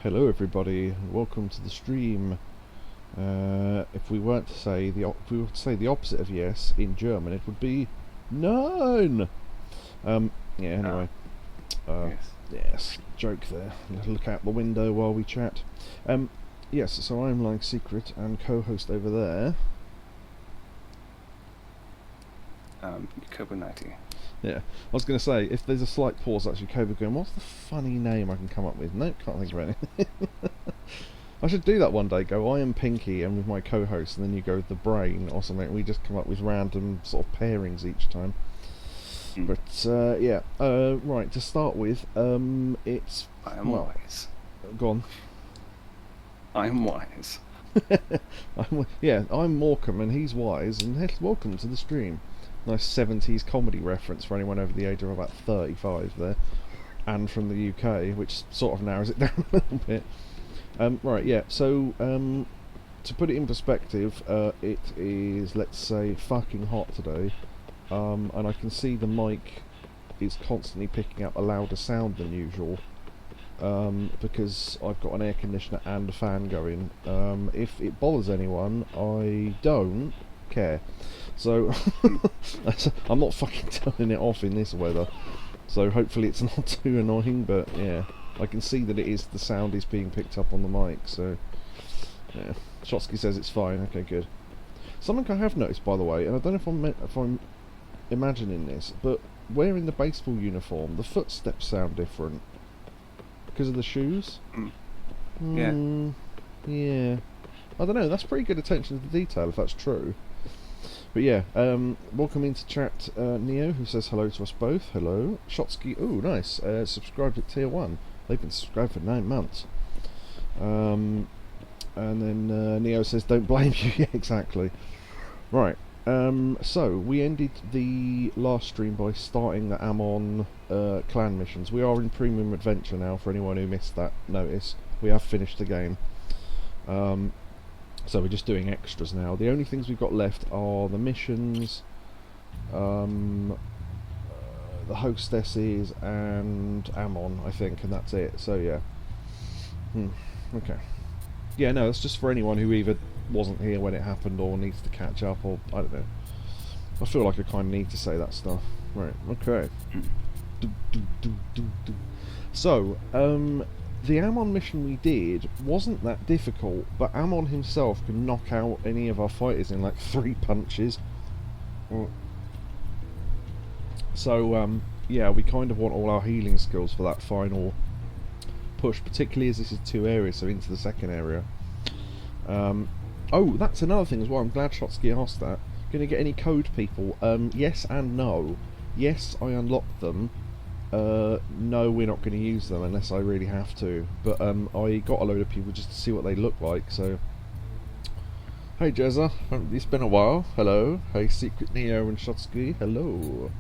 Hello everybody, welcome to the stream. If we were to say the opposite of yes in German, it would be nein. Yeah. Anyway, Yes. yes, joke there. Look out the window while we chat. Yes. So I'm Lying Secret and co-host over there. Yakobu 90. Yeah, I was going to say, if there's a slight pause, actually, Yakobu going, what's the funny name I can come up with? Nope, can't think of anything. I should do that one day, go, I am Pinky, and with my co-host, and then you go, the brain, or something. We just come up with random sort of pairings each time. But, yeah, right, to start with, it's... I am wise. Go on. I am wise. I'm Morecambe, and he's wise, and welcome to the stream. Nice 70s comedy reference for anyone over the age of about 35 there, and from the UK, which sort of narrows it down a little bit. Right, yeah, so to put it in perspective, it is, let's say, fucking hot today, and I can see the mic is constantly picking up a louder sound than usual, because I've got an air conditioner and a fan going. If it bothers anyone, I don't care. So I'm not fucking turning it off in this weather, so hopefully it's not too annoying. But yeah, I can see that the sound is being picked up on the mic, so yeah. Shotsky says it's fine. Okay, good. Something I have noticed, by the way, and I don't know if I'm imagining this, but wearing the baseball uniform, the footsteps sound different because of the shoes. Yeah, I don't know, that's pretty good attention to detail if that's true. But yeah, welcome into chat, Neo, who says hello to us both. Hello. Shotsky, ooh, nice. Subscribed at tier 1. They've been subscribed for 9 months. And then Neo says, don't blame you. Yeah, exactly. Right, so we ended the last stream by starting the Amon clan missions. We are in Premium Adventure now, for anyone who missed that notice. We have finished the game. So we're just doing extras now. The only things we've got left are the missions, the hostesses, and Amon, I think, and that's it. So yeah. Okay. Yeah, no, it's just for anyone who either wasn't here when it happened or needs to catch up, or I don't know. I feel like I kind of need to say that stuff. Right, okay. So, the Amon mission we did wasn't that difficult, but Amon himself can knock out any of our fighters in like 3 punches. So, yeah, we kind of want all our healing skills for that final push, particularly as this is 2 areas, so into the second area. Oh, that's another thing as well. I'm glad Shotsky asked that. Gonna get any code, people? Yes and no. Yes, I unlocked them. No, we're not going to use them unless I really have to. But I got a load of people just to see what they look like. So, hey Jezza, it's been a while. Hello. Hey Secret Neo and Shotsky. Hello.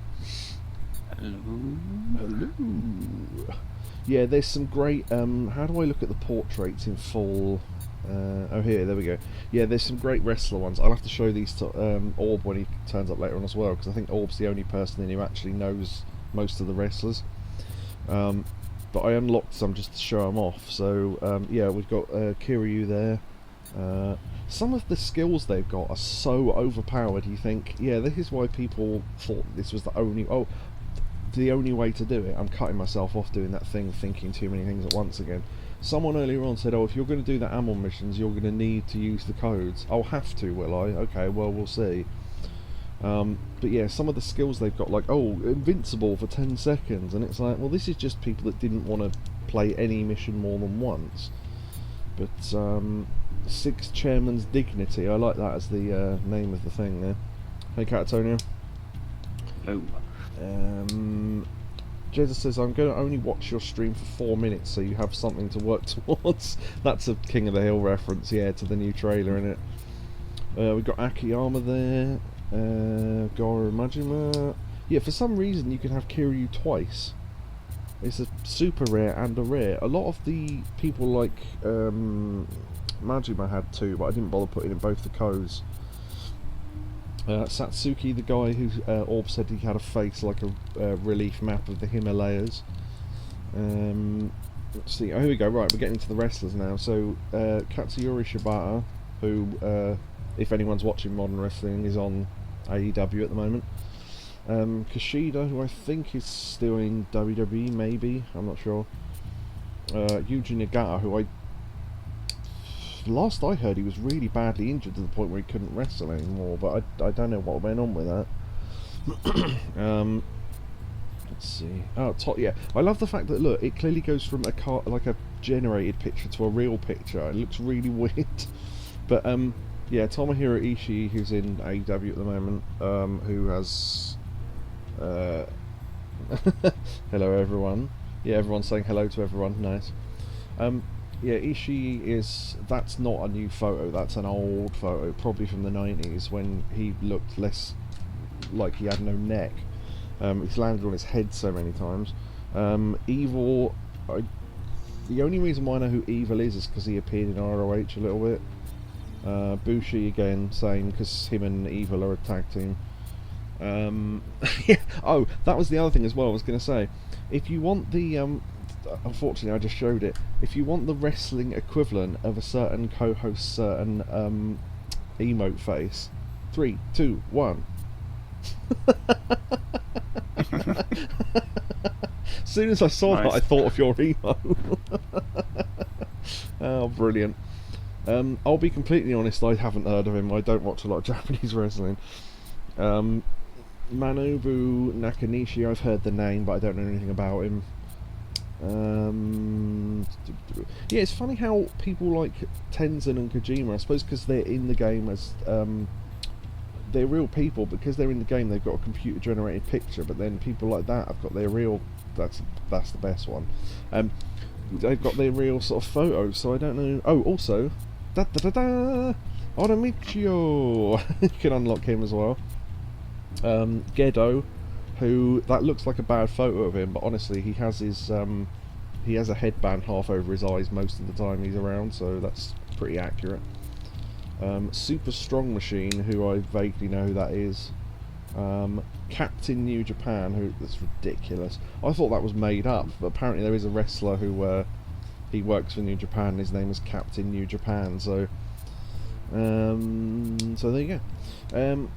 Hello. Yeah, there's some great. How do I look at the portraits in full? Oh, here, there we go. Yeah, there's some great wrestler ones. I'll have to show these to Orb when he turns up later on as well, because I think Orb's the only person who actually knows most of the wrestlers. But I unlocked some just to show them off. So yeah, we've got Kiryu there. Some of the skills they've got are so overpowered. You think, yeah, this is why people thought this was the only way to do it. I'm cutting myself off doing that thing, thinking too many things at once again. Someone earlier on said, oh, if you're going to do the Amon missions, you're going to need to use the codes. I'll have to, will I? Okay, well, we'll see. But yeah, some of the skills they've got, like, oh, invincible for 10 seconds, and it's like, well, this is just people that didn't want to play any mission more than once. But, 6 Chairman's Dignity, I like that as the name of the thing there. Hey, Catatonia. Oh. Jesus says, I'm going to only watch your stream for 4 minutes so you have something to work towards. That's a King of the Hill reference, yeah, to the new trailer, innit? We've got Akiyama there. Goro Majima. Yeah, for some reason you can have Kiryu twice. It's a super rare and a rare. A lot of the people like Majima had 2, but I didn't bother putting in both the codes. Satsuki, the guy who Orb said he had a face like a relief map of the Himalayas. let's see. Oh, here we go. Right, we're getting to the wrestlers now. So, Katsuyori Shibata, who, if anyone's watching modern wrestling, is on AEW at the moment. Kushida, who I think is still in WWE, maybe. I'm not sure. Yuji Nagata, who last I heard, he was really badly injured to the point where he couldn't wrestle anymore, but I don't know what went on with that. Let's see. Oh, yeah. I love the fact that, look, it clearly goes from like a generated picture to a real picture. It looks really weird. But, yeah, Tomohiro Ishii, who's in AEW at the moment, who has... hello, everyone. Yeah, everyone's saying hello to everyone. Nice. Yeah, Ishii that's not a new photo, that's an old photo, probably from the 90s, when he looked less like he had no neck. He's landed on his head so many times. Evil, the only reason why I know who Evil is because he appeared in ROH a little bit. Bushi again, same, because him and Evil are a tag team. Yeah. Oh, that was the other thing as well I was going to say. If you want the, unfortunately I just showed it, if you want the wrestling equivalent of a certain co-host's certain emote face, 3, 2, 1. As soon as I saw that, I thought of your emo. Oh, brilliant. I'll be completely honest, I haven't heard of him. I don't watch a lot of Japanese wrestling. Manobu Nakanishi, I've heard the name, but I don't know anything about him. Yeah, it's funny how people like Tenzin and Kojima, I suppose because they're in the game as... they're real people, because they're in the game they've got a computer generated picture, but then people like that have got their real... that's the best one. They've got their real sort of photos, so I don't know... Oh, also... Da-da-da-da! Oramichio! You can unlock him as well. Gedo, who... that looks like a bad photo of him, but honestly, he has his... he has a headband half over his eyes most of the time he's around, so that's pretty accurate. Super Strong Machine, who I vaguely know who that is. Captain New Japan, who... that's ridiculous. I thought that was made up, but apparently there is a wrestler who... he works for New Japan, and his name is Captain New Japan, so... so there you go.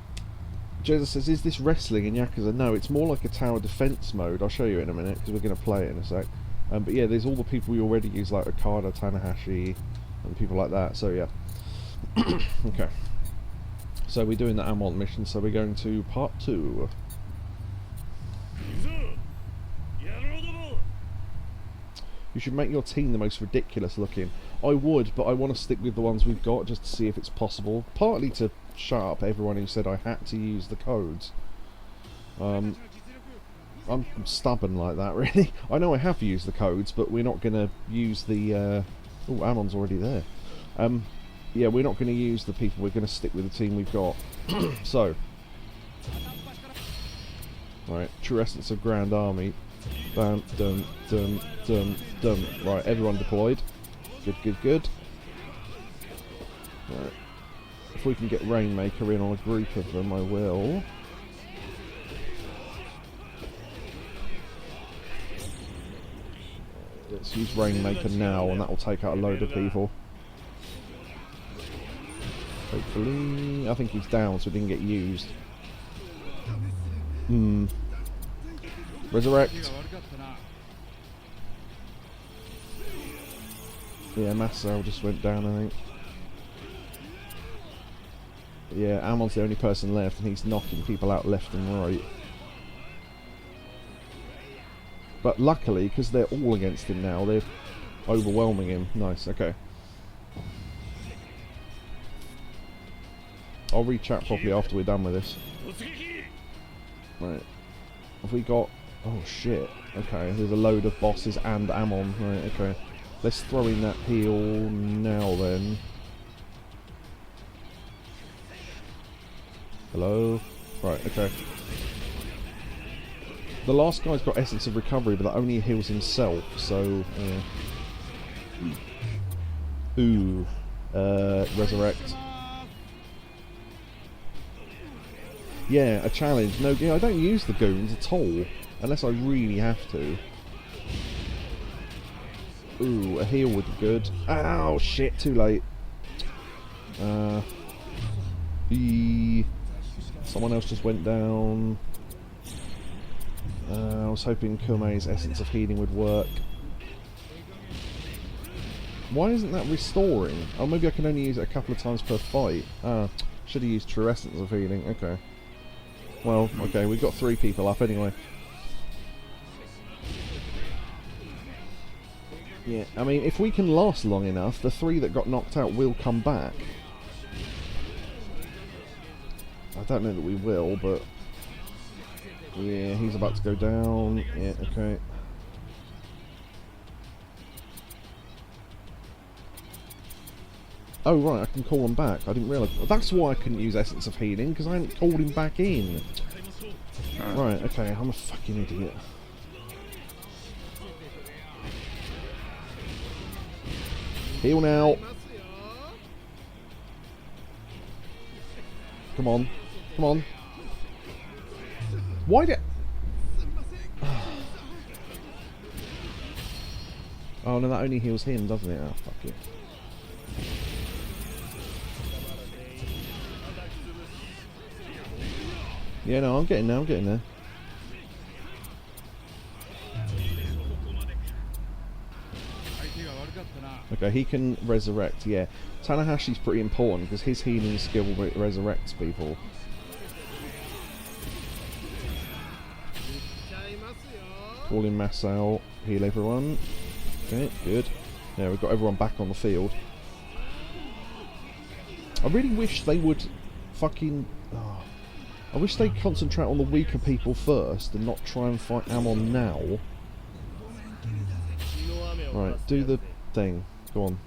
Jeza says, is this wrestling in Yakuza? No, it's more like a tower defense mode. I'll show you in a minute, because we're going to play it in a sec. But yeah, there's all the people we already use, like Okada, Tanahashi, and people like that, so yeah. Okay. So we're doing the Amon mission, so we're going to part 2. You should make your team the most ridiculous looking. I would, but I want to stick with the ones we've got just to see if it's possible. Partly to shut up everyone who said I had to use the codes. I'm stubborn like that, really. I know I have used the codes, but we're not going to use the... oh, Amon's already there. Yeah, we're not going to use the people. We're going to stick with the team we've got. So. Right, true essence of Grand Army. Dum, dum, dum, dum, dum. Right, everyone deployed. Good, good, good. Right. If we can get Rainmaker in on a group of them, I will. Let's use Rainmaker now, and that will take out a load of people. Hopefully... I think he's down, so he didn't get used. Resurrect. Yeah, Masao just went down, I think. Yeah, Amon's the only person left, and he's knocking people out left and right. But luckily, because they're all against him now, they're overwhelming him. Nice, okay. I'll re-chat properly after we're done with this. Right. Have we got... oh shit. Okay, there's a load of bosses and Amon. Right, okay. Let's throw in that heal now then. Hello? Right, okay. The last guy's got Essence of Recovery, but that only heals himself, so... ooh. Resurrect. Yeah, a challenge. No, I don't use the goons at all, unless I really have to. Ooh, a heal would be good. Ow, shit, too late. Someone else just went down. I was hoping Kume's Essence of Healing would work. Why isn't that restoring? Oh, maybe I can only use it a couple of times per fight. Should have used True Essence of Healing. Okay. Well, okay, we've got 3 people up anyway. Yeah, I mean, if we can last long enough, the 3 that got knocked out will come back. I don't know that we will, but... yeah, he's about to go down. Yeah, okay. Oh, right, I can call him back. I didn't realise. That's why I couldn't use Essence of Healing, because I hadn't called him back in. Right, okay, I'm a fucking idiot. Heal now. Come on. Come on. Why did... oh, no, that only heals him, doesn't it? Oh, fuck it. Yeah, no, I'm getting there, I'm getting there. Okay, he can resurrect, yeah. Tanahashi's pretty important because his healing skill resurrects people. Call in Masao, heal everyone. Okay, good. Yeah, we've got everyone back on the field. I really wish they would fucking... oh, I wish they'd concentrate on the weaker people first and not try and fight Amon now. Right, do the thing. Go on.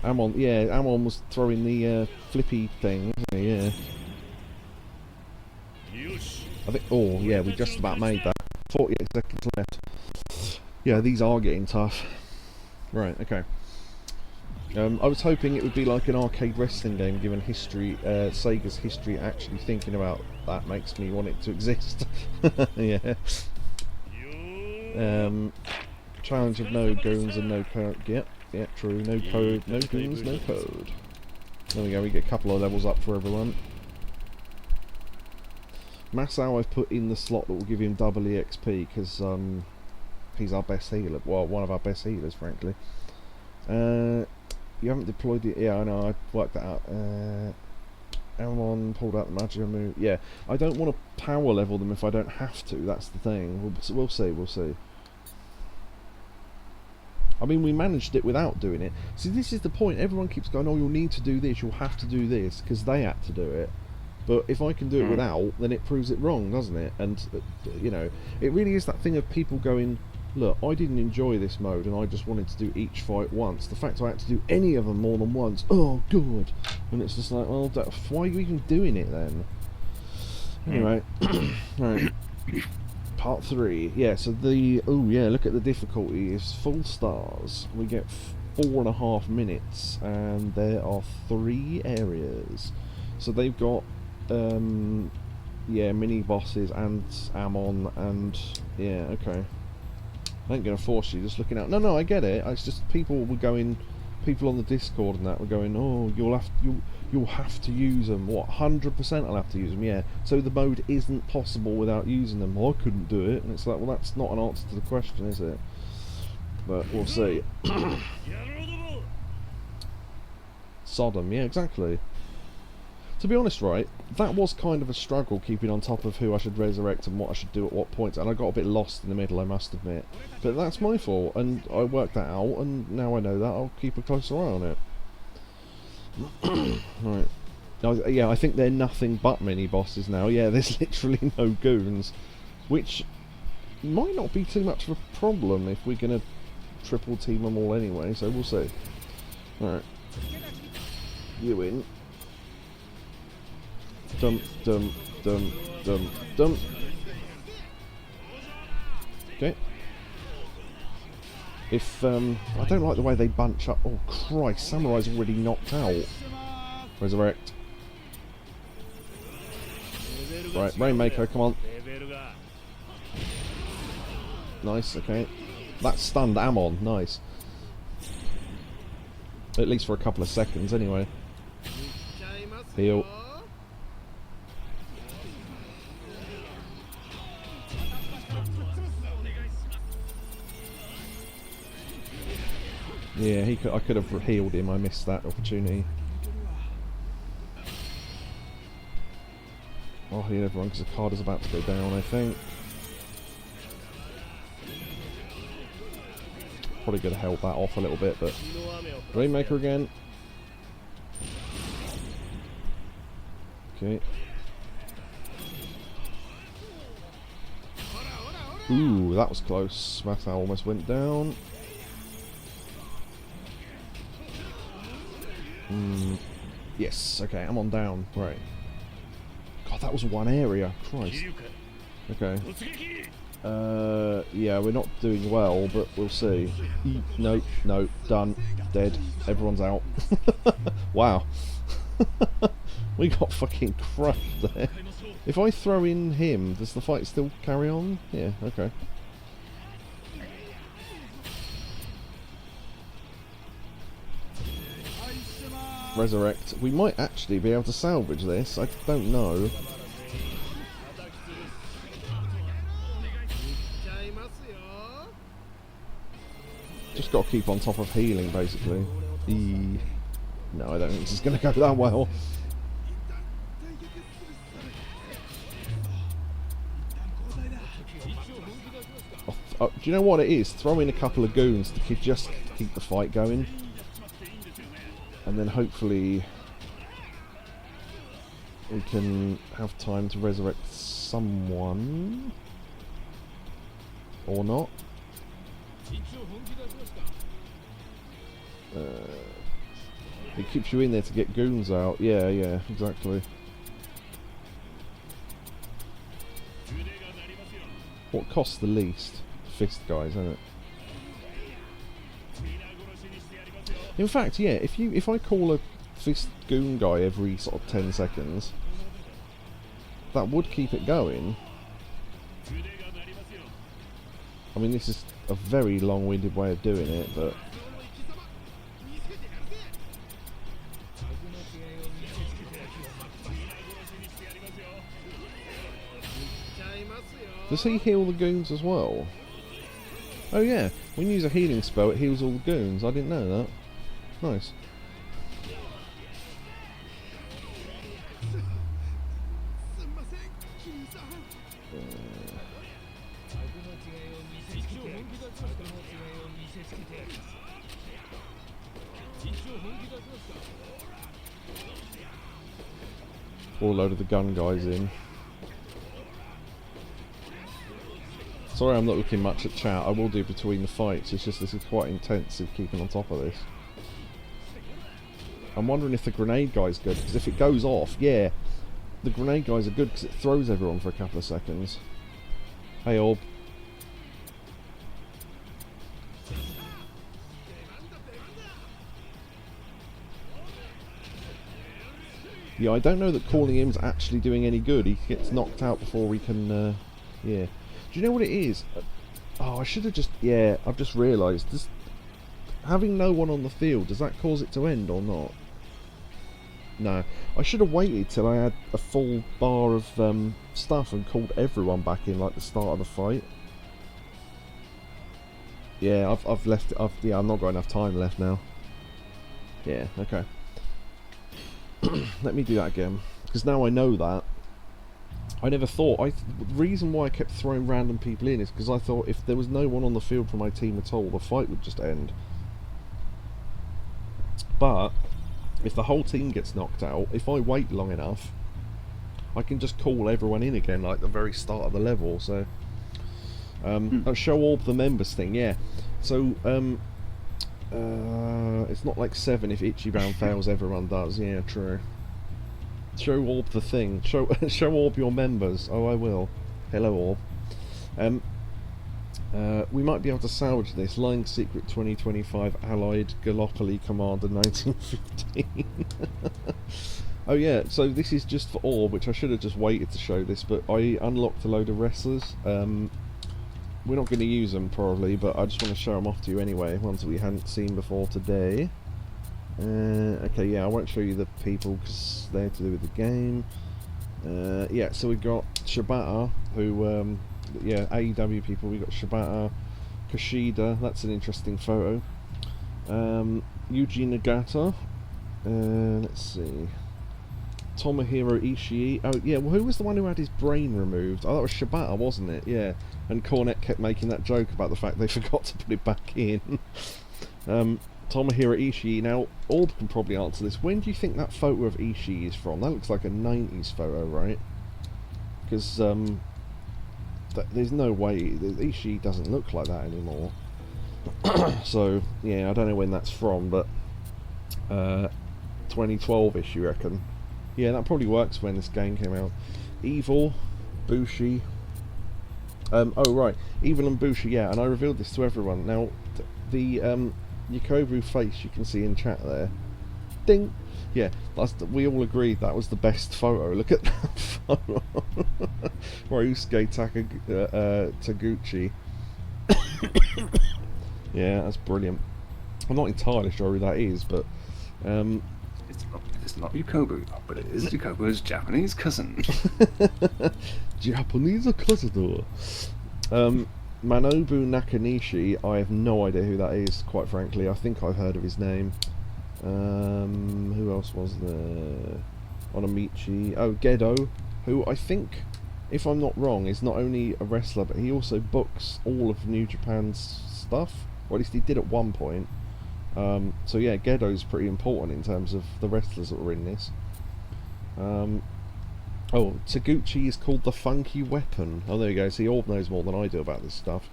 Amon, yeah, Amon was throwing the flippy thing, wasn't he? Yeah. I think, oh, yeah, we just about made that. 48 seconds left. Yeah, these are getting tough. Right, okay. I was hoping it would be like an arcade wrestling game, given history, Sega's history. Actually thinking about that makes me want it to exist. Yeah. Challenge of no goons and no code. Yep, yeah, true. No code, no goons, no code. There we go, we get a couple of levels up for everyone. Masao I've put in the slot that will give him double EXP, because he's our best healer. Well, one of our best healers, frankly. You haven't deployed it. Yeah, I know, I worked that out. Amon pulled out the magic move. Yeah, I don't want to power level them if I don't have to. That's the thing. We'll see. We'll see. I mean, we managed it without doing it. See, this is the point. Everyone keeps going, "Oh, you'll need to do this. You'll have to do this," because they had to do it. But if I can do it without, then it proves it wrong, doesn't it? And you know, it really is that thing of people going, "Look, I didn't enjoy this mode, and I just wanted to do each fight once. The fact I had to do any of them more than once, oh god!" And it's just like, well, why are you even doing it then? Anyway, right. Part 3. Yeah. So the look at the difficulty. It's full stars. We get 4.5 minutes, and there are 3 areas. So they've got mini bosses and Amon, and yeah, okay. I ain't gonna force you, just looking out. No, I get it. It's just people on the Discord and that were going, "Oh, you'll have to use them." What, 100% I'll have to use them? Yeah. So the mode isn't possible without using them. Well, I couldn't do it, and it's like, well, that's not an answer to the question, is it? But we'll see. Sodom, yeah, exactly. To be honest, right, that was kind of a struggle keeping on top of who I should resurrect and what I should do at what points, and I got a bit lost in the middle, I must admit. But that's my fault, and I worked that out, and now I know that, I'll keep a closer eye on it. Right. Now, yeah, I think they're nothing but mini-bosses now. Yeah, there's literally no goons, which might not be too much of a problem if we're going to triple team them all anyway, so we'll see. Alright. You win. Dump, dump, dump, dump, dump. Okay. If, I don't like the way they bunch up. Oh, Christ, Samurai's already knocked out. Resurrect. Right, Rainmaker, come on. Nice, okay. That stunned Amon, nice. At least for a couple of seconds, anyway. Heal. Yeah, I could have healed him. I missed that opportunity. I'll heal everyone because the card is about to go down, I think. Probably going to help that off a little bit, but... Rainmaker again. Okay. Ooh, that was close. That almost went down. Yes, okay, I'm on down. Right. God, that was one area. Christ. Okay. Yeah, we're not doing well, but we'll see. No, no, done. Dead. Everyone's out. Wow. We got fucking crushed there. If I throw in him, does the fight still carry on? Yeah, okay. Resurrect. We might actually be able to salvage this. I don't know. Just got to keep on top of healing, basically. No, I don't think this is going to go that well. Do you know what it is? Throw in a couple of goons to just keep the fight going. And then hopefully we can have time to resurrect someone. Or not. It keeps you in there to get goons out. Yeah, yeah, exactly. What costs the least? Fist guys, isn't it? In fact, yeah, if I call a fist goon guy every sort of 10 seconds, that would keep it going. I mean, this is a very long-winded way of doing it, but... Does he heal the goons as well? Oh yeah, when you use a healing spell, it heals all the goons. I didn't know that. Nice. All load of the gun guys in. Sorry I'm not looking much at chat, I will do between the fights, it's just this is quite intensive keeping on top of this. I'm wondering if the grenade guy's good, because if it goes off, yeah, the grenade guys are good because it throws everyone for a couple of seconds. Hey Orb. Yeah, I don't know that calling him's actually doing any good, he gets knocked out before we can, yeah. Do you know what it is? Oh, I should have just... Yeah, I've just realised. Having no one on the field, does that cause it to end or not? No. I should have waited till I had a full bar of stuff and called everyone back in, like the start of the fight. Yeah, I've left... yeah, I've not got enough time left now. Yeah, okay. Let me do that again. Because now I know that. I never thought. The reason why I kept throwing random people in is because I thought if there was no one on the field for my team at all, the fight would just end. But if the whole team gets knocked out, if I wait long enough, I can just call everyone in again, like the very start of the level. So, show orb the members thing, yeah. So, it's not like 7 if Ichiban fails, everyone does. Yeah, true. Show Orb the thing. Show Orb your members. Oh, I will. Hello, Orb. We might be able to salvage this. Lying Secret 2025 Allied Gallipoli Commander 1915. Oh yeah, so this is just for Orb, which I should have just waited to show this, but I unlocked a load of wrestlers. we're not going to use them probably, but I just want to show them off to you anyway, ones that we hadn't seen before today. Okay, yeah, I won't show you the people because they're to do with the game. Yeah, so we got Shibata, who, yeah, AEW people. We got Shibata, Kushida. That's an interesting photo. Yuji Nagata. Let's see. Tomohiro Ishii. Oh, yeah, well, who was the one who had his brain removed? Oh, that was Shibata, wasn't it? Yeah. And Cornette kept making that joke about the fact they forgot to put it back in. Tomohiro Ishii. Now, Orb can probably answer this. When do you think that photo of Ishii is from? That looks like a 90s photo, right? Because there's no way Ishii doesn't look like that anymore. So, yeah, I don't know when that's from, but 2012-ish, you reckon? Yeah, that probably works when this game came out. Evil, Bushi. Oh, right. Evil and Bushi, yeah, and I revealed this to everyone. Now, the Yakobu face you can see in chat there. Ding! Yeah, we all agreed that was the best photo. Look at that photo. Ryusuke Taguchi. Yeah, that's brilliant. I'm not entirely sure who that is, but... It's not Yakobu, but it is Yakobu's Japanese cousin. Japanese cousin. Manobu Nakanishi, I have no idea who that is, quite frankly. I think I've heard of his name. Who else was there? Onamichi. Oh, Gedo, who I think, if I'm not wrong, is not only a wrestler, but he also books all of New Japan's stuff. Or at least he did at one point. So yeah, Gedo's pretty important in terms of the wrestlers that were in this. Oh, Taguchi is called the Funky Weapon. Oh, there you go. See, Orb knows more than I do about this stuff.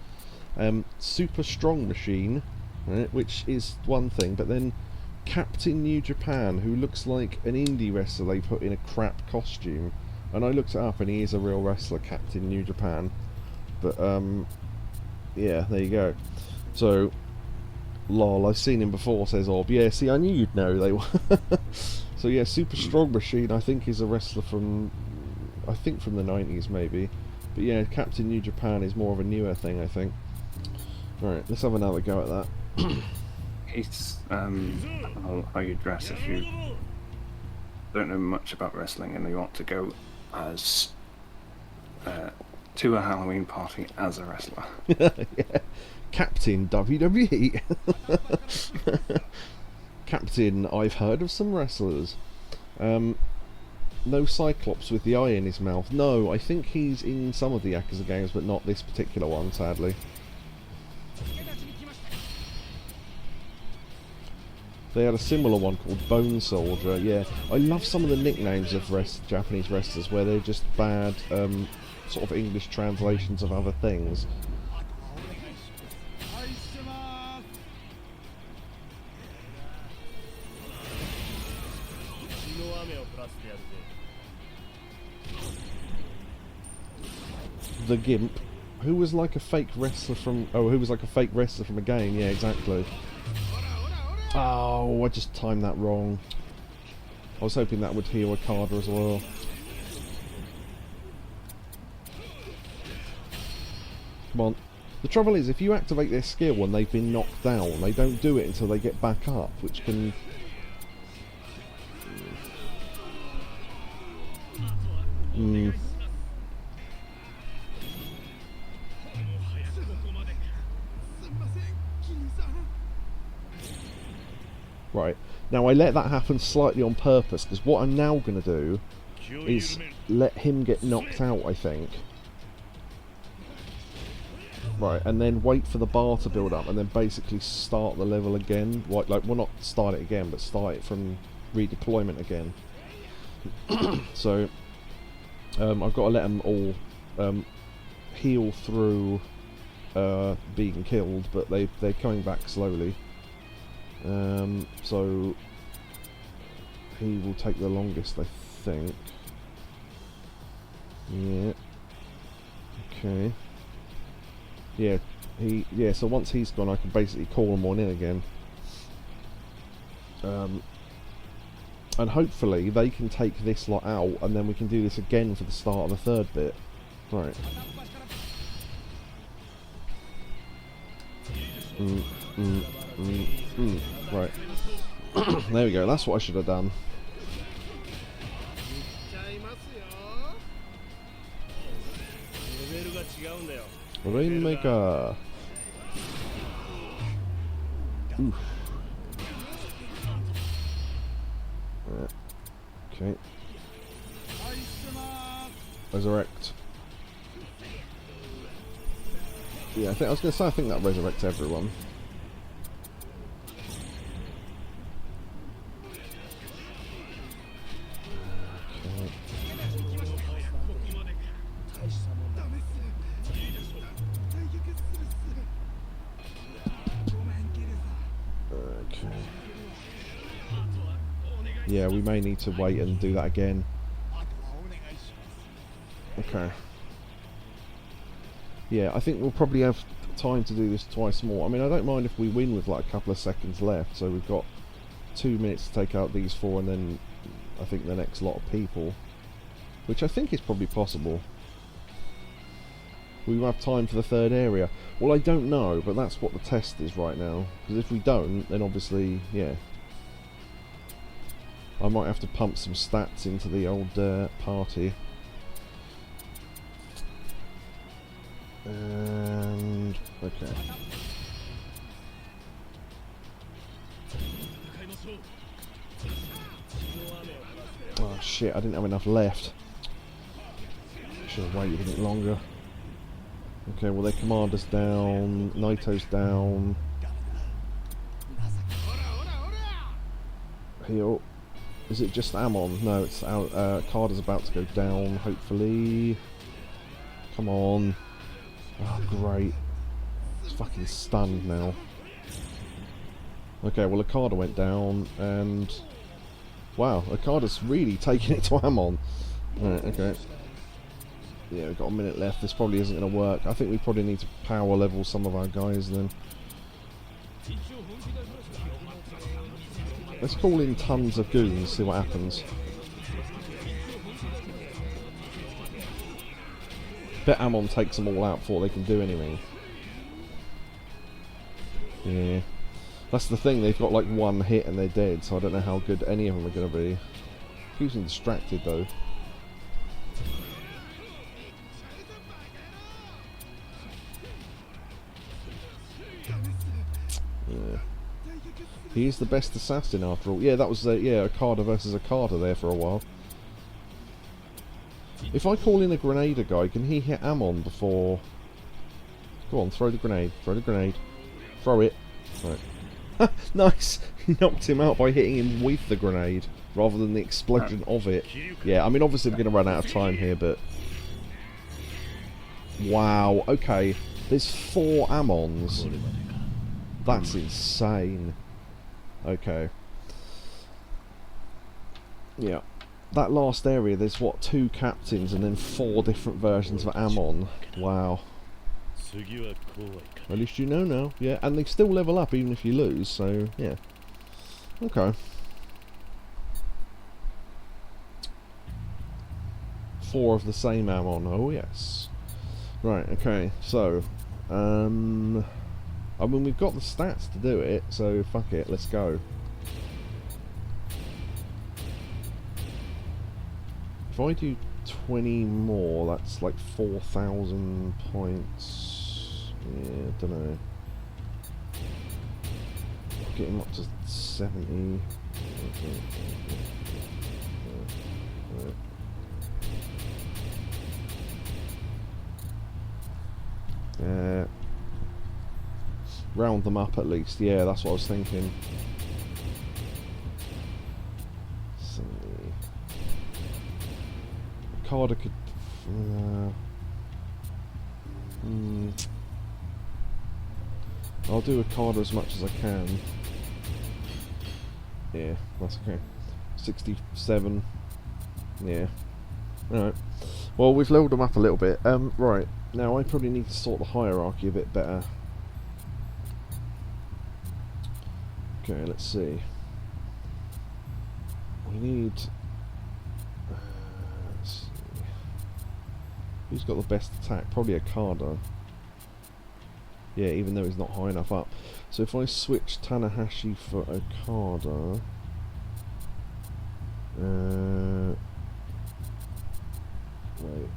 Super Strong Machine, right, which is one thing, but then Captain New Japan, who looks like an indie wrestler they put in a crap costume. And I looked it up, and he is a real wrestler, Captain New Japan. But, yeah, there you go. So... Lol, I've seen him before, says Orb. Yeah, see, I knew you'd know they were. So yeah, Super Strong Machine, I think, is a wrestler from... I think from the 90s, maybe. But yeah, Captain New Japan is more of a newer thing, I think. Alright, let's have another go at that. It's how you dress if you don't know much about wrestling and you want to go as... to a Halloween party as a wrestler. Yeah. Captain WWE. Captain, I've heard of some wrestlers. No Cyclops with the eye in his mouth. No, I think he's in some of the Yakuza games, but not this particular one, sadly. They had a similar one called Bone Soldier. Yeah, I love some of the nicknames of Japanese wrestlers where they're just bad sort of English translations of other things. The Gimp, who was like a fake wrestler from... Oh, who was like a fake wrestler from a game. Yeah, exactly. Oh, I just timed that wrong. I was hoping that would heal Okada as well. Come on. The trouble is, if you activate their skill when they've been knocked down, they don't do it until they get back up, which can... Right, now I let that happen slightly on purpose, because what I'm now going to do is let him get knocked out, I think. Right, and then wait for the bar to build up, and then basically start the level again. Like, well, not start it again, but start it from redeployment again. So, I've got to let them all heal through being killed, but they're coming back slowly. So he will take the longest, I think. Yeah. Okay. Yeah, so once he's gone I can basically call them on in again. And hopefully they can take this lot out and then we can do this again for the start of the third bit. Right. Mm, mm, Right. There we go. That's what I should have done. Rainmaker. Oof. Okay. Resurrect. Yeah, I was going to say, I think that resurrects everyone. Okay. Yeah, we may need to wait and do that again. Okay. Yeah, I think we'll probably have time to do this twice more. I mean, I don't mind if we win with like a couple of seconds left, so we've got 2 minutes to take out these 4 and then I think the next lot of people, which I think is probably possible. We will have time for the 3rd area. Well, I don't know, but that's what the test is right now, because if we don't, then obviously, yeah, I might have to pump some stats into the old party. And okay. Oh shit, I didn't have enough left. Should have waited a bit longer. Okay, well their commander's down, Naito's down. Heal. Is it just Amon? No, it's out. Carter's about to go down, hopefully. Come on. Oh, great. It's fucking stunned now. Okay, well Okada went down, and... Wow, Okada's really taking it to Amon. Right, okay. Yeah, we've got a minute left. This probably isn't going to work. I think we probably need to power level some of our guys then. Let's call in tons of goons, see what happens. Bet Amon takes them all out before they can do anything. Yeah. That's the thing, they've got like 1 hit and they're dead, so I don't know how good any of them are going to be. Keeps them distracted though. Yeah. He is the best assassin after all. Yeah, that was yeah, Okada versus Okada there for a while. If I call in a Grenadier guy, can he hit Amon before... Go on, throw the grenade. Throw the grenade. Throw it. Right. Nice! He knocked him out by hitting him with the grenade, rather than the explosion of it. Yeah, I mean, obviously we're going to run out of time here, but... Wow, okay. There's 4 Amons. That's insane. Okay. Yeah. That last area, there's what, 2 captains and then 4 different versions of Amon. Wow. At least you know now. Yeah, and they still level up even if you lose, so yeah. Okay. 4 of the same Amon, oh yes. Right, okay, so I mean we've got the stats to do it, so fuck it, let's go. If I do 20 more, that's like 4,000 points. Yeah, don't know. Get him up to 70. Round them up at least. Yeah, that's what I was thinking. So, Carter could. I'll do a card as much as I can. Yeah, that's okay. 67. Yeah. Alright. Well, we've leveled them up a little bit. Right. Now, I probably need to sort the hierarchy a bit better. Okay, let's see. We need... let's see. Who's got the best attack? Probably a Carder. Yeah, even though he's not high enough up. So if I switch Tanahashi for Okada... wait.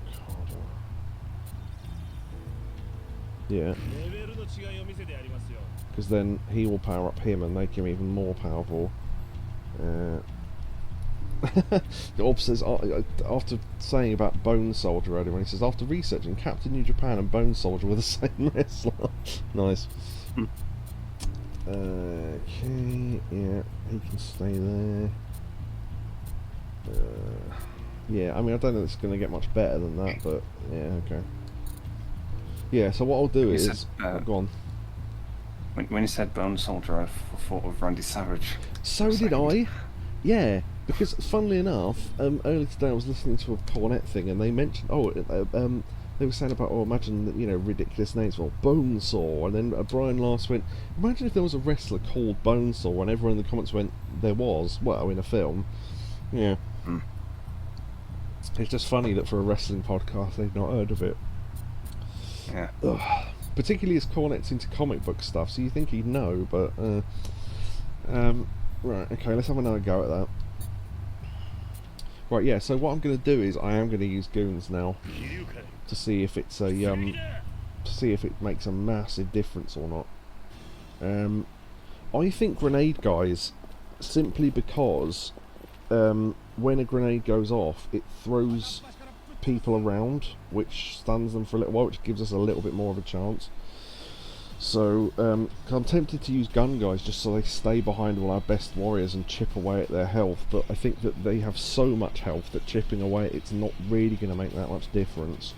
Okada... Yeah. Because then he will power up him and make him even more powerful. Orb says, after saying about Bone Soldier earlier, he says, after researching, Captain New Japan and Bone Soldier were the same wrestler. Nice. Okay, yeah, he can stay there. Yeah, I mean, I don't know if it's going to get much better than that, but yeah, okay. Yeah, so what I'll do is... go on. When you said Bone Soldier, I thought of Randy Savage. So did I. Yeah, because funnily enough, earlier today I was listening to a Cornet thing, and they mentioned, they were saying about, imagine, you know, ridiculous names, well, Bonesaw, and then Brian last went, imagine if there was a wrestler called Bonesaw, and everyone in the comments went, there was, well, in a film. Yeah. It's just funny that for a wrestling podcast they've not heard of it. Yeah. Ugh. Particularly as Cornet's into comic book stuff, so you think he'd know, but right, okay, let's have another go at that. Right, yeah, so what I'm going to do is I am going to use Goons now to see if it's a to see if it makes a massive difference or not. I think grenade guys, simply because when a grenade goes off, it throws people around, which stuns them for a little while, which gives us a little bit more of a chance. So I'm tempted to use gun guys just so they stay behind all our best warriors and chip away at their health, but I think that they have so much health that chipping away it's not really going to make that much difference.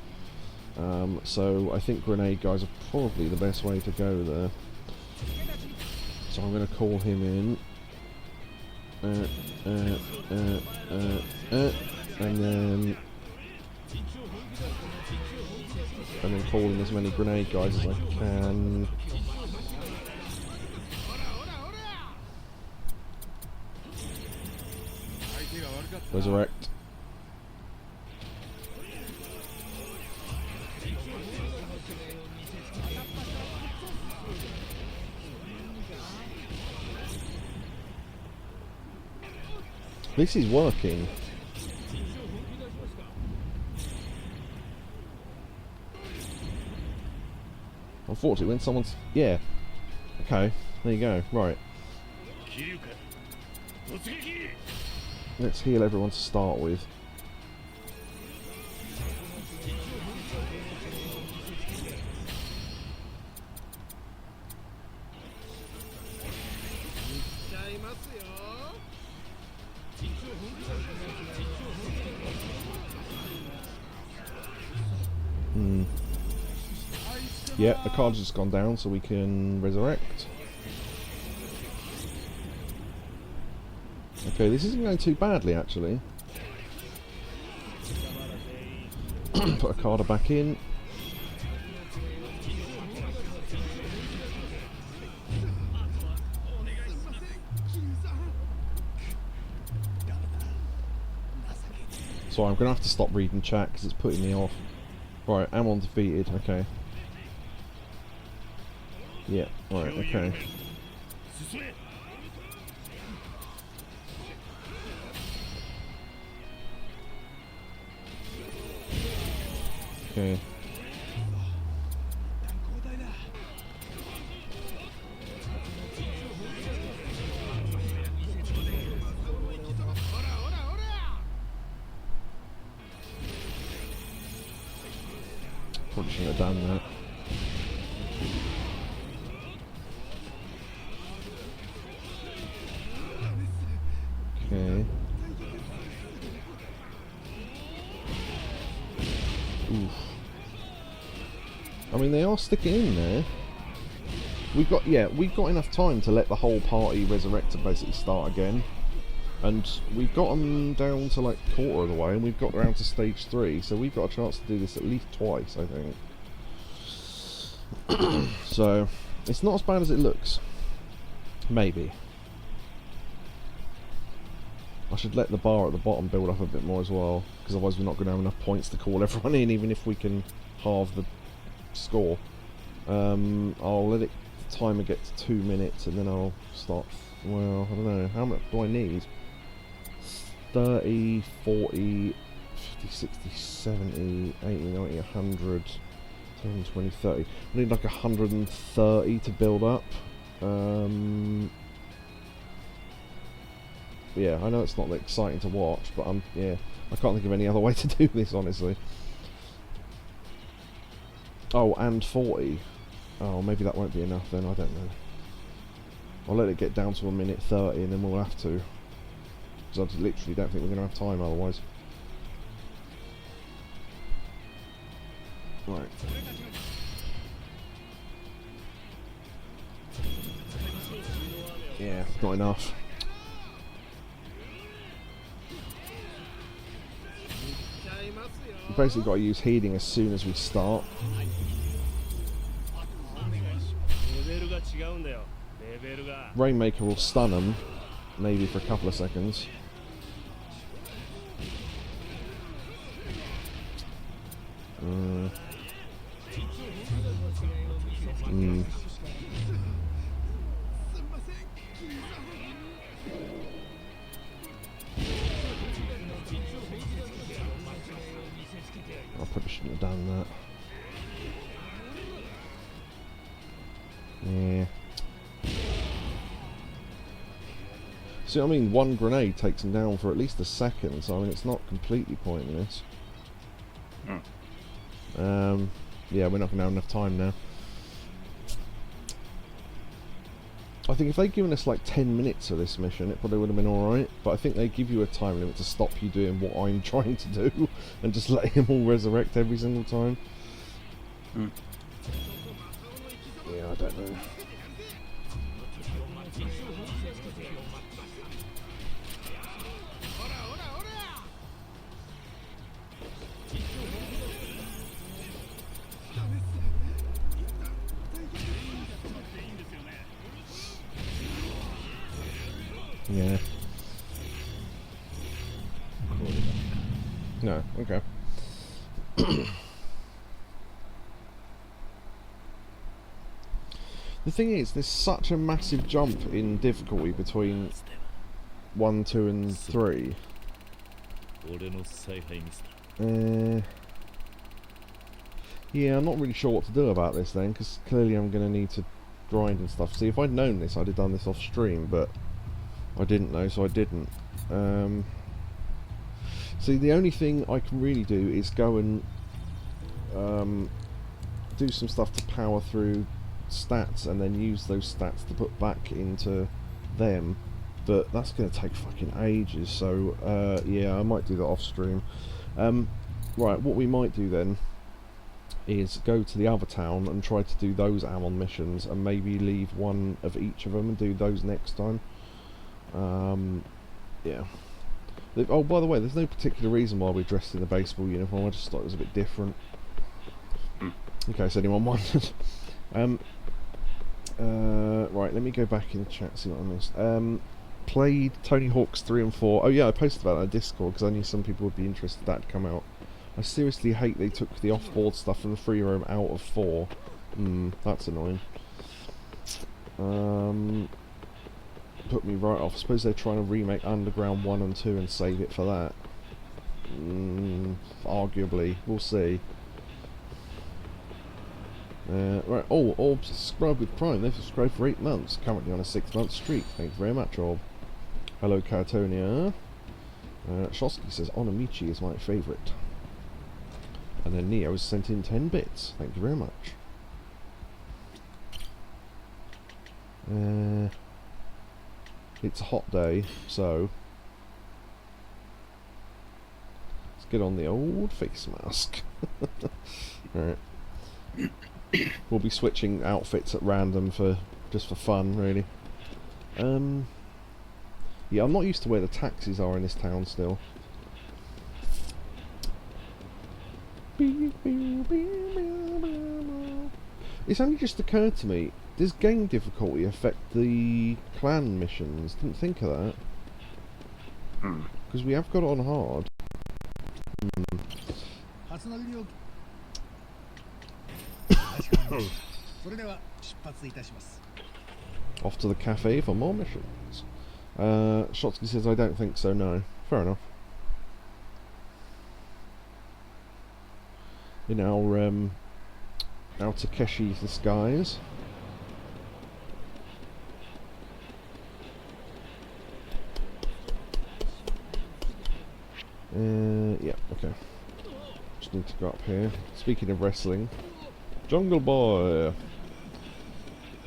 So I think grenade guys are probably the best way to go there. So I'm going to call him in. And then call in as many grenade guys as I can. Resurrect. This is working. Unfortunately, when someone's... Yeah. Okay, there you go. Right. Let's heal everyone to start with. Yeah, the card's just gone down, so we can resurrect. Okay, this isn't going too badly, actually. Put a card back in. So I'm going to have to stop reading chat because it's putting me off. Right, Amon defeated, okay. Yeah, right, okay. Okay. Probably shouldn't have done that. Okay. Oof. I mean, they are sticking in there. We've got enough time to let the whole party resurrect and basically start again. And we've got them down to like quarter of the way, and we've got around to stage 3, so we've got a chance to do this at least twice, I think. So, it's not as bad as it looks. Maybe. I should let the bar at the bottom build up a bit more as well, because otherwise we're not going to have enough points to call everyone in, even if we can halve the score. I'll let the timer get to 2 minutes and then I'll start. Well, I don't know. How much do I need? 30, 40, 50, 60, 70, 80, 90, 100, 10, 20, 30. I need like 130 to build up. Yeah, I know it's not that exciting to watch, but yeah, I can't think of any other way to do this, honestly. Oh, and 40. Oh, maybe that won't be enough then, I don't know. I'll let it get down to 1:30 and then we'll have to. Because I literally don't think we're going to have time otherwise. Right. Yeah, not enough. We've basically got to use healing as soon as we start. Rainmaker will stun them, maybe for a couple of seconds. I probably shouldn't have done that. Yeah. See, I mean, one grenade takes him down for at least a second, so I mean, it's not completely pointless. Yeah, we're not going to have enough time now. I think if they'd given us like 10 minutes of this mission, it probably would have been alright, but I think they give you a time limit to stop you doing what I'm trying to do, and just let him all resurrect every single time. Yeah, I don't know. Yeah. No, okay. The thing is, there's such a massive jump in difficulty between 1, 2 and 3. Yeah, I'm not really sure what to do about this then, because clearly I'm going to need to grind and stuff. See, if I'd known this, I'd have done this off stream, but I didn't know, so I didn't. See, the only thing I can really do is go and do some stuff to power through stats and then use those stats to put back into them, but that's going to take fucking ages, so yeah, I might do that off stream. Right, what we might do then is go to the other town and try to do those Amon missions and maybe leave one of each of them and do those next time. Yeah. Oh, by the way, there's no particular reason why we're dressed in the baseball uniform. I just thought it was a bit different. In case anyone wondered. Right, let me go back in the chat and see what I missed. Played Tony Hawk's 3 and 4. Oh yeah, I posted about that on Discord because I knew some people would be interested in that to come out. I seriously hate they took the off-board stuff from the free roam out of 4. That's annoying. Put me right off. I suppose they're trying to remake Underground 1 and 2 and save it for that. Arguably. We'll see. Right, Orb subscribed with Prime. They've subscribed for 8 months. Currently on a 6-month streak. Thank you very much, Orb. Hello, Cartonia. Shosky says, Onamichi is my favourite. And then Neo has sent in 10 bits. Thank you very much. It's a hot day, so let's get on the old face mask. Alright. We'll be switching outfits at random just for fun, really. Yeah, I'm not used to where the taxis are in this town still. It's only just occurred to me, does game difficulty affect the clan missions? Didn't think of that. Because we have got it on hard. Off to the cafe for more missions. Shotsky says, I don't think so, no. Fair enough. In our Takeshi's disguise. Yeah, okay. Just need to go up here. Speaking of wrestling, Jungle Boy.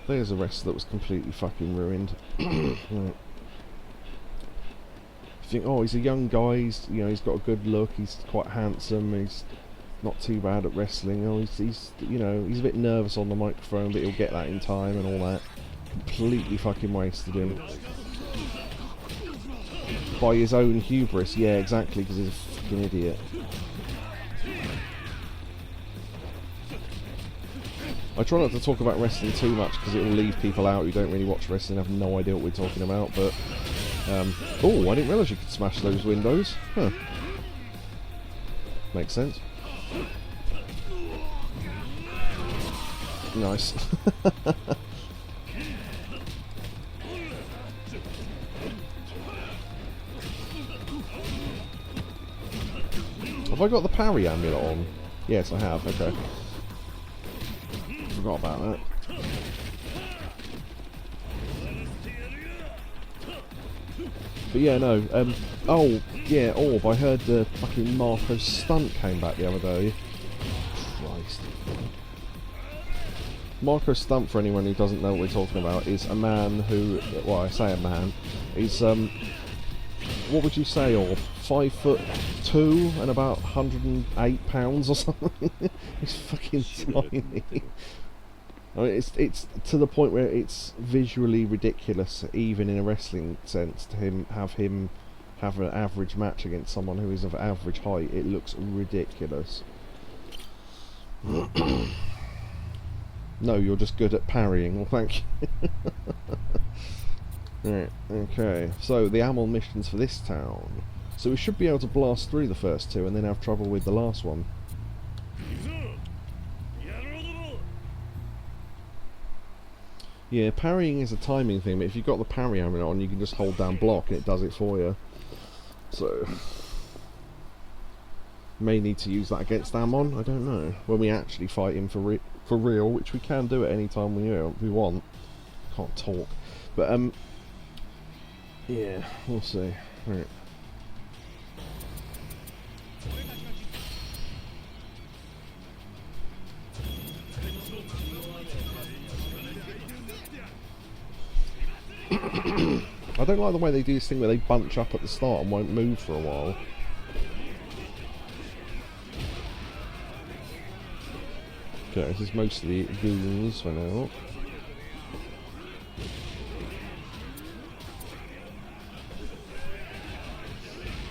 There's a wrestler that was completely fucking ruined. Right. You think, oh, he's a young guy. He's he's got a good look. He's quite handsome. He's not too bad at wrestling. Oh, he's he's a bit nervous on the microphone, but he'll get that in time and all that. Completely fucking wasted him. By his own hubris, yeah, exactly, because he's a fucking idiot. I try not to talk about wrestling too much because it will leave people out who don't really watch wrestling and have no idea what we're talking about, but... oh, I didn't realise you could smash those windows. Huh. Makes sense. Nice. Have I got the parry amulet on? Yes, I have, okay. Forgot about that. But yeah, no, oh, yeah, Orb, I heard the fucking Marco's stunt came back the other day. Christ. Marco's stunt, for anyone who doesn't know what we're talking about, is a man who, well, I say a man, he's, what would you say, Orb? 5'2" and about 108 pounds or something. He's fucking tiny. I mean, it's to the point where it's visually ridiculous, even in a wrestling sense, to have an average match against someone who is of average height. It looks ridiculous. No, you're just good at parrying. Well, thank you. Right, okay. So the Amon missions for this town. So we should be able to blast through the first two and then have trouble with the last one. Yeah, parrying is a timing thing, but if you've got the parry amulet on, you can just hold down block and it does it for you. So... may need to use that against Amon, I don't know. When we actually fight him for real, which we can do at any time we want. Can't talk. But, yeah, we'll see. Right. I don't like the way they do this thing where they bunch up at the start and won't move for a while. Okay, this is mostly goons for now.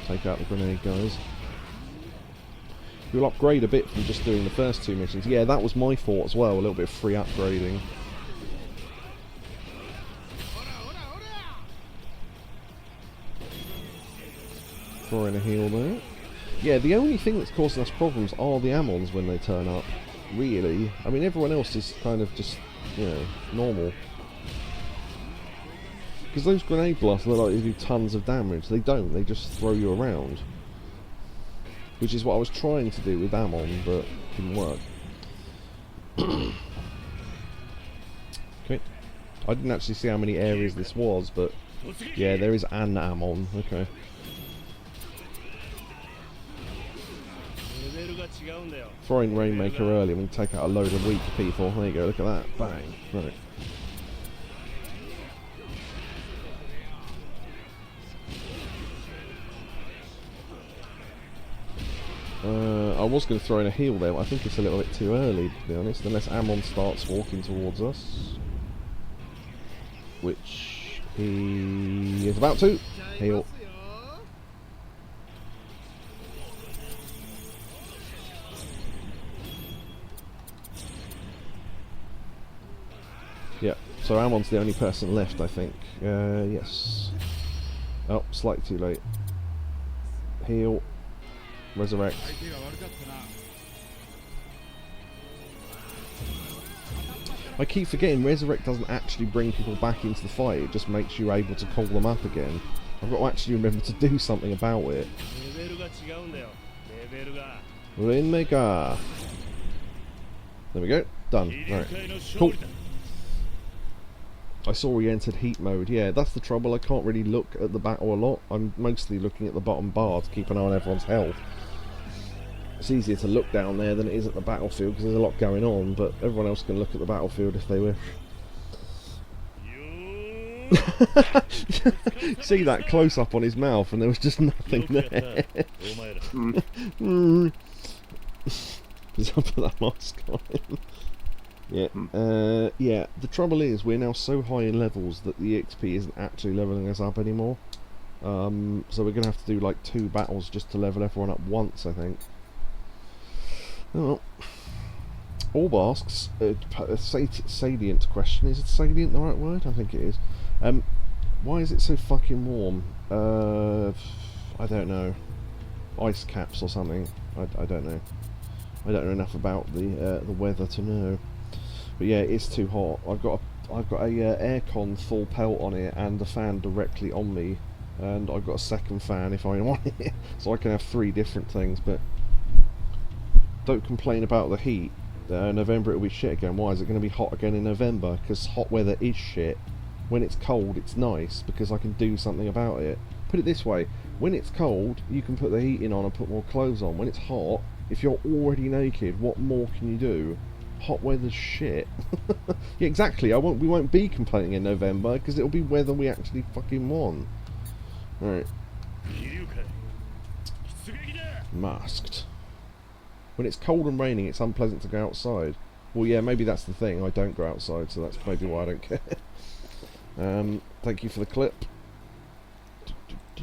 Take out the grenade guys. You'll upgrade a bit from just doing the first two missions. Yeah, that was my thought as well, a little bit of free upgrading. Throwing a heal there. Yeah, the only thing that's causing us problems are the Amons when they turn up. Really. I mean, everyone else is kind of just, normal. Because those grenade blasts look like they do tons of damage. They don't, they just throw you around. Which is what I was trying to do with Amon, but it didn't work. Okay. I didn't actually see how many areas this was, but yeah, there is an Amon. Okay. Throwing Rainmaker early, we can take out a load of weak people. There you go, look at that. Bang. Right. I was going to throw in a heal there, but I think it's a little bit too early, to be honest, unless Amon starts walking towards us. Which he is about to. Heal. Yeah, so Amon's the only person left, I think. Yes. Oh, slightly too late. Heal. Resurrect. I keep forgetting Resurrect doesn't actually bring people back into the fight, it just makes you able to call them up again. I've got to actually remember to do something about it. Mega. There we go. Done. Right. Cool. I saw he entered heat mode. Yeah, that's the trouble. I can't really look at the battle a lot. I'm mostly looking at the bottom bar to keep an eye on everyone's health. It's easier to look down there than it is at the battlefield because there's a lot going on, but everyone else can look at the battlefield if they wish. See that close up on his mouth and there was just nothing there. Just put that mask on him. Yeah, yeah, the trouble is we're now so high in levels that the XP isn't actually levelling us up anymore. So we're going to have to do like 2 battles just to level everyone up once, I think. Oh well. Orb asks, a salient question, is it salient the right word? I think it is. Why is it so fucking warm? I don't know. Ice caps or something. I don't know. I don't know enough about the weather to know. But yeah, it's too hot. I've got a aircon full pelt on it and a fan directly on me, and I've got a second fan if I want it, so I can have 3 different things. But don't complain about the heat. November it'll be shit again. Why is it going to be hot again in November? Because hot weather is shit. When it's cold, it's nice because I can do something about it. Put it this way: when it's cold, you can put the heating on and put more clothes on. When it's hot, if you're already naked, what more can you do? Hot weather's shit. Yeah, exactly. We won't be complaining in November because it'll be weather we actually fucking want. Right. Masked. When it's cold and raining, it's unpleasant to go outside. Well, yeah, maybe that's the thing. I don't go outside, so that's maybe why I don't care. Thank you for the clip.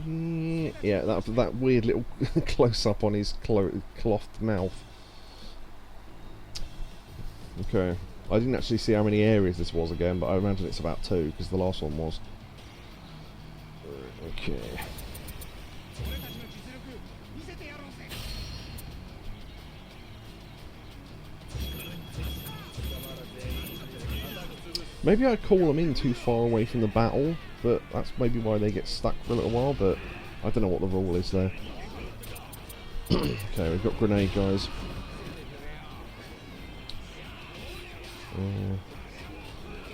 Yeah, that weird little close-up on his clothed mouth. Okay, I didn't actually see how many areas this was again, but I imagine it's about 2, because the last one was. Okay. Maybe I call them in too far away from the battle, but that's maybe why they get stuck for a little while, but I don't know what the rule is there. Okay, we've got grenade guys.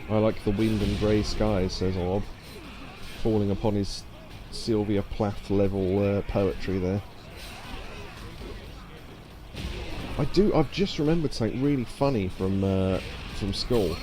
I like the wind and grey skies, says Orb, falling upon his Sylvia Plath level poetry there. I've just remembered something really funny from school.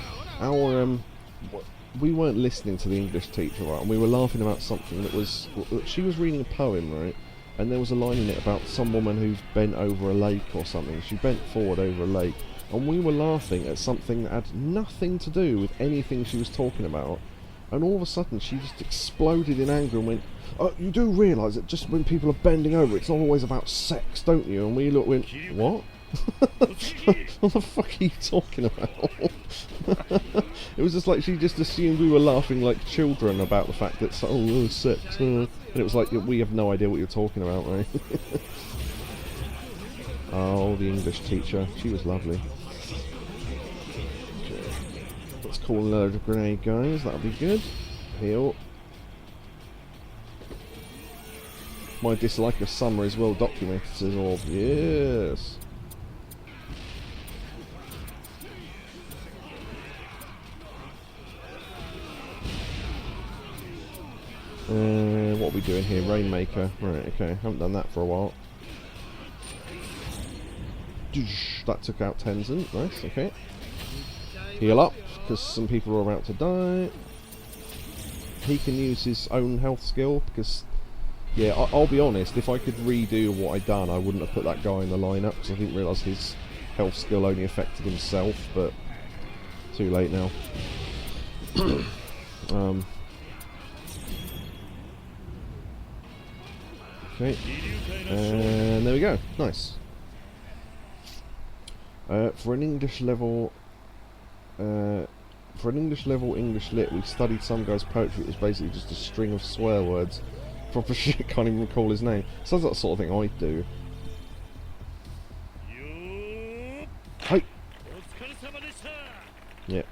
We weren't listening to the English teacher, right, and we were laughing about something that was... She was reading a poem, right, and there was a line in it about some woman who's bent over a lake or something. She bent forward over a lake, and we were laughing at something that had nothing to do with anything she was talking about, and all of a sudden she just exploded in anger and went, "Oh, you do realise that just when people are bending over, it's not always about sex, don't you?" And we went, "What? What the fuck are you talking about?" It was just like she just assumed we were laughing like children about the fact that, sex, and it was like, we have no idea what you're talking about, right? Oh, the English teacher, she was lovely. Okay. Let's call a load of grenade guys, that'll be good. Heal. My dislike of summer is well documented, says Orb. Yes. What are we doing here? Rainmaker. Right, okay. Haven't done that for a while. That took out Tenzin. Nice, okay. Heal up, because some people are about to die. He can use his own health skill, because... Yeah, I'll be honest, if I could redo what I'd done, I wouldn't have put that guy in the lineup, because I didn't realise his health skill only affected himself, but... Too late now. Okay, and there we go. Nice. For an English level, English lit, we studied some guy's poetry. It was basically just a string of swear words. Proper shit. Can't even recall his name. Sounds like the sort of thing I'd do. Hey. Yeah.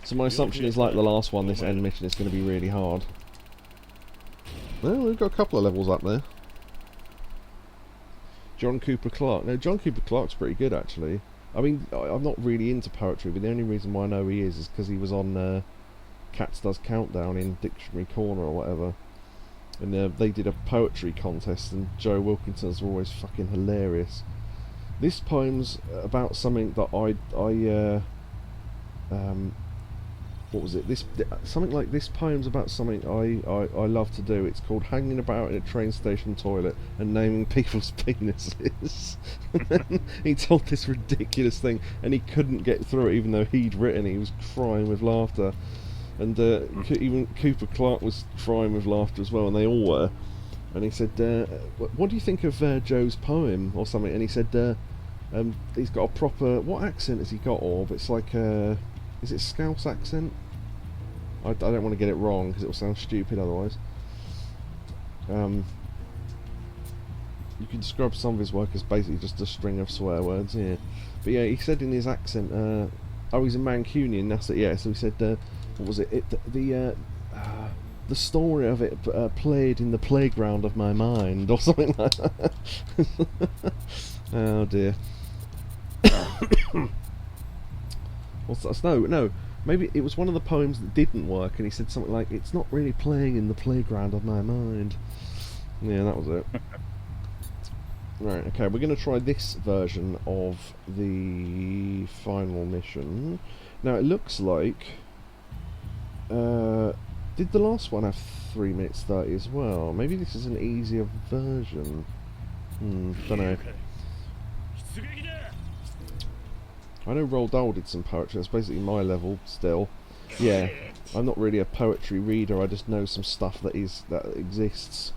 So my assumption is, like the last one, this end mission is going to be really hard. Well, we've got a couple of levels up there. John Cooper Clarke. Now, John Cooper Clarke's pretty good, actually. I mean, I'm not really into poetry, but the only reason why I know he is because he was on Cats Does Countdown in Dictionary Corner or whatever. And they did a poetry contest, and Joe Wilkinson's were always fucking hilarious. This poem's about something that what was it? Something like this poem's about something I love to do. It's called hanging about in a train station toilet and naming people's penises. And then he told this ridiculous thing, and he couldn't get through it, even though he'd written it. He was crying with laughter, and even Cooper Clarke was crying with laughter as well, and they all were. And he said, "What do you think of Joe's poem?" or something? And he said, "He's got a proper, what accent has he got? Or it's like is it Scouse accent? I don't want to get it wrong because it will sound stupid otherwise." You can describe some of his work as basically just a string of swear words, yeah. But yeah, he said in his accent, oh, he's a Mancunian, that's it, yeah. So he said, what was it? The story of it played in the playground of my mind, or something like that. Oh dear. What's that? No. Maybe it was one of the poems that didn't work, and he said something like, "It's not really playing in the playground of my mind." Yeah, that was it. Right, okay, we're going to try this version of the final mission. Now, it looks like... did the last one have 3 minutes 30 as well? Maybe this is an easier version. Don't know. I know Roald Dahl did some poetry, that's basically my level still. Yeah, I'm not really a poetry reader, I just know some stuff that exists.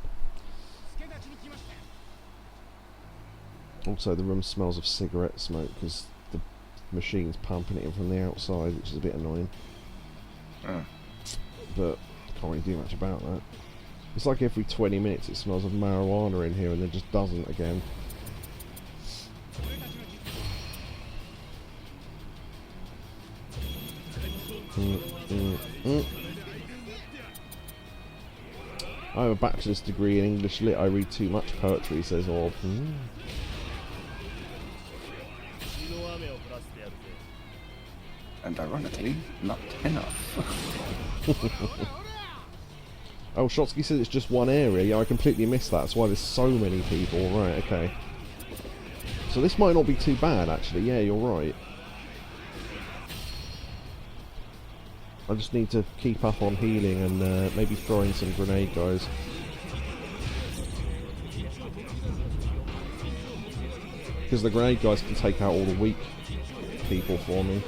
Also, the room smells of cigarette smoke because the machine's pumping it in from the outside, which is a bit annoying. But can't really do much about that. It's like every 20 minutes it smells of marijuana in here and then just doesn't again. I have a bachelor's degree in English Lit. I read too much poetry, says Orb. And ironically, not enough. Oh, Shotsky says it's just one area. Yeah, I completely missed that. That's why there's so many people. Right, okay. So this might not be too bad, actually. Yeah, you're right. I just need to keep up on healing and maybe throw in some grenade guys. Because the grenade guys can take out all the weak people for me.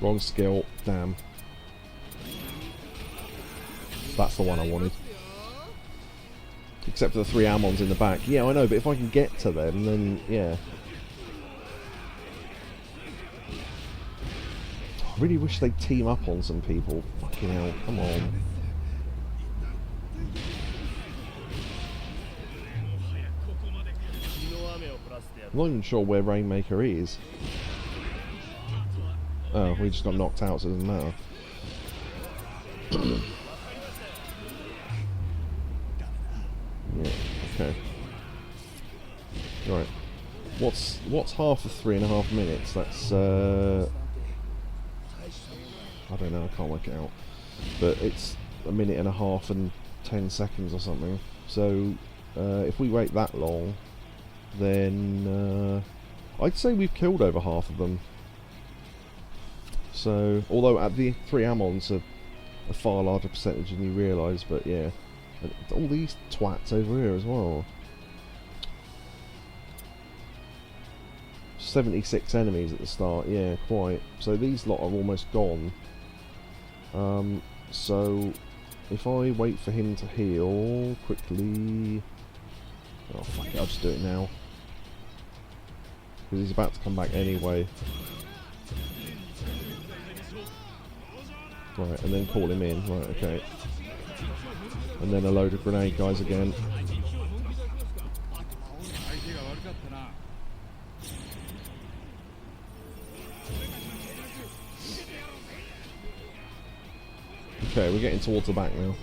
Wrong skill, damn. That's the one I wanted. Except for the 3 Amons in the back. Yeah, I know, but if I can get to them, then yeah. I really wish they'd team up on some people. Fucking hell, come on. I'm not even sure where Rainmaker is. Oh, we just got knocked out, so it doesn't matter. Yeah, okay. Right. What's half of 3.5 minutes? That's I don't know, I can't work it out. But it's 1.5 minutes and 10 seconds or something. So if we wait that long, then I'd say we've killed over half of them. So, although at the 3 Amons are a far larger percentage than you realise, but yeah. And all these twats over here as well. 76 enemies at the start, yeah, quite. So these lot are almost gone. So if I wait for him to heal quickly... Oh fuck it, I'll just do it now. Because he's about to come back anyway. Right, and then call him in, right, okay. And then a load of grenade guys again. Okay, we're getting towards the back now.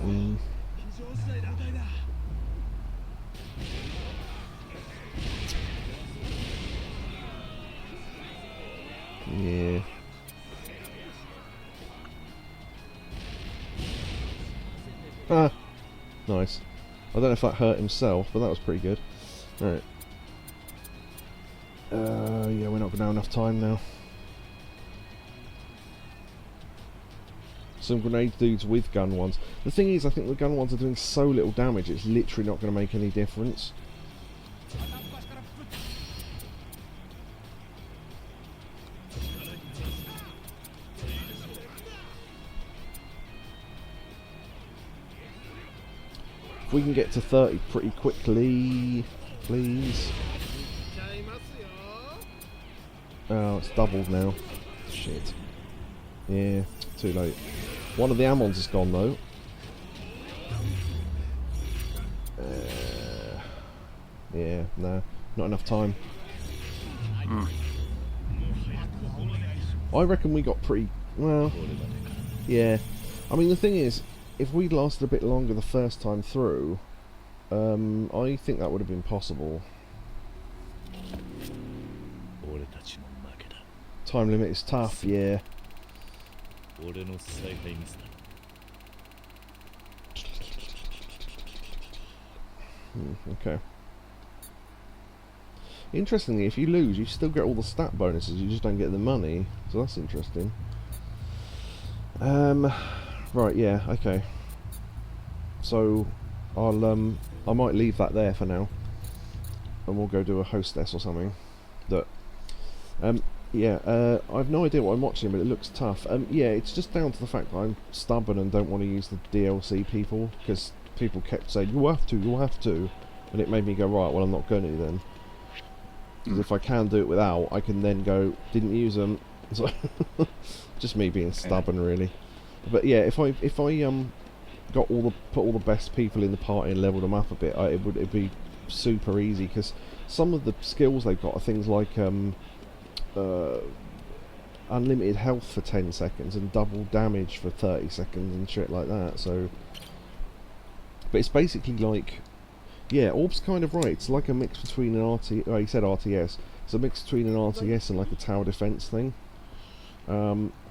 Mm. Yeah. Ah, nice. I don't know if that hurt himself, but that was pretty good. Alright. Yeah, we're not going to have enough time now. Some grenade dudes with gun ones. The thing is, I think the gun ones are doing so little damage, it's literally not going to make any difference. If we can get to 30 pretty quickly, please. Oh, it's doubled now. Shit. Yeah, too late. One of the Amons is gone though. Yeah, no, not enough time. I reckon we got pretty well. Yeah, I mean the thing is, if we'd lasted a bit longer the first time through, I think that would have been possible. Time limit is tough, yeah. Okay. Interestingly, if you lose, you still get all the stat bonuses, you just don't get the money. So that's interesting. Right, yeah, okay. So, I might leave that there for now. And we'll go do a hostess or something. That, yeah, I have no idea what I'm watching, but it looks tough. Yeah, it's just down to the fact that I'm stubborn and don't want to use the DLC people, because people kept saying, you have to, and it made me go, right, well I'm not going to then. Because if I can do it without, I can then go, didn't use them. So just me being stubborn, really. But yeah, if I got put all the best people in the party and leveled them up a bit, it'd be super easy, because some of the skills they've got are things like unlimited health for 10 seconds and double damage for 30 seconds and shit like that. So, but it's basically like, yeah, Orb's kind of right. It's like a mix between an oh, he said RTS. It's a mix between an RTS and like a tower defense thing.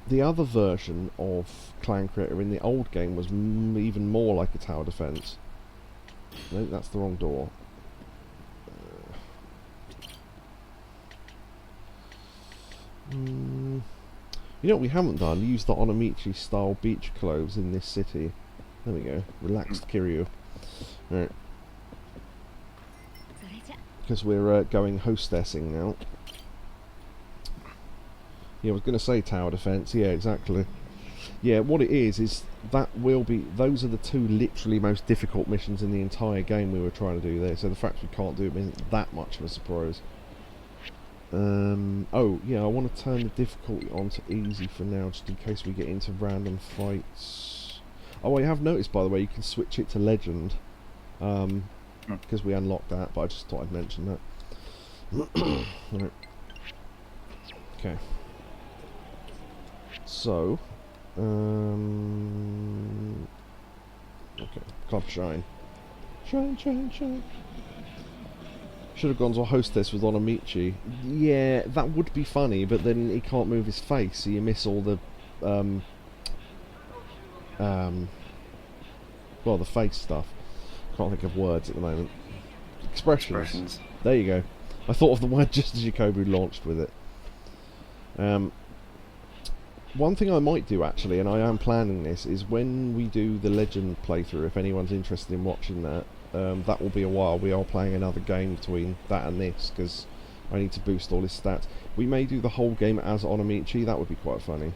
The other version of Clan Creator in the old game was even more like a tower defense. No, that's the wrong door. You know what we haven't done? Use the Onomichi style beach clothes in this city. There we go. Relaxed Kiryu. Right. Because we're going hostessing now. Yeah, I was going to say tower defense. Yeah, exactly. Yeah, what it is that will be... Those are the two literally most difficult missions in the entire game we were trying to do there. So the fact we can't do it isn't that much of a surprise. Oh, yeah, I want to turn the difficulty on to easy for now, just in case we get into random fights. Oh, I have noticed, by the way, you can switch it to legend. Because we unlocked that, but I just thought I'd mention that. Right. Okay. So, okay, Club Shine. Shine, shine, shine. Should have gone to a hostess with Onomichi. Yeah, that would be funny, but then he can't move his face, so you miss all the, well, the face stuff. Can't think of words at the moment. Expressions. There you go. I thought of the word just as Yakobu launched with it. One thing I might do, actually, and I am planning this, is when we do the Legend playthrough, if anyone's interested in watching that, that will be a while. We are playing another game between that and this, because I need to boost all his stats. We may do the whole game as Onomichi. That would be quite funny.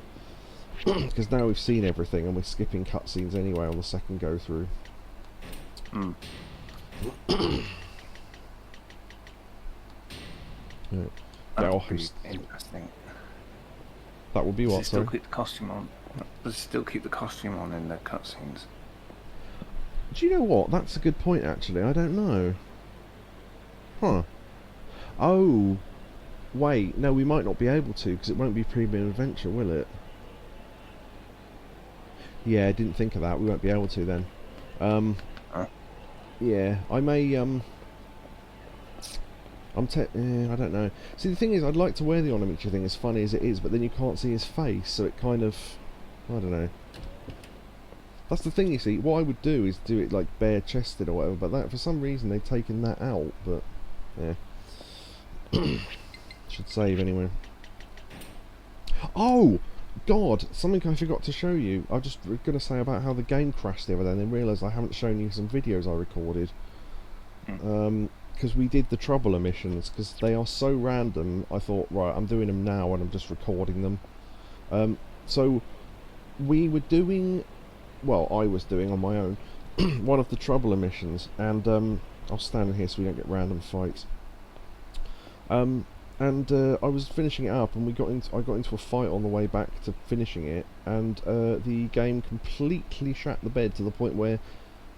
Because now we've seen everything, and we're skipping cutscenes anyway on the second go-through. That would be interesting. That would be Does what, it still sorry? keep the costume on? Does it still keep the costume on in the cutscenes? Do you know what? That's a good point, actually. I don't know. Huh. Oh, wait. No, we might not be able to, because it won't be Premium Adventure, will it? Yeah, I didn't think of that. We won't be able to then. Huh? Yeah, I may, I don't know. See, the thing is, I'd like to wear the Onamichi thing, as funny as it is, but then you can't see his face, so it kind of... I don't know. That's the thing, you see. What I would do is do it, like, bare-chested or whatever, but that, for some reason, they've taken that out, but... Yeah. Should save, anyway. Oh! God! Something I forgot to show you. I was just going to say about how the game crashed the other day, and then realised I haven't shown you some videos I recorded. Because we did the Troubler missions, because they are so random, I thought, right, I'm doing them now and I'm just recording them. So, we were doing, well, I was doing on my own, one of the Troubler missions, and I'll stand here so we don't get random fights. I was finishing it up, and I got into a fight on the way back to finishing it, and the game completely shat the bed to the point where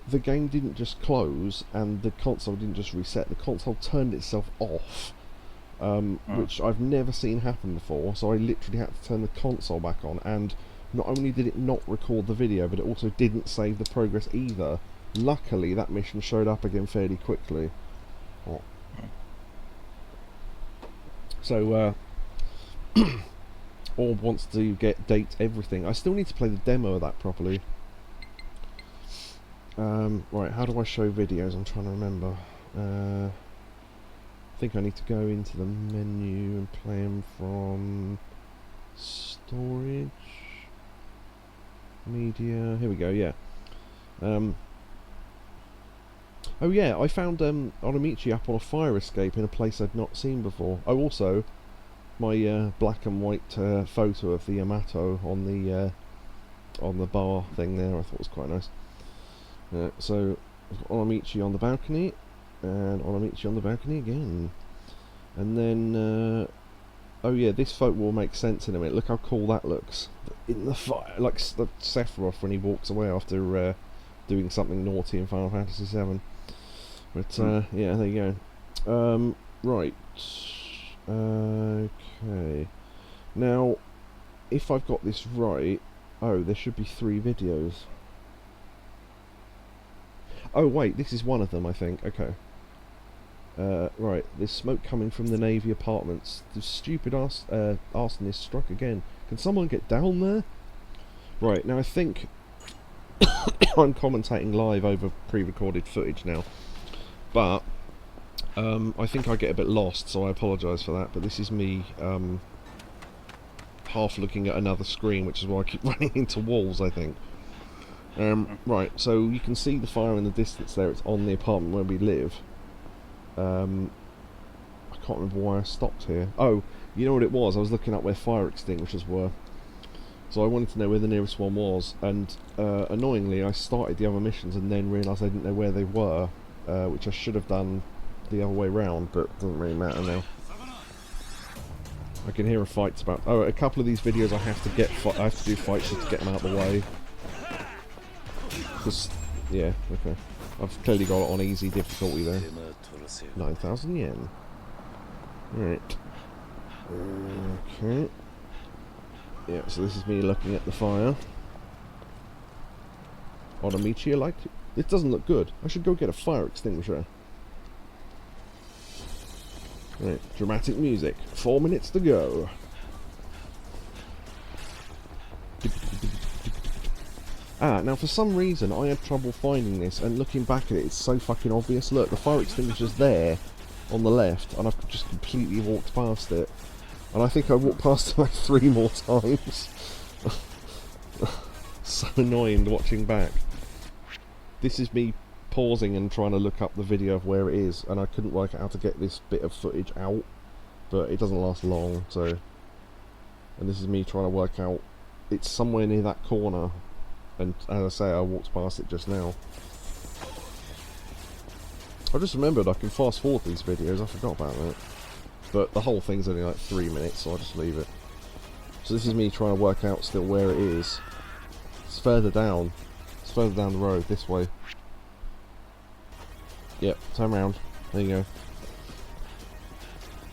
the game didn't just close and the console didn't just reset. The console turned itself off, which I've never seen happen before. So I literally had to turn the console back on, and not only did it not record the video, but it also didn't save the progress either. Luckily, that mission showed up again fairly quickly. Oh. So, Orb wants to date everything. I still need to play the demo of that properly. Right, how do I show videos? I'm trying to remember. I think I need to go into the menu and play them from storage, media. Here we go. Yeah. Oh yeah, I found Onamichi up on a fire escape in a place I'd not seen before. Oh, also, my black and white photo of the Yamato on the bar thing there, I thought was quite nice. So, Onamichi on the balcony, and Onamichi on the balcony again. And then, oh yeah, this photo will make sense in a minute. Look how cool that looks. In the fire, like Sephiroth when he walks away after doing something naughty in Final Fantasy VII. But, yeah, there you go. Right. Okay. Now, if I've got this right... Oh, there should be 3 videos. Oh, wait, this is one of them, I think. Okay. Right, there's smoke coming from the Navy apartments. The stupid arsonist struck again. Can someone get down there? Right, now I think... I'm commentating live over pre-recorded footage now. But, I think I get a bit lost, so I apologise for that. But this is me, half looking at another screen, which is why I keep running into walls, I think. Right, so you can see the fire in the distance there. It's on the apartment where we live. I can't remember why I stopped here. Oh, you know what it was? I was looking up where fire extinguishers were. So I wanted to know where the nearest one was, and annoyingly I started the other missions and then realised I didn't know where they were, which I should have done the other way round, but it doesn't really matter now. I can hear a fight's about... Oh, a couple of these videos I have to do fights just to get them out of the way. Because, yeah, okay. I've clearly got it on easy difficulty there. 9,000 yen. Right. Okay. Yeah, so this is me looking at the fire. Onamichi, I liked it. It doesn't look good. I should go get a fire extinguisher. Right, dramatic music. 4 minutes to go. Ah, now for some reason I had trouble finding this, and looking back at it, it's so fucking obvious. Look, the fire extinguisher's there on the left, and I've just completely walked past it. And I think I walked past it like 3 more times. So annoying watching back. This is me pausing and trying to look up the video of where it is, and I couldn't work out how to get this bit of footage out, but it doesn't last long, so... And this is me trying to work out... It's somewhere near that corner, and as I say, I walked past it just now. I just remembered I can fast forward these videos, I forgot about that. But the whole thing's only like 3 minutes, so I'll just leave it. So this is me trying to work out still where it is. It's further down. It's further down the road, this way. Yep, turn around. There you go.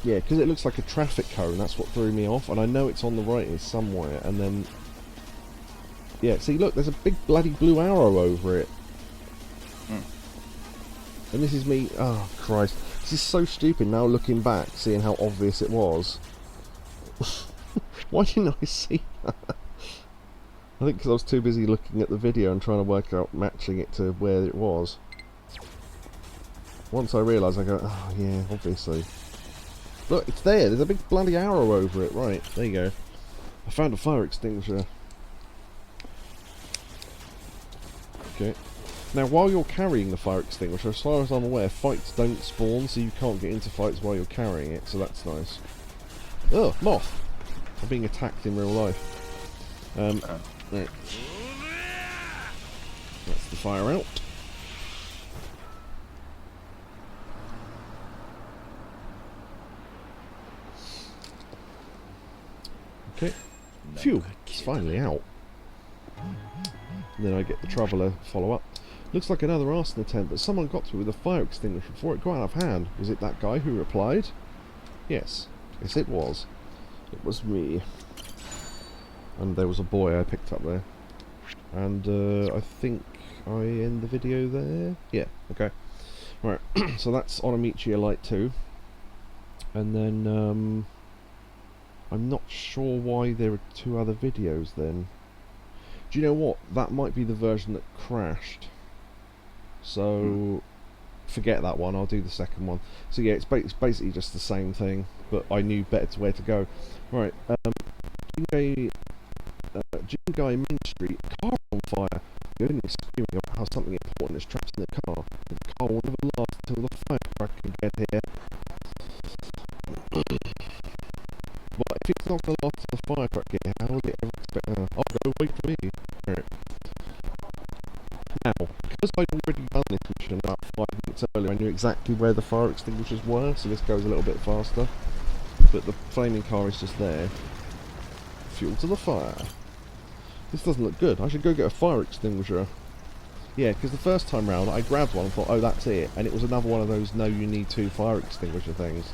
Yeah, because it looks like a traffic cone, that's what threw me off. And I know it's on the right here somewhere, and then... Yeah, see, look, there's a big bloody blue arrow over it. And this is me... Oh, Christ. This is so stupid now looking back, seeing how obvious it was. Why didn't I see that? I think because I was too busy looking at the video and trying to work out matching it to where it was. Once I realised, I go, oh yeah, obviously. Look, it's there. There's a big bloody arrow over it. Right, there you go. I found a fire extinguisher. Okay. Now, while you're carrying the fire extinguisher, as far as I'm aware, fights don't spawn, so you can't get into fights while you're carrying it, so that's nice. Ugh, moth! I'm being attacked in real life. Right. That's the fire out. Okay. Phew, it's finally out. And then I get the Traveller follow-up. Looks like another arson attempt, but someone got to me with a fire extinguisher before it got out of hand. Was it that guy who replied? Yes. Yes, it was. It was me. And there was a boy I picked up there. And I think I end the video there? Yeah, okay. Right, so that's Onamichi Light 2. And then, I'm not sure why there are 2 other videos then. Do you know what? That might be the version that crashed. So, forget that one, I'll do the second one. So yeah, it's basically just the same thing, but I knew better to where to go. Right, Jingai Main Street, car on fire. The owner is screaming about how something important is trapped in the car. The car will never last until the fire truck can get here. But if it's not going to last until the fire truck get here, how will it ever expect... I'll go, wait for me. Right. Now, because I'd already done this mission about 5 minutes earlier, I knew exactly where the fire extinguishers were, so this goes a little bit faster. But the flaming car is just there. Fuel to the fire. This doesn't look good. I should go get a fire extinguisher. Yeah, because the first time round I grabbed one and thought, oh, that's it. And it was another one of those no, you need 2 fire extinguisher things.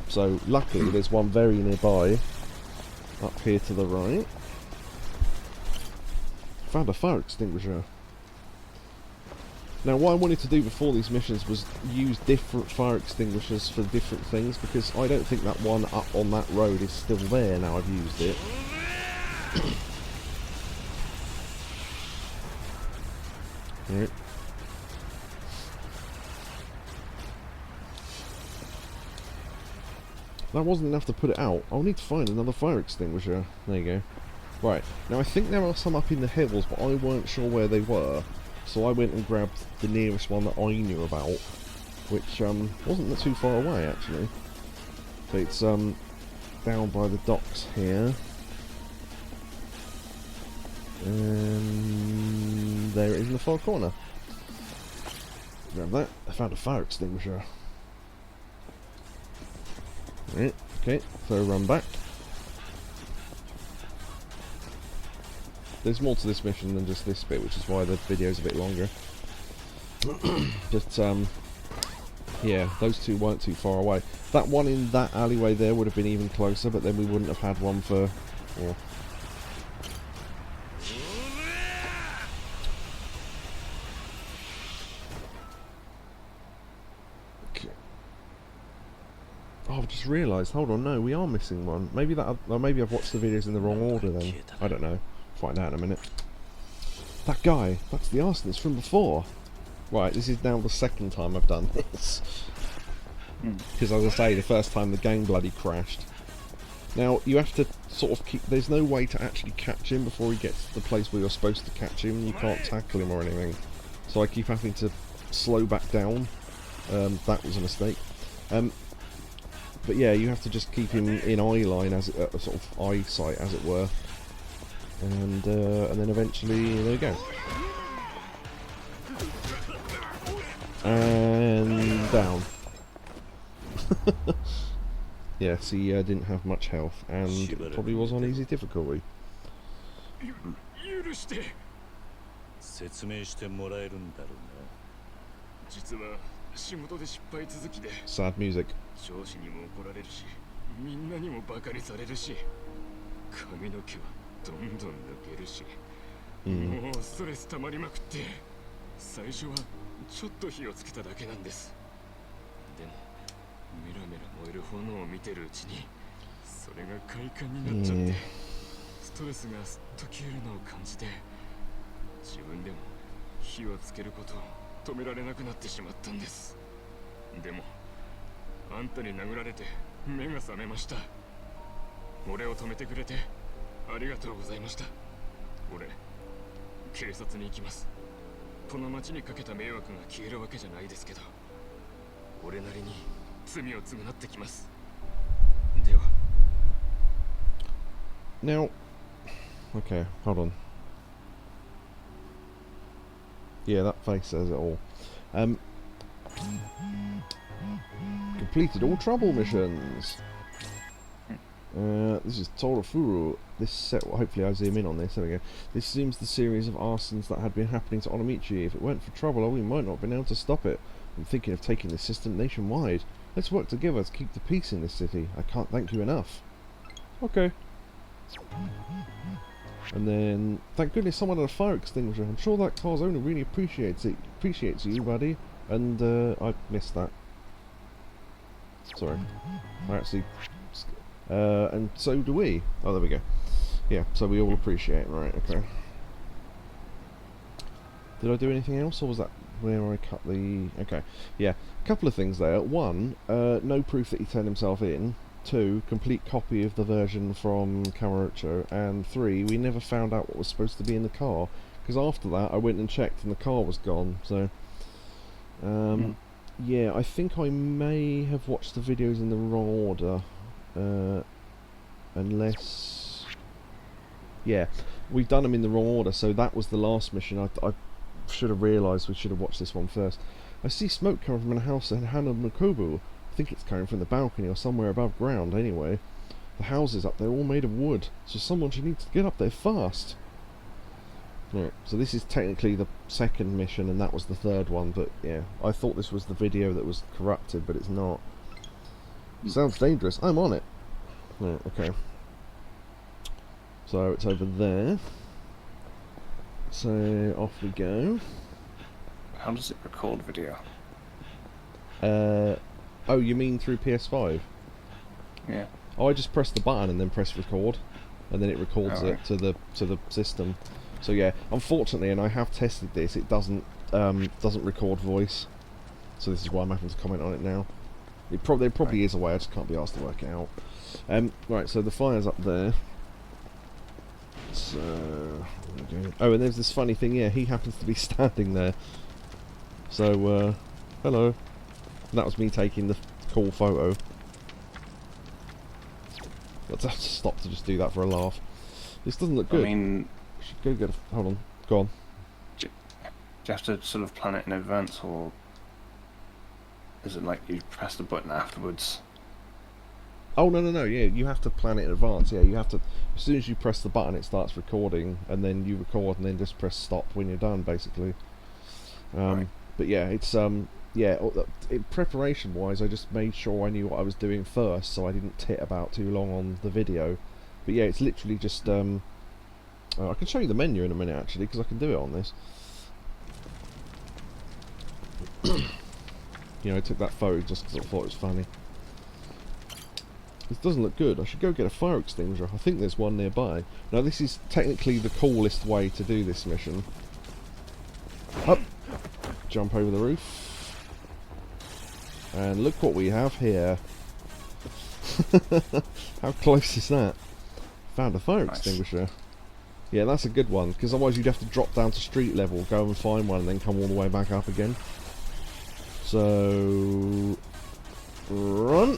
So, luckily, there's one very nearby. Up here to the right. Found a fire extinguisher. Now, what I wanted to do before these missions was use different fire extinguishers for different things, because I don't think that one up on that road is still there now I've used it. Right. That wasn't enough to put it out. I'll need to find another fire extinguisher. There you go. Right, now I think there are some up in the hills, but I weren't sure where they were. So I went and grabbed the nearest one that I knew about, which wasn't too far away actually. So it's down by the docks here. And there it is in the far corner. Grab that. I found a fire extinguisher. Right, okay, so run back. There's more to this mission than just this bit, which is why the video's a bit longer. But, yeah, those 2 weren't too far away. That one in that alleyway there would have been even closer, but then we wouldn't have had one for... Well, oh, I've just realised, hold on, no, we are missing one. Maybe that, or maybe I've watched the videos in the wrong order then. I don't know. Find out in a minute. That guy, that's the arsonist from before. Right, this is now the second time I've done this. Because as I say, the first time the game bloody crashed. Now, you have to sort of keep... There's no way to actually catch him before he gets to the place where you're supposed to catch him. You can't tackle him or anything. So I keep having to slow back down. That was a mistake. But yeah, you have to just keep him in eye line, as sort of eyesight, as it were. And then eventually, there you go. And down. Yes, he didn't have much health, and probably was on easy difficulty. 許して説明してもらえるんだろうな実は仕事で失敗続きで Sad music 上司にも怒られるしみんなにもバカにされるし髪の毛はどんどん抜けるし、もうストレス溜まりまくって最初はちょっと火をつけただけなんですでもメラメラ燃える炎を見てるうちにそれが快感になっちゃって、ストレスがすっと消えるのを感じて自分でも火をつけることを止められなくなってしまったんですでもあんたに殴られて目が覚めました俺を止めてくれてありがとうございました俺警察に行きますこの町にかけた迷惑が消えるわけじゃないですけど俺なりに罪を償ってきますでは Now, okay, hold on. Yeah, that face says it all. Completed all trouble missions. This is Torofuru. This set, well, hopefully I zoom in on this, there we go. This seems the series of arsons that had been happening to Onomichi. If it weren't for trouble, we might not have been able to stop it. I'm thinking of taking this system nationwide. Let's work together to keep the peace in this city. I can't thank you enough. Okay. And then, thank goodness someone had a fire extinguisher. I'm sure that car's owner really appreciates you, buddy. And I missed that. Sorry. I actually... and so do we. Oh, there we go. Yeah, so we all appreciate it. Right, okay. Did I do anything else, or was that where I cut the... Okay, yeah. A couple of things there. One, no proof that he turned himself in. 2, complete copy of the version from Kamurocho, and 3, we never found out what was supposed to be in the car, because after that I went and checked and the car was gone, so yeah, I think I may have watched the videos in the wrong order, unless, yeah, we've done them in the wrong order, so that was the last mission. I should have realised we should have watched this one first. I see smoke coming from a house in Yakobu. I think it's coming from the balcony or somewhere above ground anyway. The houses up there are all made of wood, so someone should need to get up there fast. Right, so this is technically the second mission and that was the third one, but yeah, I thought this was the video that was corrupted, but it's not. Sounds dangerous. I'm on it. Right, okay. So it's over there. So off we go. How does it record video? Oh, you mean through PS5? Yeah. Oh, I just press the button and then press record, and then it records Alright. it to the system. So yeah, unfortunately, and I have tested this, it doesn't record voice. So this is why I'm having to comment on it now. There probably is a way, I just can't be asked to work it out. Right, so the fire's up there. So, oh, and there's this funny thing. Yeah, he happens to be standing there. So, hello. That was me taking the cool photo. Let's have to stop to just do that for a laugh. This doesn't look good. I mean, We should go get a... Hold on. Go on. do you have to sort of plan it in advance, or is it like you press the button afterwards? Oh, no. Yeah, you have to plan it in advance. Yeah, you have to... As soon as you press the button, it starts recording, and then you record, and then just press stop when you're done, basically. Right. But yeah, it's... yeah, preparation-wise, I just made sure I knew what I was doing first, so I didn't tit about too long on the video. But yeah, it's literally just... I can show you the menu in a minute, actually, because I can do it on this. You know, I took that photo just because I thought it was funny. This doesn't look good. I should go get a fire extinguisher. I think there's one nearby. Now, this is technically the coolest way to do this mission. Up! Jump over the roof. And look what we have here. How close is that? Found a fire extinguisher. Yeah, that's a good one, because otherwise you'd have to drop down to street level, go and find one, and then come all the way back up again. So... Run!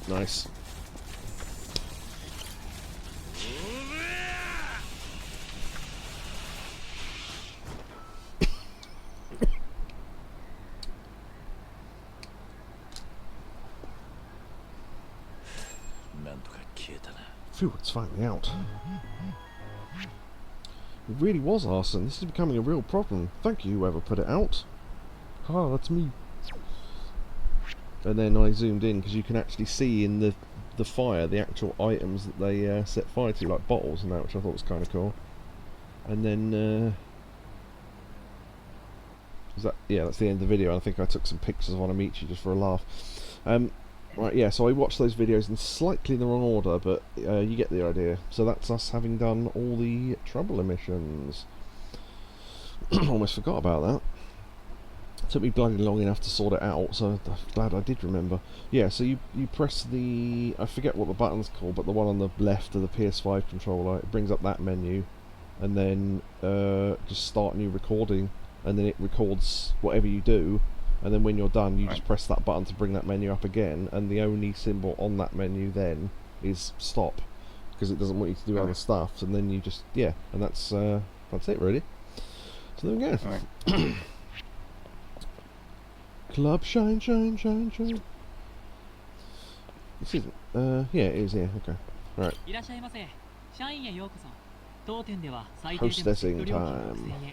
Nice. Phew, it's finally out. It really was arson. This is becoming a real problem. Thank you, whoever put it out. Ah, that's me. And then I zoomed in because you can actually see in the fire the actual items that they set fire to, like bottles and that, which I thought was kind of cool. And then, yeah, that's the end of the video. I think I took some pictures of Onamichi just for a laugh. Right, yeah, so I watched those videos in slightly the wrong order, but you get the idea. So that's us having done all the trouble emissions. Almost forgot about that. It took me bloody long enough to sort it out, so I'm glad I did remember. Yeah, so you press the... I forget what the button's called, but the one on the left of the PS5 controller, it brings up that menu, and then just start new recording, and then it records whatever you do, and then when you're done you just press that button to bring that menu up again, and the only symbol on that menu then is stop, because it doesn't want you to do other stuff, and then you just, yeah, and that's it really. So there we go. Right. Club shine, shine, shine, shine. This isn't, yeah, it is, yeah, okay. Right. Hostessing time.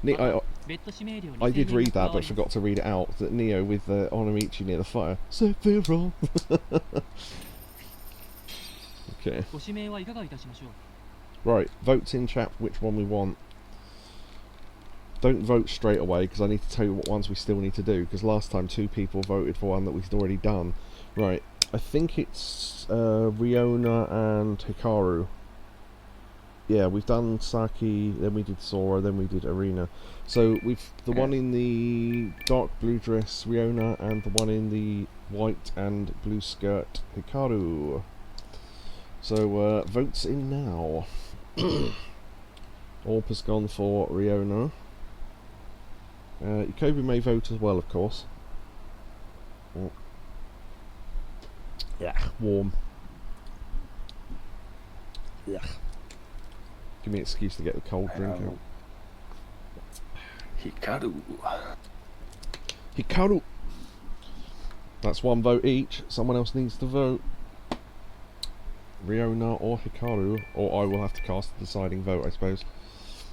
Yeah, I did read that, but forgot to read it out. That Neo with Onamichi near the fire. Sephiroth. Okay. Right, votes in chat which one we want. Don't vote straight away, because I need to tell you what ones we still need to do, because last time 2 people voted for one that we'd already done. Right, I think it's Riona and Hikaru. Yeah, we've done Saki, then we did Sora, then we did Arena. So we've the one in the dark blue dress, Riona, and the one in the white and blue skirt, Hikaru. So votes in now. Orp has gone for Riona. Yakobu may vote as well, of course. Oh. Yeah, warm. Yeah. Give me an excuse to get the cold drink out. Hikaru. Hikaru! That's 1 vote each. Someone else needs to vote. Riona or Hikaru, or I will have to cast the deciding vote, I suppose.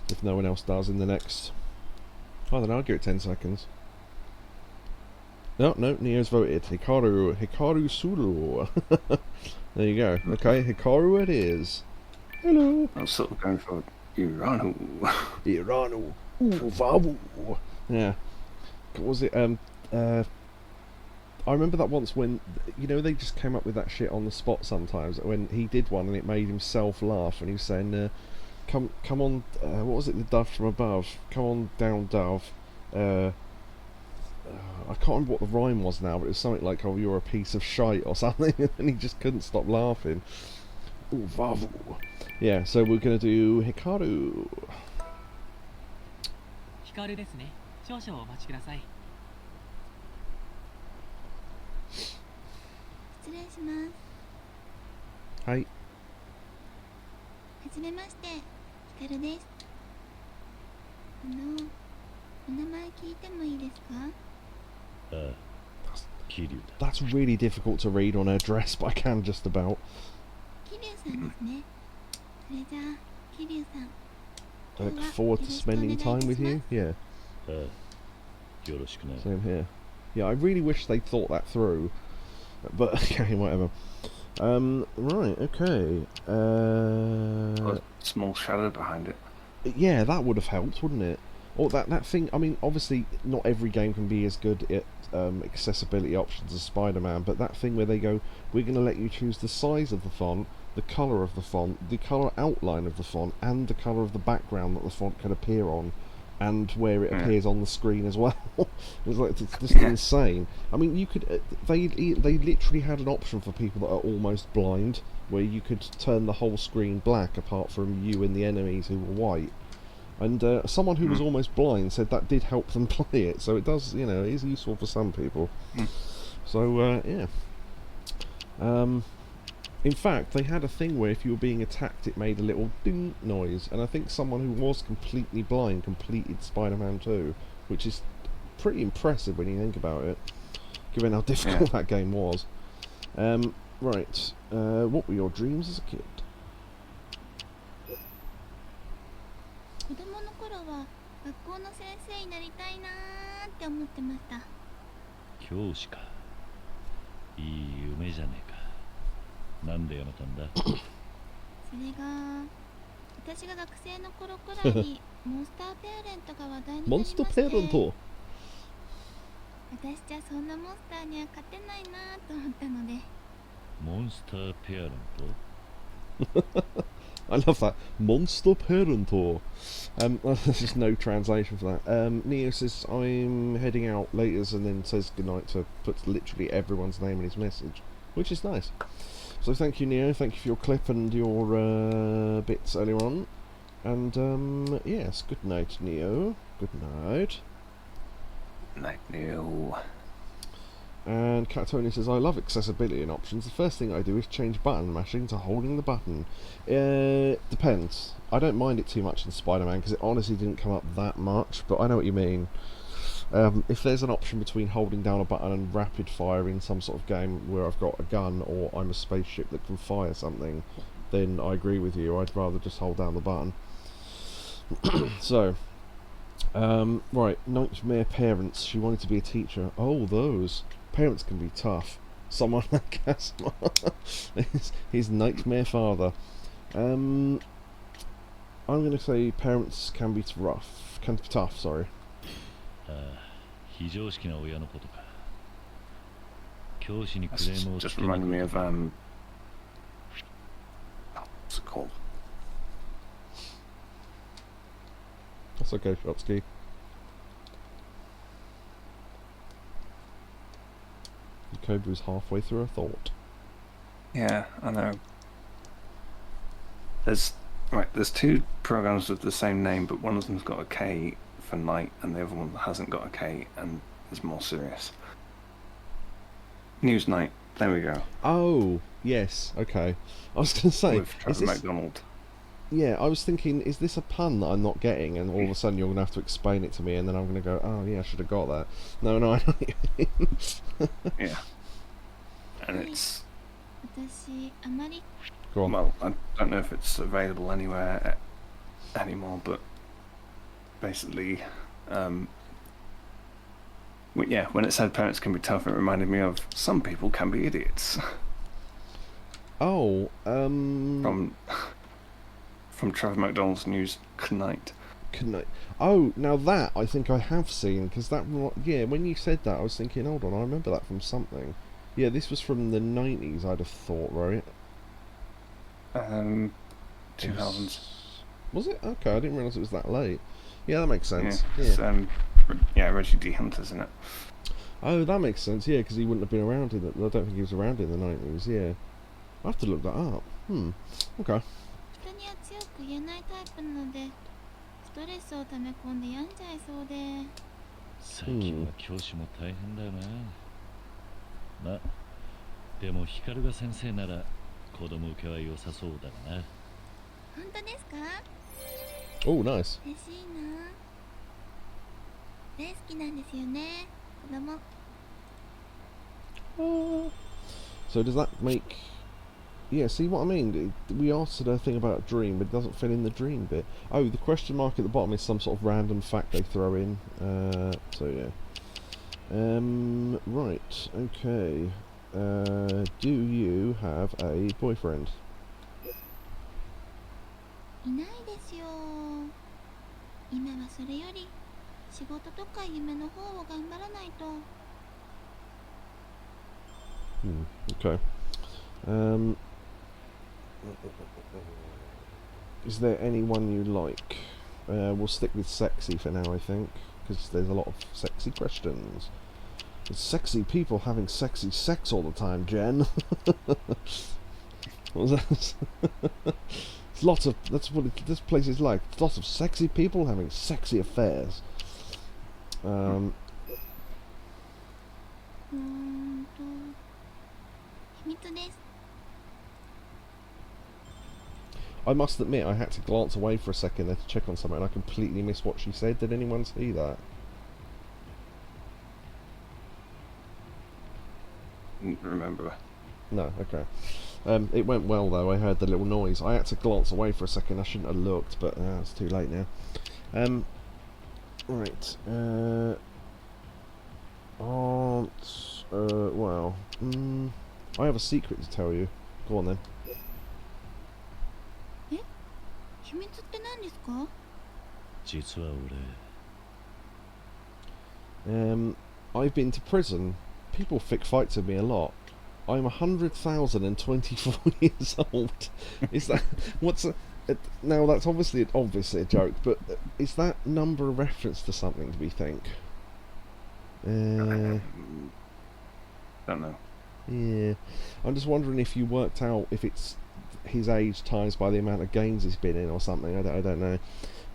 If no one else does in the next... I don't know, I'll give it 10 seconds. No, Neo's voted. Hikaru Sulu. There you go. Okay, Hikaru it is. Hello. I was sort of going for Iranu. Iranu. Vavu. Yeah. What was it? I remember that once when, you know, they just came up with that shit on the spot sometimes, when he did one and it made himself laugh, and he was saying, come on, what was it, the dove from above? Come on down, dove. I can't remember what the rhyme was now, but it was something like, oh, you're a piece of shite or something, and he just couldn't stop laughing. Ooh, vavu. Yeah, so we're going to do Hikaru. Hikaru ですね。少々お待ちください。失礼します。はい。はじめまして、ヒカルです。お名前聞いてもいいですか? That's really difficult to read on her dress, but I can just about. 桐生さんですね。それじゃあ、桐生さん。I look forward to spending time with you. Yeah. Same here. Yeah, I really wish they'd thought that through. But okay, whatever. Right, okay. A small shadow behind it. Yeah, that would have helped, wouldn't it? Or that thing. I mean, obviously, not every game can be as good at accessibility options as Spider-Man, but that thing where they go, we're going to let you choose the size of the font, the colour of the font, the colour outline of the font, and the colour of the background that the font can appear on, and where it appears on the screen as well. It's just insane. I mean, you could. They literally had an option for people that are almost blind, where you could turn the whole screen black apart from you and the enemies who were white. And someone who was almost blind said that did help them play it, so it does, you know, it is useful for some people. So, yeah. In fact, they had a thing where if you were being attacked, it made a little ding noise, and I think someone who was completely blind completed Spider-Man 2, which is pretty impressive when you think about it, given how difficult that game was. Right. What were your dreams as a kid? 子供の頃は学校の先生になりたいなーって思ってました。教師か。いい夢じゃねえか。なんでやめたんだ？それが私が学生の頃くらいにモンスターペアレントが話題になりまして、モンスターペアレント。私じゃそんなモンスターには勝てないなと思ったので。モンスターペアレント I love that. Monster Parento. There's just no translation for that. Neo says, I'm heading out later, and then says goodnight to put literally everyone's name in his message, which is nice. So thank you, Neo. Thank you for your clip and your bits earlier on. And yes, good night, Neo. Good night. Night, Neo. And Catoni says, I love accessibility and options. The first thing I do is change button mashing to holding the button. Depends. I don't mind it too much in Spider-Man because it honestly didn't come up that much, but I know what you mean. If there's an option between holding down a button and rapid fire in some sort of game where I've got a gun or I'm a spaceship that can fire something, then I agree with you. I'd rather just hold down the button. So, right, Nightmare Parents. She wanted to be a teacher. Oh, those. Parents can be tough. Someone like Casper. his nightmare father. I'm going to say parents can be rough. Can be tough, sorry. 非常識な親のことか。教師にクレ That's ームをつ just けに reminded me 来る of what's it called? That's okay, Shotsky. Yakobu's halfway through a thought. Yeah, I know. There's two programs with the same name, but one of them's got a K for night, and the other one hasn't got a K and is more serious. Newsnight. There we go. Oh, yes, okay. I was going to say, With Trevor is this... McDonald. Yeah, I was thinking, is this a pun that I'm not getting? And all of a sudden you're going to have to explain it to me, and then I'm going to go, oh yeah, I should have got that. No, I know what you mean. Yeah. And it's... 私あまり Go on. Well, I don't know if it's available anywhere anymore, but basically, yeah, when it said parents can be tough, it reminded me of some people can be idiots. Oh, From Trevor McDonald's News Tonight. Oh, now that I think I have seen, because that, yeah, when you said that, I was thinking, hold on, I remember that from something. Yeah, this was from the 90s, I'd have thought, right? 2000s. Was it? Okay, I didn't realise it was that late. Yeah, that makes sense. Yeah, Yeah. Yeah, Reggie D. Hunter's in it. Oh, that makes sense, yeah, because he wouldn't have been around in the... I don't think he was around in the 90s, yeah. I'll have to look that up. Okay. 人には強く言えないタイプなので、ストレスを溜め込んで病んじゃいそうで。最近は教師も大変だよな。まあ、でも光が先生なら子供受けは良さそうだがな。本当ですか？ Oh, nice. 嬉しいな。大好きなんですよね、子供。So does that make... Yeah, see what I mean? We answered a thing about dream, but it doesn't fill in the dream bit. Oh, the question mark at the bottom is some sort of random fact they throw in. So yeah. Right, okay. Do you have a boyfriend? いないですよ。今はそれより仕事とか夢の方を頑張らないと。Okay. Is there anyone you like? We'll stick with sexy for now, I think, because there's a lot of sexy questions. It's sexy people having sexy sex all the time, Jen. What was that? It's lots of... That's what this place is like. It's lots of sexy people having sexy affairs. 秘密です。 I must admit, I had to glance away for a second there to check on something, and I completely missed what she said. Did anyone see that? Didn't remember. No, okay. It went well though. I heard the little noise. I had to glance away for a second. I shouldn't have looked, but it's too late now. Right. Well. I have a secret to tell you. Go on then. 秘密って何ですか？実は I've been to prison. People pick fights with me a lot. I'm 100,024 years old. Is that now? That's obviously a joke, but is that number a reference to something? Do we think? Don't know. Yeah, I'm just wondering if you worked out if it's his age times by the amount of games he's been in or something. I don't know.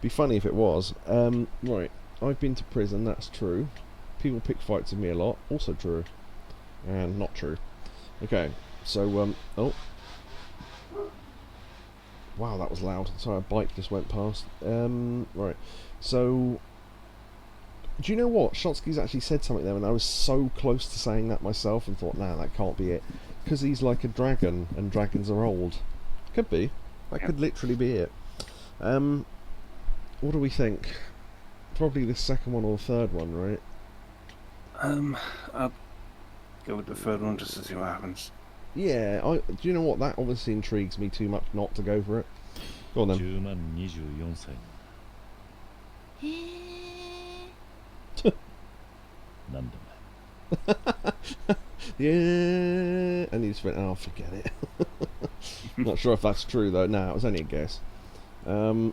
Be funny if it was. Right, I've been to prison. That's true. People pick fights with me a lot. Also true. And not true. Okay, so oh, wow, that was loud. Sorry, a bike just went past. Right, so do you know what? Shotsky's actually said something there, and I was so close to saying that myself, and thought, nah, that can't be it, because he's like a dragon, and dragons are old. Could be. That could literally be it. What do we think? Probably the second one or the third one, right? I'll go with the third one just to see what happens. Yeah, do you know what? That obviously intrigues me too much not to go for it. Go on then. 10万24歳へえ。なんだ Yeah, and he just went, oh, forget it. Not sure if that's true though. No, it was only a guess. Okay,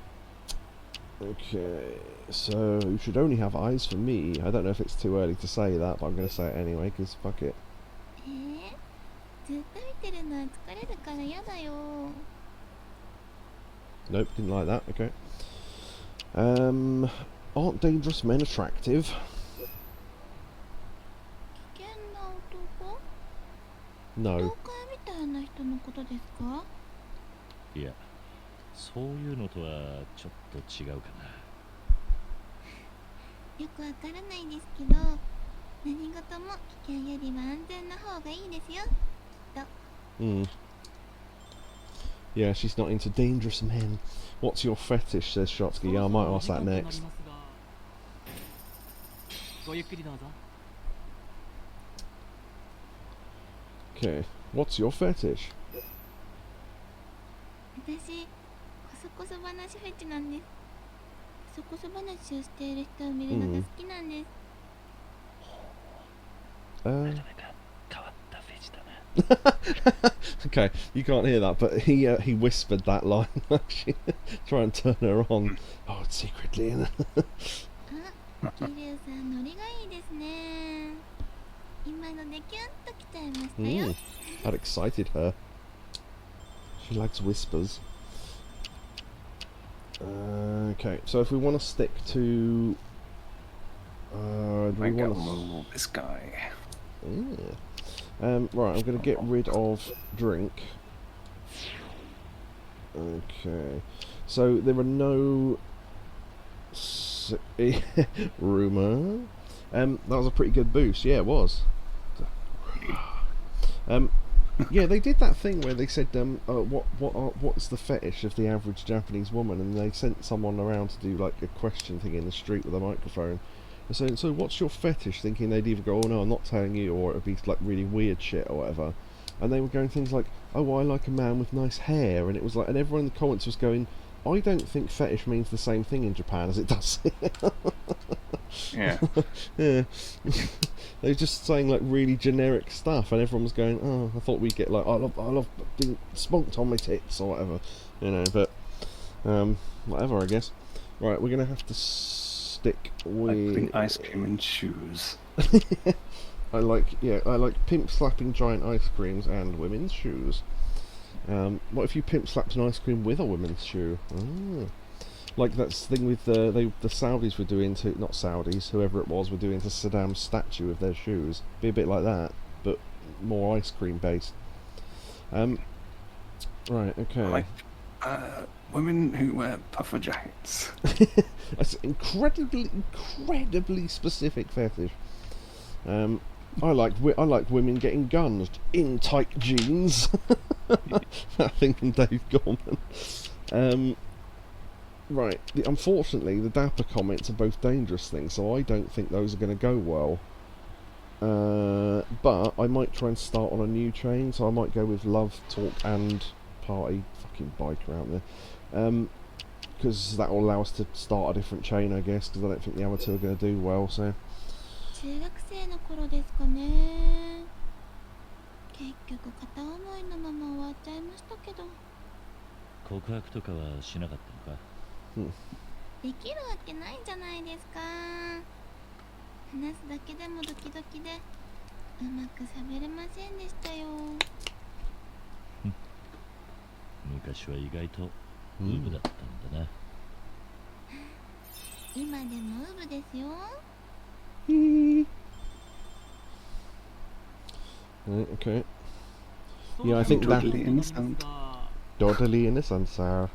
so you should only have eyes for me. I don't know if it's too early to say that, but I'm going to say it anyway, because fuck it. ずっと見てるのは疲れるからやだよ。 Nope, didn't like that. Okay. Aren't dangerous men attractive? 危険な男？ No. 妖怪みたいな人のことですか？いや、そういうのとはちょっと違うかな。よくわからないですけど、何事も危険よりは安全な方がいいですよ。と。Yeah, she's not into dangerous men. What's your fetish, says Shotsky. Yeah, I might ask that next. Okay, what's your fetish? 私、こそこそ話フェチなんです。こそこそ話をしている人を見るのが好きなんです。Okay, you can't hear that, but he whispered that line. Actually, try and turn her on. Oh, it's secretly in. あ、桐生さんノリがいいですね。今のでキュンときちゃいましたよ。That excited her. She likes whispers. Okay, so if we want to stick to, do we want to this guy? Right, I'm going to get rid of drink. Okay, so there are no rumour. That was a pretty good boost. Yeah, it was. Yeah, they did that thing where they said, what's the fetish of the average Japanese woman, and they sent someone around to do like a question thing in the street with a microphone. And so what's your fetish? Thinking they'd either go, oh no, I'm not telling you, or it'd be like really weird shit or whatever. And they were going things like, oh, well, I like a man with nice hair, and it was like, and everyone in the comments was going, I don't think fetish means the same thing in Japan as it does. Yeah. Yeah. They were just saying like really generic stuff, and everyone was going, oh, I thought we'd get like, I love being spunked on my tits or whatever, you know, but whatever, I guess. Right, we're gonna have to stick with like ice cream and shoes. I like pimp slapping giant ice creams and women's shoes. What if you pimp slapped an ice cream with a women's shoe? Like that thing with the Saudis were doing to, not Saudis, whoever it was, were doing to Saddam's statue with their shoes. Be a bit like that, but more ice cream based. Right, okay. Like women who wear puffer jackets. That's an incredibly specific fetish. I like women getting gunned in tight jeans. That thing from Dave Gorman. Right. Unfortunately, the dapper comments are both dangerous things, so I don't think those are going to go well. But I might try and start on a new chain, so I might go with love, talk, and party. Fucking biker out there. Because that will allow us to start a different chain, I guess, because I don't think the other two are going to do well, so... 中学生の頃ですかね。結局片思いのまま終わっちゃいましたけど。告白とかはしなかったのか？できるわけないじゃないですか。話すだけでもドキドキでうまく喋れませんでしたよ。昔は意外とウブだったんだな。今でもウブですよ。Right, okay. Yeah, I think Totally that... innocent. Totally innocent, sir.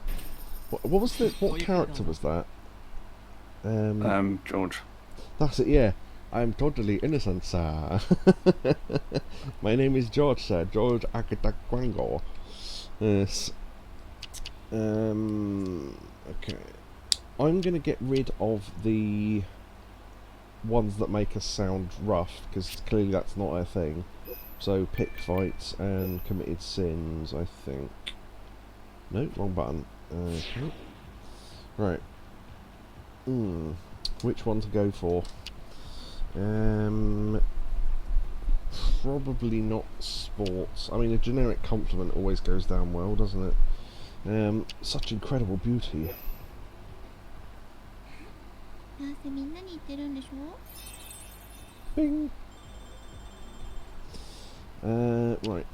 What was the... What character was that? George. That's it, yeah. I'm totally innocent, sir. My name is George, sir. George Akitaquango. Yes. Okay. I'm going to get rid of the ones that make us sound rough, because clearly that's not our thing. So, pick fights and committed sins, I think. No, wrong button. Okay. Right. Which one to go for? Probably not sports. I mean, a generic compliment always goes down well, doesn't it? Such incredible beauty. なんせみんなに言ってるんでしょ Bing! Right.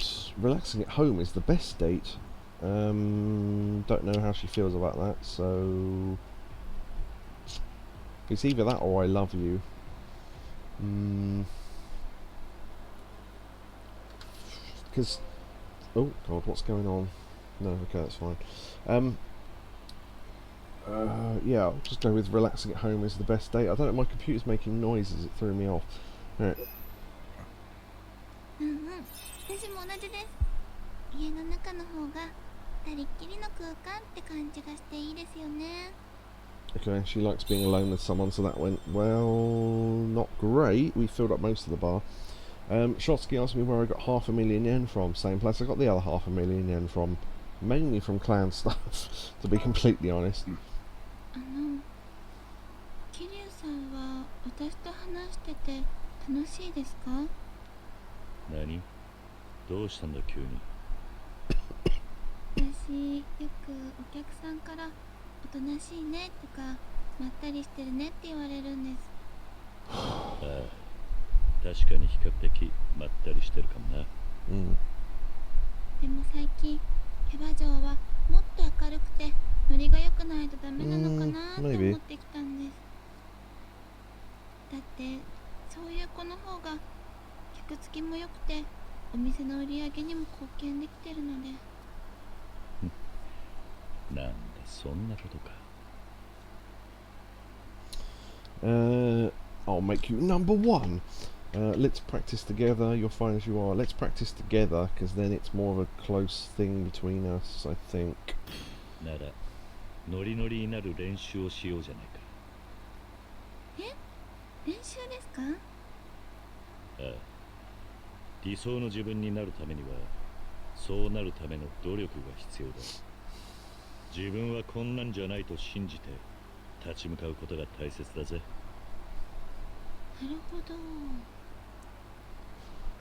Relaxing at home is the best date. Don't know how she feels about that, so... It's either that or I love you. Because... Oh, God, what's going on? No, okay, that's fine. Yeah, I'll just go with relaxing at home is the best date. I don't know, my computer's making noises, it threw me off. Right. 私も同じです。家の中の方が二人っきりの空間って感じがしていいですよね。 Okay, she likes being alone with someone, so that went, well, not great. We filled up most of the bar. Shotsky asked me where I got 500,000 yen from. Same place I got the other 500,000 yen from. Mainly from clan stuff, to be completely honest. 桐生さんは私と話してて楽しいですか？何？どうしたんだ急に。私、よくお客さんからおとなしいねとかまったりしてるねって言われるんです。ああ、確かに比較的まったりしてるかもな。でも最近キャバ嬢はもっと明るくてノリが良くないとダメなのかなって思ってきたんです。だってそういう子の方が客付きも良くてお店の売り上げにも貢献できてるので。なんだそんなことか。I'll make you number one. Let's practice together. You're fine as you are. Let's practice together, because then it's more of a close thing between us, I think. ならノリノリになる練習をしようじゃないか。練習ですか？ああ、理想の自分になるためにはそうなるための努力が必要だ。自分はこんなんじゃないと信じて立ち向かうことが大切だぜ。なるほど。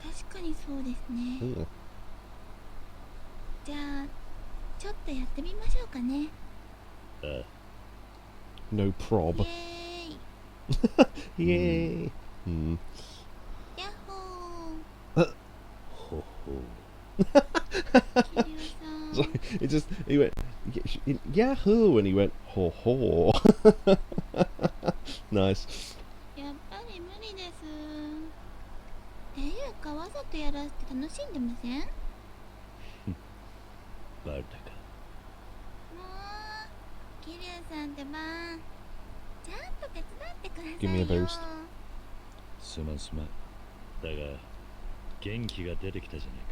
確かにそうですね。じゃあちょっとやってみましょうかね。ああ。No prob. イエーイ。イエーイ。ヤッホー。ほほ。桐生さん。Sorry, it just, he went, Yahoo! And he went, ho ho. Nice. やっぱり無理です。っていうかわざとやらせて楽しんでません？バレたか。もう桐生さんってばちゃんと手伝ってくださいよ。 Give me a boost. すまんすまん。だが元気が出てきたじゃないか。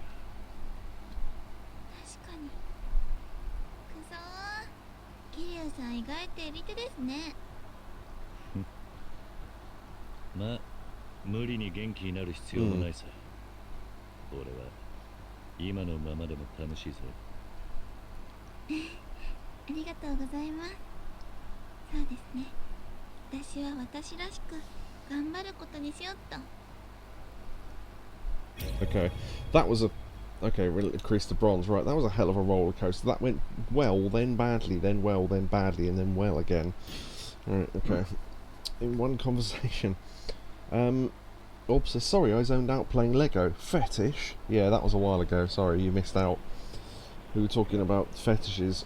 確かに。くそー、桐生さん意外とエリ手ですね。まあ無理に元気になる必要もないさ。俺は今のままでも楽しいぞ。ありがとうございます。そうですね。私は私らしく頑張ることにしよっと。Okay, that was a... Okay, really increased the bronze. Right, that was a hell of a roller coaster. That went well, then badly, then well, then badly, and then well again. Right, okay. In one conversation. Oops, sorry, I zoned out playing Lego. Fetish? Yeah, that was a while ago. Sorry, you missed out. We were talking about fetishes.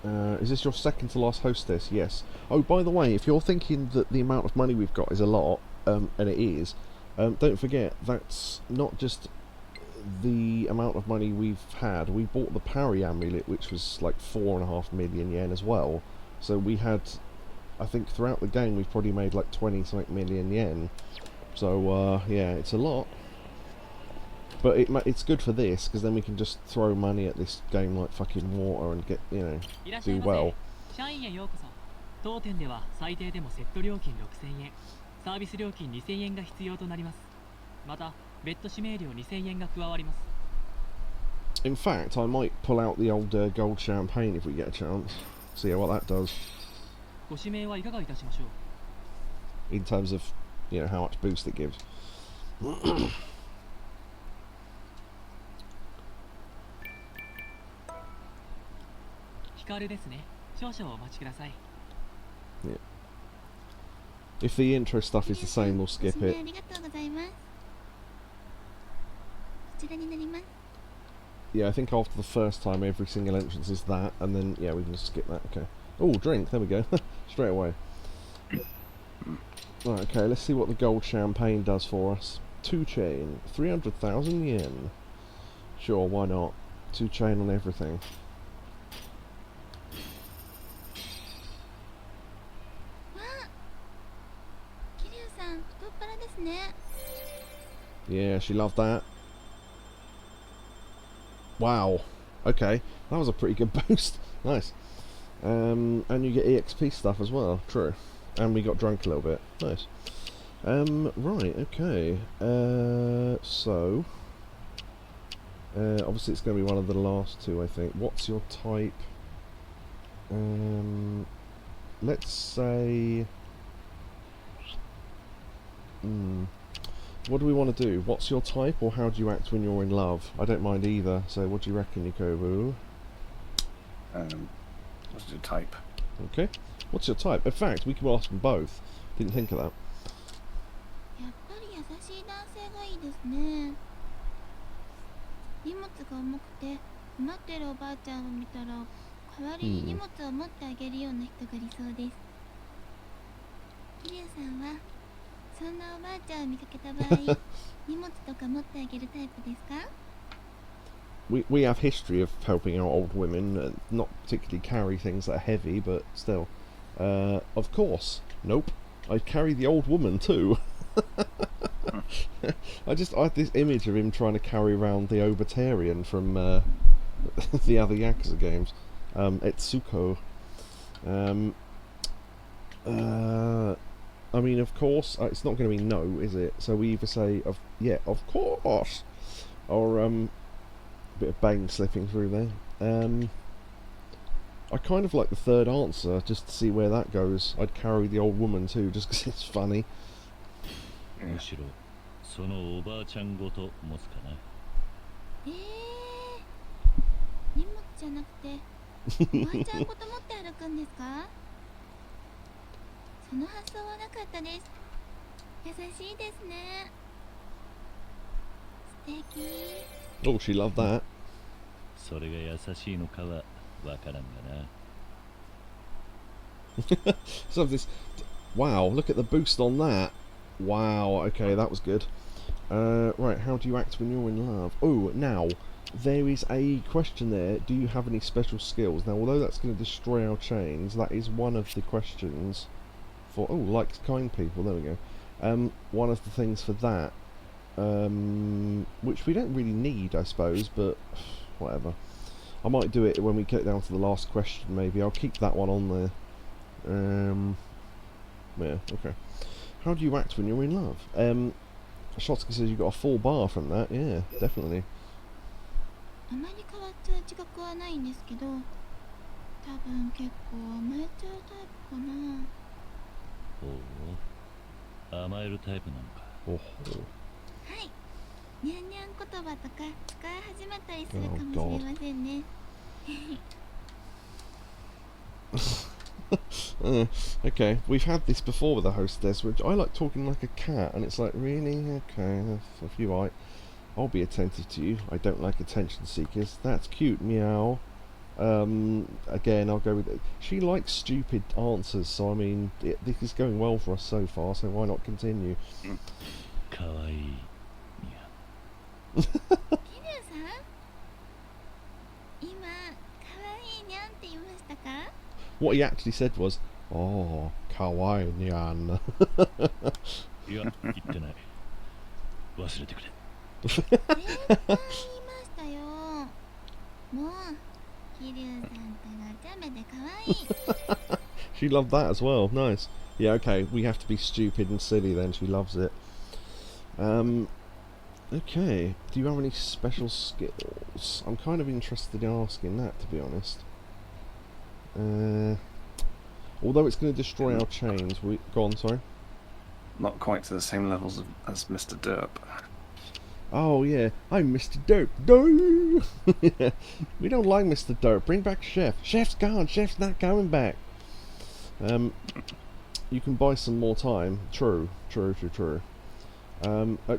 Is this your second to last hostess? Yes. Oh, by the way, if you're thinking that the amount of money we've got is a lot, and it is, don't forget, that's not just the amount of money we've had. We bought the Parry amulet, which was like 4.5 million yen as well. So we had, I think throughout the game we've probably made like 20-something million yen. So, yeah, it's a lot. But it's good for this, because then we can just throw money at this game like fucking water and get, you know, do well. 社員へようこそ。当店では最低でもセット料金6000円、サービス料金2000円が必要となります。また、別途指名料2000円が加わります。In fact, I might pull out the old gold champagne if we get a chance. See what that does. ご指名はいかがいたしましょう。 In terms of, you know, how much boost it gives. ヒカルですね。少々お待ちください。 Yeah. If the intro stuff is the same, we'll skip ご指 it. 名ありがとうございます。こちらになります。 Yeah, I think after the first time, every single entrance is that, and then, yeah, we can just skip that. Okay. Oh, drink. There we go. Straight away. Right, okay, let's see what the gold champagne does for us. 2 chain. 300,000 yen. Sure, why not? 2 chain on everything. わあ、桐生さん太っ腹ですね。 Yeah, she loved that. Wow. Okay, that was a pretty good boost. Nice. And you get EXP stuff as well. True. And we got drunk a little bit. Nice. Right, okay. So... obviously it's going to be one of the last two, I think. What's your type? Let's say... What do we want to do? What's your type, or how do you act when you're in love? I don't mind either, so what do you reckon, Yakobu? What's your type? Okay. What's your type? In fact, we can ask them both. Didn't think of that. やっぱり優しい男性がいいですね。荷物が重くて困ってるおばあちゃんを見たら代わりに荷物を持ってあげるような人が理想です。桐生さんはそんなおばあちゃんを見かけた場合荷物とか持ってあげるタイプですか？ We have history of helping out old women, not particularly carry things that are heavy, but still. Of course. Nope. I carry the old woman too. I had this image of him trying to carry around the Obertarian from the other Yakuza games. Etsuko. I mean, of course, it's not going to be no, is it? So we either say, yeah, of course, or a bit of bang slipping through there. I kind of like the third answer, just to see where that goes. I'd carry the old woman too, just because it's funny. むしろそのおばあちゃんごと持つかな。荷物じゃなくておばあちゃんごと持って歩くんですか？その発想はなかったです。優しいですね。素敵。 Oh, she loved that. それが優しいのかはわからんがな。So this... Wow, look at the boost on that. Wow, okay, that was good. Right, how do you act when you're in love? Oh, now, there is a question there. Do you have any special skills? Now, although that's going to destroy our chains, that is one of the questions for... Oh, likes kind people, there we go. one of the things for that, which we don't really need, I suppose, but whatever. I might do it when we get down to the last question, maybe. I'll keep that one on there. Yeah, okay. How do you act when you're in love? Shotsky says you got a full bar from that. Yeah, definitely. あまり変わっちゃう自覚はないんですけど、多分結構甘えちゃうタイプかな。おお、甘えるタイプなのか。おほ。はい。にゃんにゃん言葉とか使い始めたりするかもしれませんね。Okay, we've had this before with a hostess, which I like talking like a cat, and it's like, really? Okay, if you like, I'll be attentive to you. I don't like attention seekers. That's cute, meow. Again, I'll go with it. She likes stupid answers, so I mean, this is going well for us so far, so why not continue? かわいい。キリュウさん、今、かわいいにゃんって言いましたか？ What he actually said was, "Oh, kawaii nyan." いや、言ってない。忘れてくれ。絶対言いましたよ。もう、キリュウさんってのはちゃめでかわいい。 She loved that as well. Nice. Yeah, okay, we have to be stupid and silly then. She loves it. Okay, do you have any special skills? I'm kind of interested in asking that, to be honest. Although it's going to destroy our chains, go on, sorry. Not quite to the same levels as Mr. Derp. Oh yeah, I'm Mr. Derp. No, we don't like Mr. Derp. Bring back Chef. Chef's gone. Chef's not coming back. You can buy some more time. True.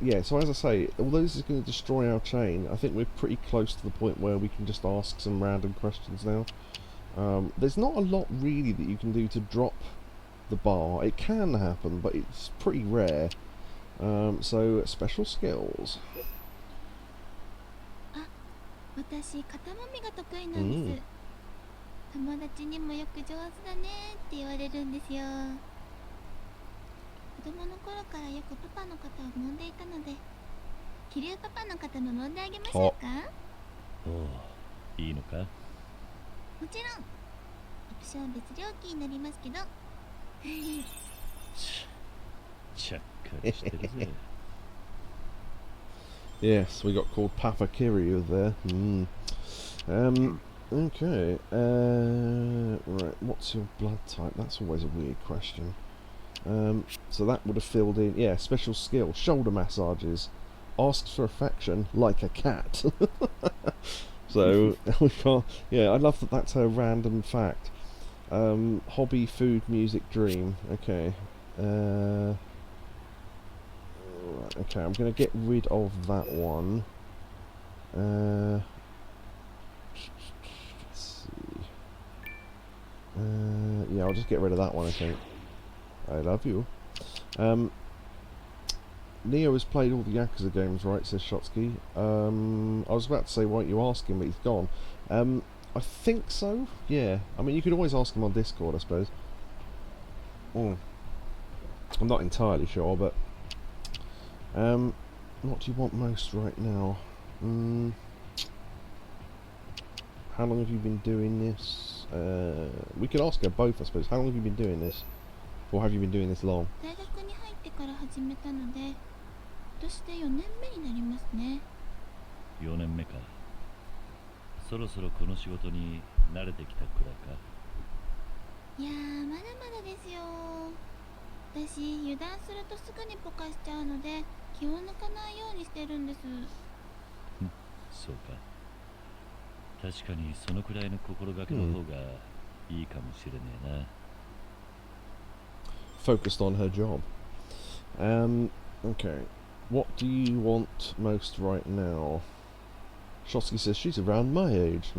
Yeah, so as I say, although this is going to destroy our chain, I think we're pretty close to the point where we can just ask some random questions now. There's not a lot really that you can do to drop the bar. It can happen, but it's pretty rare. So, special skills. あ、私、肩もみが得意なんです。友達にもよく上手だねって言われるんですよ。子供の頃からよくパパの肩を揉んでいたので、キリュウパパの肩も揉んであげましょうか？おお、いいのか？もちろん。オプション別料金になりますけど。ちゃっかりしてるぜ。Yes, we got called Papa Kiryu there. Okay. Right, what's your blood type? That's always a weird question. So that would have filled in, yeah, special skill, shoulder massages, asks for affection like a cat. So, we can't, yeah, I love that that's her random fact. Hobby, food, music, dream. Okay. Right, okay, I'm going to get rid of that one. Let's see. Yeah, I'll just get rid of that one, I think. I love you. Neo has played all the Yakuza games, right, says Shotsky. I was about to say, why don't you ask him, but he's gone. I think so, yeah. I mean, you could always ask him on Discord, I suppose. I'm not entirely sure, but... what do you want most right now? How long have you been doing this? We could ask her both, I suppose. How long have you been doing this? Or have you been doing this long? 大学に入ってから始めたので、今年で4年目になりますね。4年目か。そろそろこの仕事に慣れてきたくらいか。いやー、まだまだですよ。私、油断するとすぐにポカしちゃうので、気を抜かないようにしてるんです。そうか。確かにそのくらいの心がけの方がいいかもしれねえな。Focused on her job. Okay. What do you want most right now? Shotsky says she's around my age.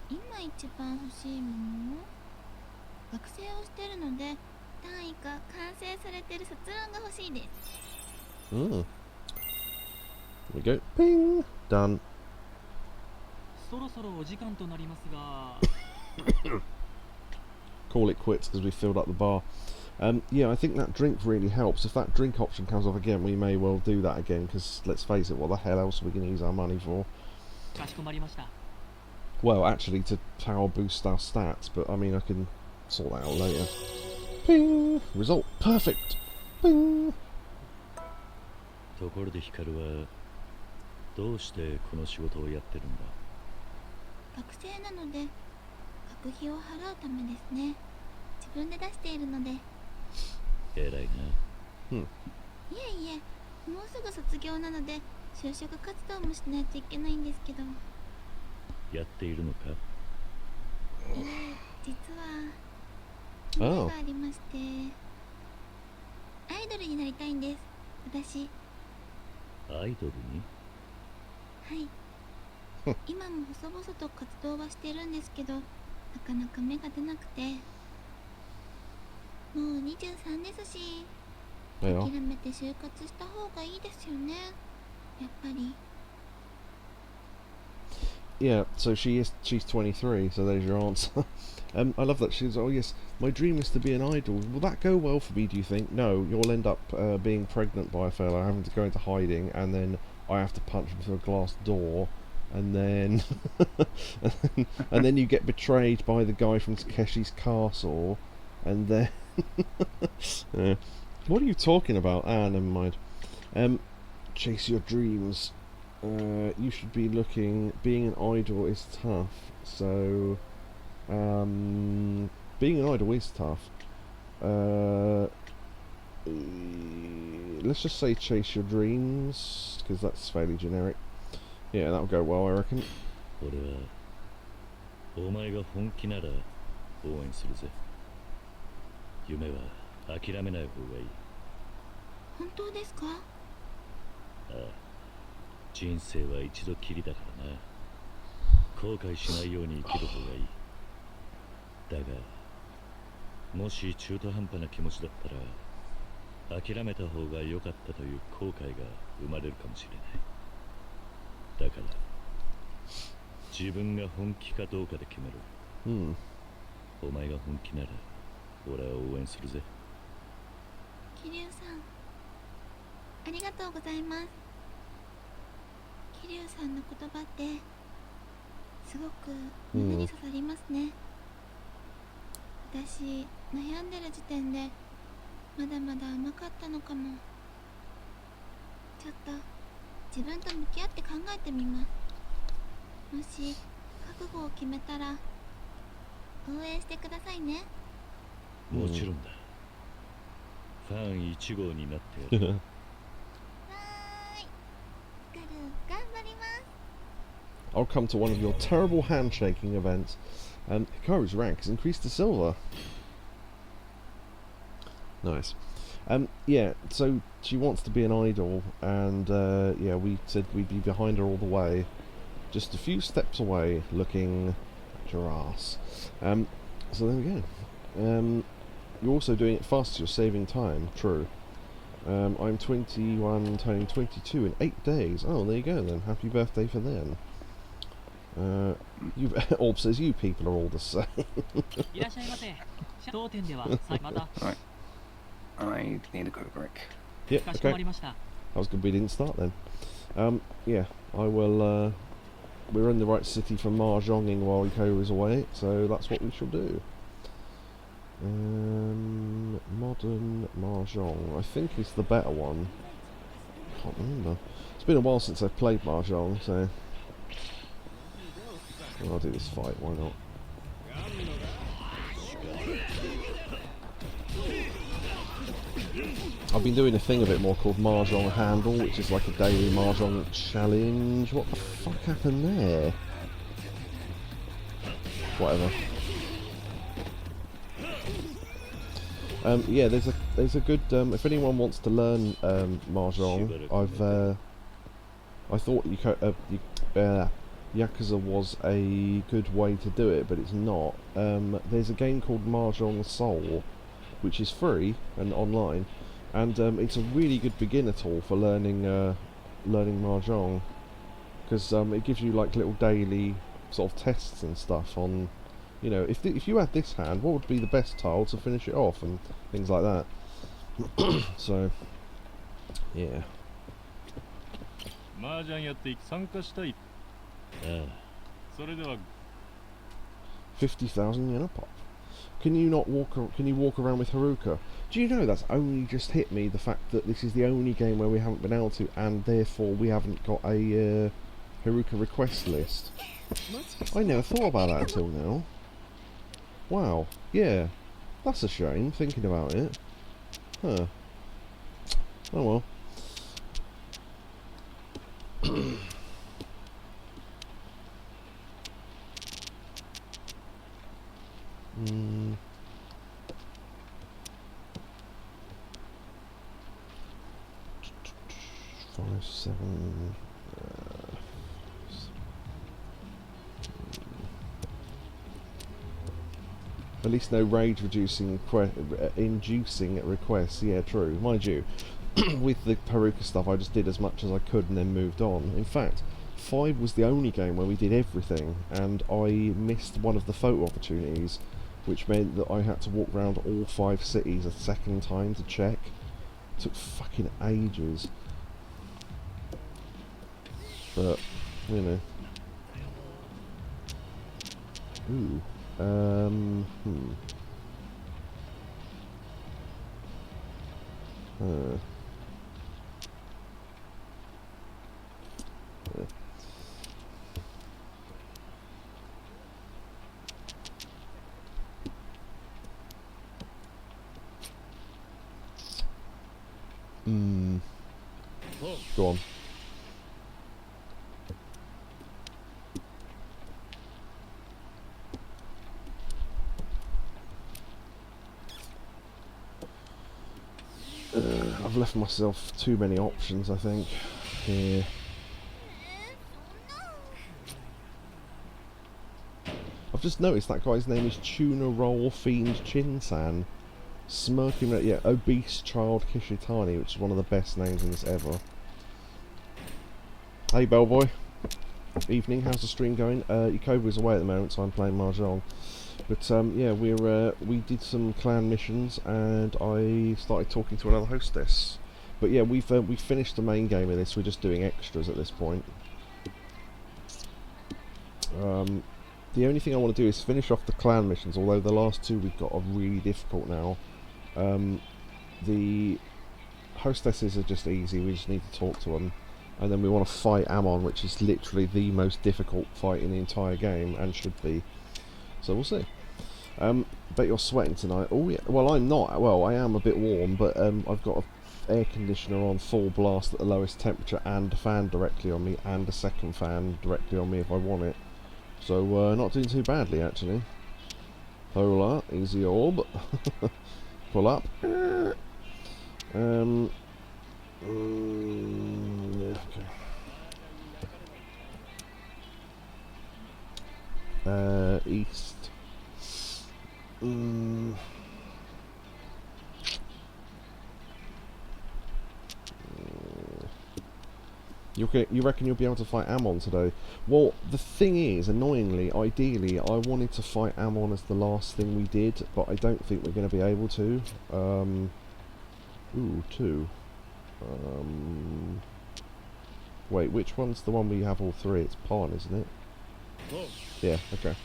今一番欲しいもの？学生をしてるので、単位か完成されてる卒論が欲しいです。Here we go. Ping! Done. そろそろお時間となりますが。call it quits because we filled up the bar. Yeah, I think that drink really helps. If that drink option comes off again, we may well do that again, because let's face it, what the hell else are we going to use our money for? かしこまりました。 Well, actually, to power boost our stats, but I mean, I can sort that out later. Ping! Result perfect! Ping! ところでヒカルはどうしてこの仕事をやってるんだ？学生なので学費を払うためですね。自分で出しているので。偉いな。いえいえ、もうすぐ卒業なので就職活動もしないといけないんですけど。やっているのか？実は夢がありまして、アイドルになりたいんです、私。アイドルに？はい。今も細々と活動はしてるんですけど、なかなか芽が出なくて。もう23ですし、諦めて就活した方がいいですよね、やっぱり。Yeah, so she's 23, so there's your answer. I love that. She's, oh yes, my dream is to be an idol. Will that go well for me, do you think? No, you'll end up being pregnant by a fella, having to go into hiding, and then I have to punch him through a glass door, and then and then you get betrayed by the guy from Takeshi's castle, and then what are you talking about? Ah, never mind. Chase your dreams. You should be looking. Being an idol is tough. So, being an idol is tough. Let's just say chase your dreams, because that's fairly generic. Yeah, that'll go well, I reckon. 俺はお前が本気なら応援するぜ。夢は諦めない方がいい。本当ですか？ああ、人生は一度きりだからな。後悔しないように生きる方がいい。だが、もし中途半端な気持ちだったら、諦めた方が良かったという後悔が生まれるかもしれない。だから、自分が本気かどうかで決めろ。お前が本気なら、俺は応援するぜ。桐生さん、ありがとうございます。桐生さんの言葉ってすごく胸に刺さりますね。私、悩んでる時点でまだまだ甘かったのかも。ちょっと自分と向き合って考えてみます。もし覚悟を決めたら応援してくださいね。もちろんだ。ファン1号になってやる。はーい。ヒカル、頑張ります。 I'll come to one of your terrible handshaking events. Hikaru's rank is increased to silver. Nice. Yeah, so she wants to be an idol, and yeah, we said we'd be behind her all the way. Just a few steps away, looking at your ass. So there we go. You're also doing it fast, you're saving time, true. I'm 21, turning 22 in 8 days. Oh, there you go then. Happy birthday for then. Orb says you people are all the same. いらっしゃいませ。当店ではまた。 Right. I need a quick break. Yeah, かしこま okay. りました。 That was good we didn't start then. Yeah, I will, we're in the right city for mahjonging while Yakobu is away, so that's what we shall do. Modern mahjong, I think is the better one. Can't remember. It's been a while since I've played mahjong, so I'll do this fight, why not? I've been doing a thing a bit more called Mahjong Handle, which is like a daily Mahjong challenge. What the fuck happened there? Whatever. Yeah, there's a good. If anyone wants to learn Mahjong, I thought Yakuza was a good way to do it, but it's not. There's a game called Mahjong Soul, which is free and online. And it's a really good beginner tool for learning Mahjong, because it gives you like little daily sort of tests and stuff on You know, if you had this hand, what would be the best tile to finish it off and things like that. So, yeah. 麻雀やって参加したい。ああ。それでは 50,000 yen a pop. Can you not walk? Can you walk around with Haruka? Do you know that's only just hit me, the fact that this is the only game where we haven't been able to, and therefore we haven't got a Haruka request list. I never thought about that until now. Wow. Yeah. That's a shame, thinking about it. Huh. Oh well. Mm. Five, seven. At least no rage reducing inducing requests. Yeah, true. Mind you, with the Haruka stuff, I just did as much as I could and then moved on. In fact, 5 was the only game where we did everything, and I missed one of the photo opportunities, which meant that I had to walk around all 5 cities a second time to check. It took fucking ages. But, you know. Ooh. Go on. I've left myself too many options, I think. Here. I've just noticed that guy's name is Tuna Roll Fiend Chin-san. Smirking at, yeah, Obese Child Kishitani, which is one of the best names in this ever. Hey, Bellboy. Evening, how's the stream going? Yakobu's away at the moment, so I'm playing Mahjong. But yeah, we did some clan missions, and I started talking to another hostess. But yeah, we've finished the main game of this. We're just doing extras at this point. The only thing I want to do is finish off the clan missions. Although the last 2 we've got are really difficult now. The hostesses are just easy. We just need to talk to them. And then we want to fight Amon, which is literally the most difficult fight in the entire game, and should be. So we'll see. Bet you're sweating tonight. Oh yeah. Well, I'm not. Well, I am a bit warm, but I've got an air conditioner on full blast at the lowest temperature, and a fan directly on me, and a second fan directly on me if I want it. So not doing too badly actually. Polar, easy orb. Pull up. Yeah, okay. East. You reckon you'll be able to fight Amon today? Well, the thing is, annoyingly, ideally, I wanted to fight Amon as the last thing we did, but I don't think we're going to be able to. Ooh, 2. Wait, which one's the one where you have all 3? It's Pawn, isn't it? Whoa. Yeah, okay.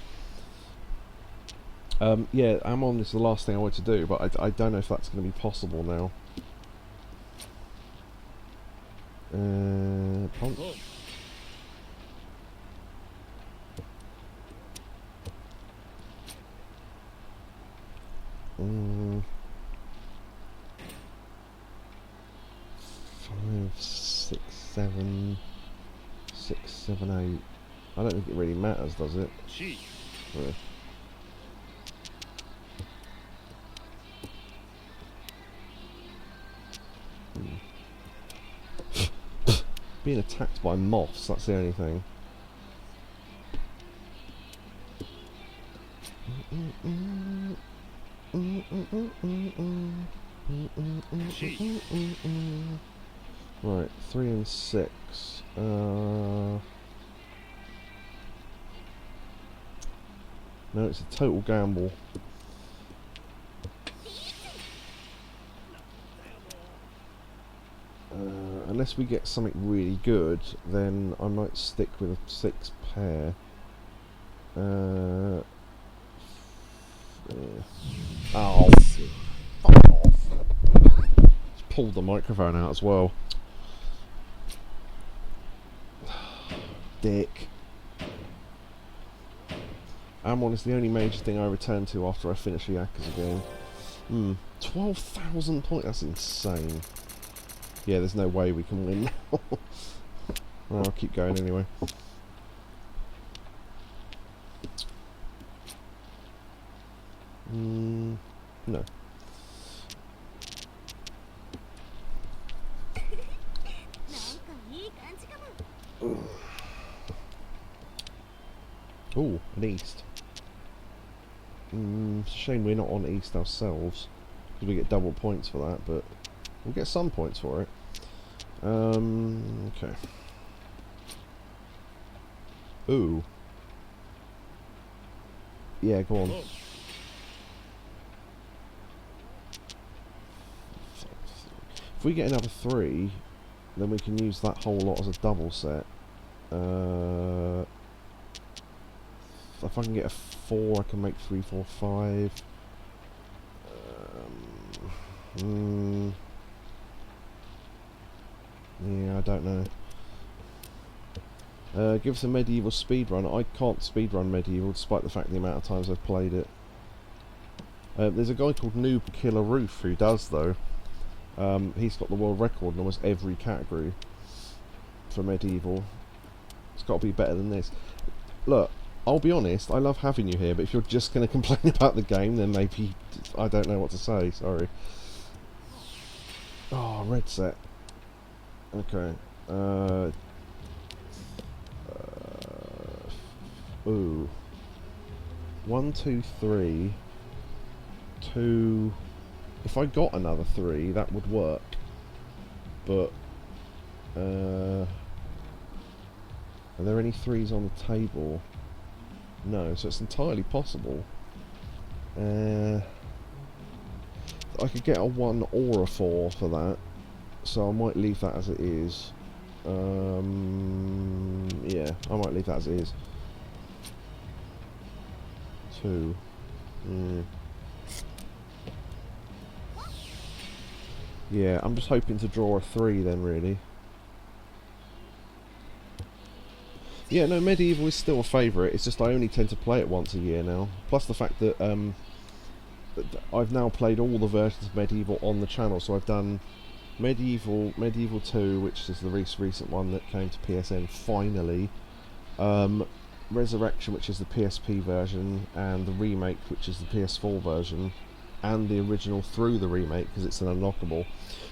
Yeah, Amon is the last thing I want to do, but I don't know if that's going to be possible now. Punch. Five, 6, 7, 6, 7, 8. I don't think it really matters, does it? Yeah. Being attacked by moths, that's the only thing. Right, 3 and 6. No, it's a total gamble. Unless we get something really good, then I might stick with a 6 pair. Yeah. Oh, fuck off. Just pulled the microphone out as well. Dick. Amon is the only major thing I return to after I finish a Yakuza game. 12,000 points, that's insane. Yeah, there's no way we can win now. Well, I'll keep going anyway. No. Ooh, an east. It's a shame we're not on east ourselves, because we get double points for that, but we'll get some points for it. Okay. Ooh. Yeah, go on. If we get another 3, then we can use that whole lot as a double set. If I can get a 4, I can make 3, 4, 5. Yeah, I don't know. Give us a medieval speedrun. I can't speedrun medieval, despite the fact the amount of times I've played it. There's a guy called Noob Killer Roof who does, though. He's got the world record in almost every category for medieval. It's got to be better than this. Look, I'll be honest, I love having you here, but if you're just going to complain about the game, then maybe I don't know what to say, sorry. Oh, red set. Okay. Ooh. 1, 2, 3. 2. If I got another 3, that would work. But, are there any 3s on the table? No, so it's entirely possible. I could get a 1 or a 4 for that, so I might leave that as it is. Yeah, I might leave that as it is. 2. Yeah, I'm just hoping to draw a 3 then, really. Yeah, no, medieval is still a favourite. It's just I only tend to play it once a year now. Plus the fact that I've now played all the versions of medieval on the channel. So I've done medieval 2, which is the recent one that came to PSN finally. Resurrection, which is the PSP version, and the remake, which is the PS4 version, and the original through the remake because it's an unlockable.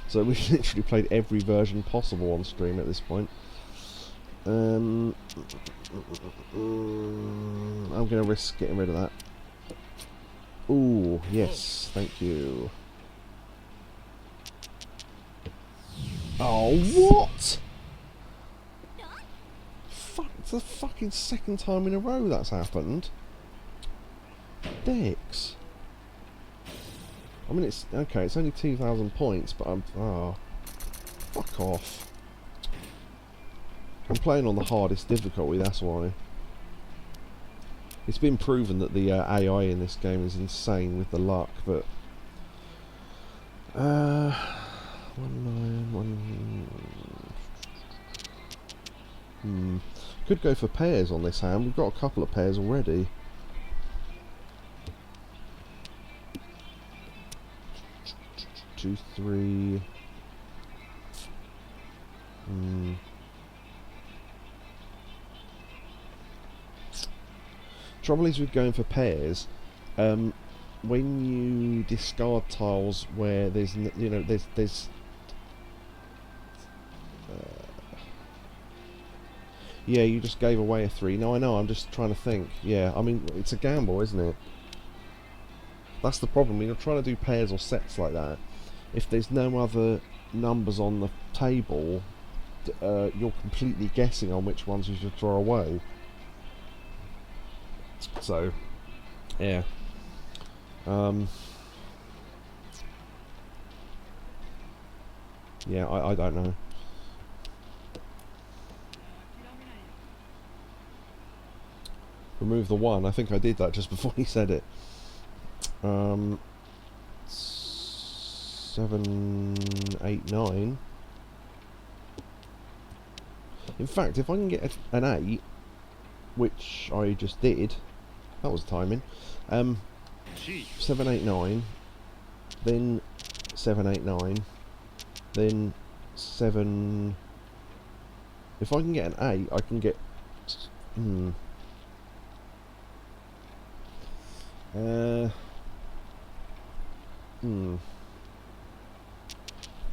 So we've literally played every version possible on stream at this point. I'm going to risk getting rid of that. Ooh, yes, thank you. Oh, what? Fuck, it's the fucking second time in a row that's happened. Dicks. I mean, it's okay, it's only 2,000 points, but I'm. Oh. Fuck off. I'm playing on the hardest difficulty, that's why. It's been proven that the AI in this game is insane with the luck, but... 1, 9, 1... Could go for pairs on this hand. We've got a couple of pairs already. Two, 3... Trouble is with going for pairs, when you discard tiles where there's yeah, you just gave away a 3. No, I know, I'm just trying to think. Yeah, I mean, it's a gamble, isn't it? That's the problem. When you're trying to do pairs or sets like that, if there's no other numbers on the table, you're completely guessing on which ones you should throw away. So, Yeah. Yeah, I don't know. Remove the 1. I think I did that just before he said it. 7, 8, 9. In fact, if I can get an 8, which I just did, that was timing. 7, 8, 9, then 7, 8, 9, then 7. If I can get an 8, I can get.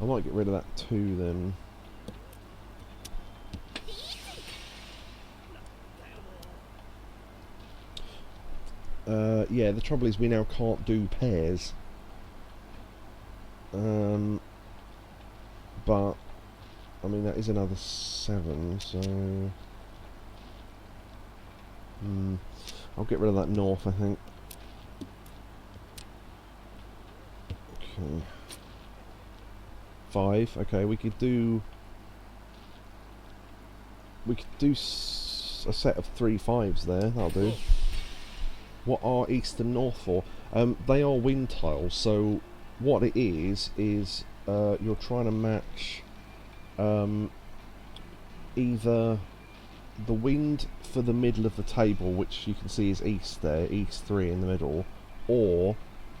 I might get rid of that 2 then. Yeah, the trouble is we now can't do pairs. But I mean that is another 7, so I'll get rid of that north, I think. Okay. 5. Okay, we could do a set of 3 5s there. That'll do. What are east and north for? They are wind tiles. So what it is you're trying to match either the wind for the middle of the table, which you can see is east there, east 3 in the middle, or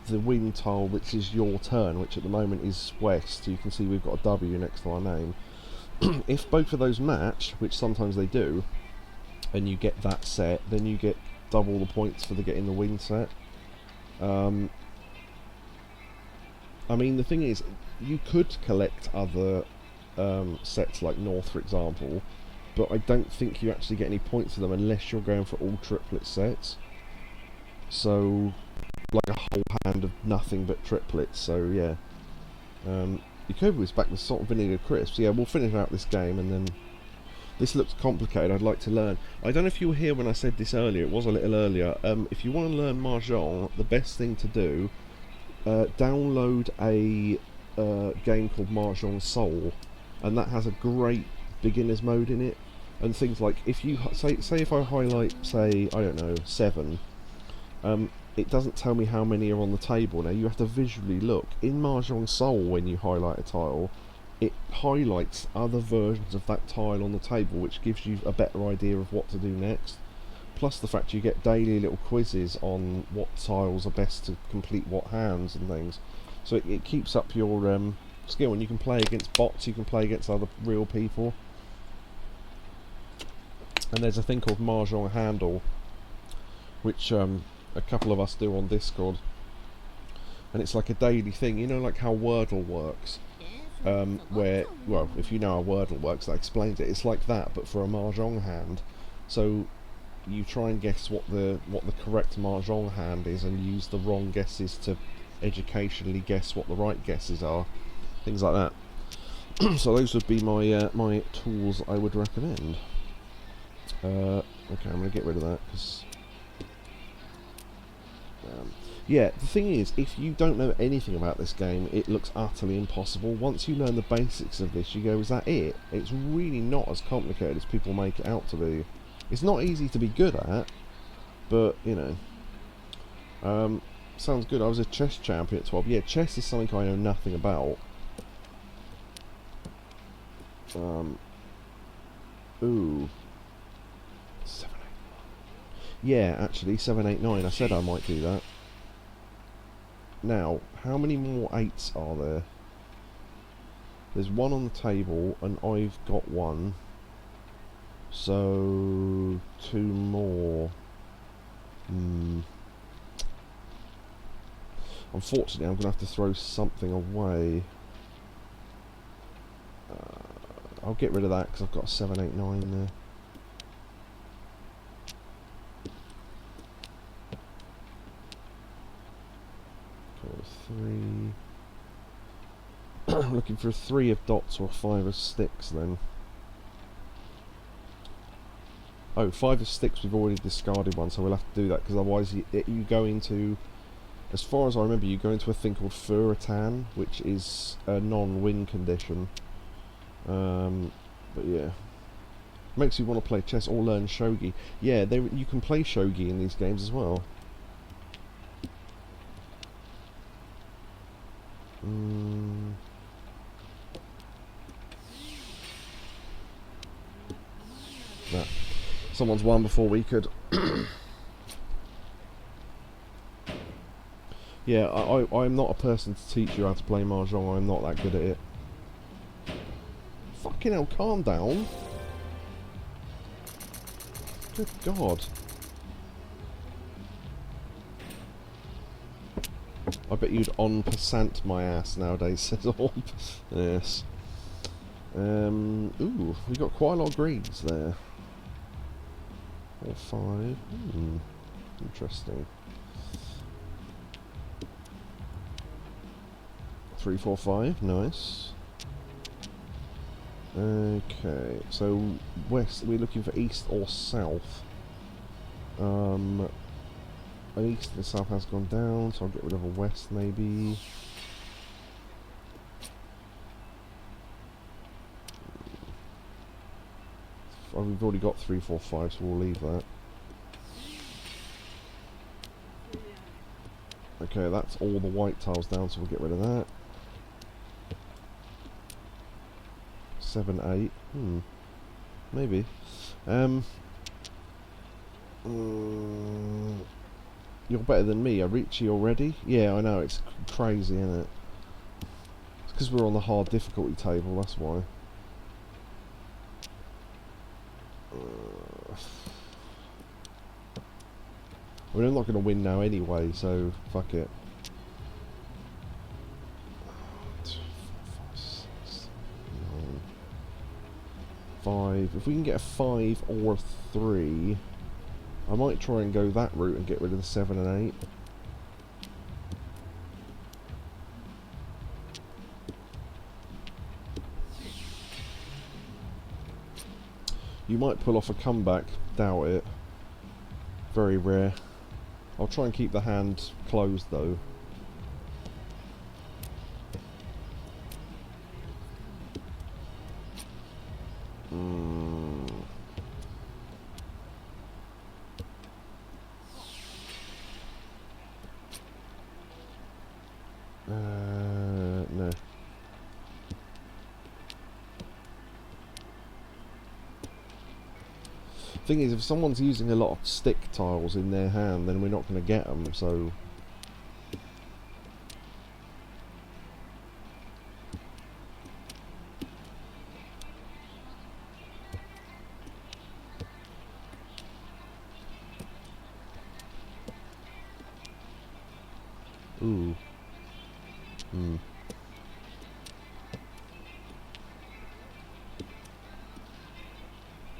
the wind tile which is your turn, which at the moment is west. You can see we've got a W next to our name. If both of those match, which sometimes they do, and you get that set, then you get double the points for getting the wind set. I mean, the thing is, you could collect other sets like North, for example, but I don't think you actually get any points for them unless you're going for all triplet sets. So, like a whole hand of nothing but triplets. So yeah, Yakobu is back with salt and vinegar crisps. Yeah, we'll finish out this game and then. This looks complicated. I'd like to learn. I don't know if you were here when I said this earlier. It was a little earlier. If you want to learn Mahjong, the best thing to do, download a game called Mahjong Soul, and that has a great beginner's mode in it. And things like if you say if I highlight, say, I don't know, 7, it doesn't tell me how many are on the table. Now you have to visually look in Mahjong Soul when you highlight a tile. It highlights other versions of that tile on the table, which gives you a better idea of what to do next. Plus the fact you get daily little quizzes on what tiles are best to complete what hands and things. So it keeps up your skill, and you can play against bots, you can play against other real people. And there's a thing called Mahjong Handle, which a couple of us do on Discord. And it's like a daily thing, you know, like how Wordle works. Where, well, if you know how Wordle works, that explains it. It's like that, but for a Mahjong hand. So you try and guess what the correct Mahjong hand is, and use the wrong guesses to educationally guess what the right guesses are. Things like that. So those would be my my tools I would recommend. Okay, I'm going to get rid of that because. Yeah, the thing is, if you don't know anything about this game, it looks utterly impossible. Once you learn the basics of this, you go, is that it? It's really not as complicated as people make it out to be. It's not easy to be good at, but, you know. Sounds good. I was a chess champion at 12. Yeah, chess is something I know nothing about. Ooh. 7, 8, 9. Yeah, actually, 7, 8, 9. I said I might do that. Now, how many more 8s are there? There's 1 on the table, and I've got 1. So, 2 more. Unfortunately, I'm going to have to throw something away. I'll get rid of that because I've got a 7, 8, 9 there. Looking for a 3 of dots or a 5 of sticks then. Oh, 5 of sticks, we've already discarded one, so we'll have to do that, because otherwise you go into, as far as I remember, you go into a thing called Furatan, which is a non-win condition. But yeah. Makes you want to play chess or learn shogi. Yeah, you can play shogi in these games as well. Nah. Someone's won before we could. Yeah, I'm not a person to teach you how to play Mahjong. I'm not that good at it. Fucking hell, calm down. Good God. I bet you'd on% my ass nowadays, says Orb. Yes. Ooh, we got quite a lot of greens there. 4, 5. Interesting. 3, 4, 5. Nice. Okay, so west. We're looking for east or south. An east and south has gone down, so I'll get rid of a west maybe. Oh, we've already got 3, 4, 5, so we'll leave that. Okay, that's all the white tiles down, so we'll get rid of that. 7, 8. Maybe. You're better than me. I reach you already? Yeah, I know. It's crazy, isn't it? It's because we're on the hard difficulty table, that's why. I mean, I'm not going to win now anyway, so fuck it. 2, 4, 5, 6, 9. 5. If we can get a 5 or a 3, I might try and go that route and get rid of the 7 and 8. You might pull off a comeback, doubt it. Very rare. I'll try and keep the hand closed though. No. Thing is, if someone's using a lot of stick tiles in their hand, then we're not going to get them, so... Ooh.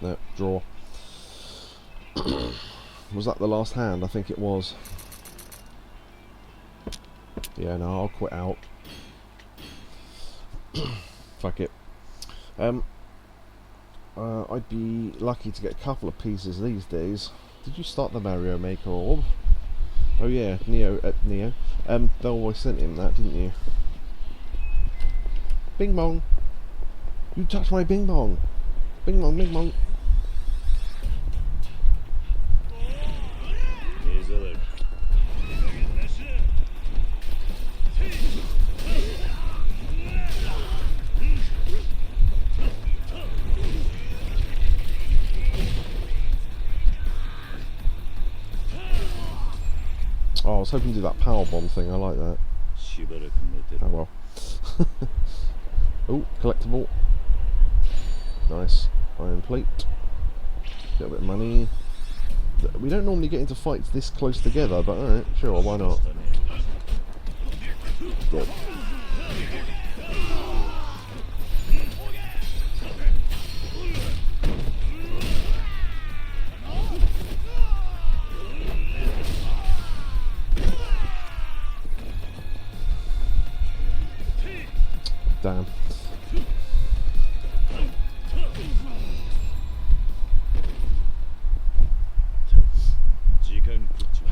No, draw. Was that the last hand? I think it was. Yeah, no, I'll quit out. Fuck it. I'd be lucky to get a couple of pieces these days. Did you start the Mario Maker orb? Oh yeah, Neo. Though I sent him that, didn't you? Bing bong! You touched my bing bong! Bing bong, bing bong! Oh, I was hoping to do that power bomb thing. I like that. Oh well. Oh, collectible. Nice. Iron plate. Get a bit of money. We don't normally get into fights this close together, but alright, sure, why not? Good. Damn.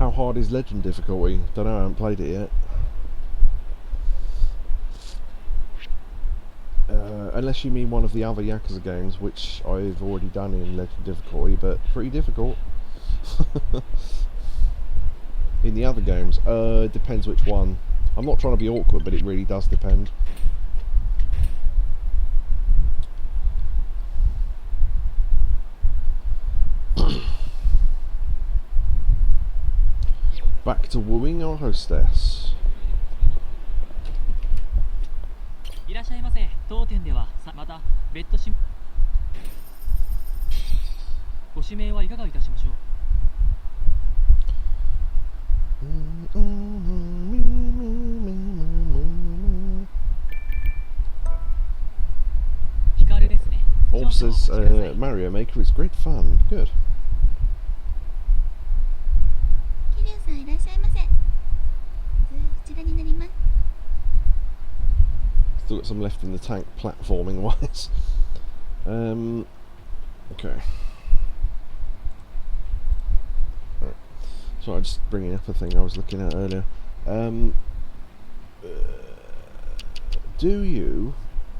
How hard is Legend difficulty? Don't know, I haven't played it yet. Unless you mean one of the other Yakuza games, which I've already done in Legend difficulty, but pretty difficult. In the other games, depends which one. I'm not trying to be awkward, but it really does depend. Back to wooing our hostess. いらっしゃいませ。当店ではまた別途ご指名はいかがいたしましょう。ヒカルですね。 Orb says Mario Maker is great fun. Good. 桐生さんいらっしゃいませ。こちらになります。 Still got some left in the tank platforming wise. Okay. Right. So I'm just bringing up a thing I was looking at earlier. Do you?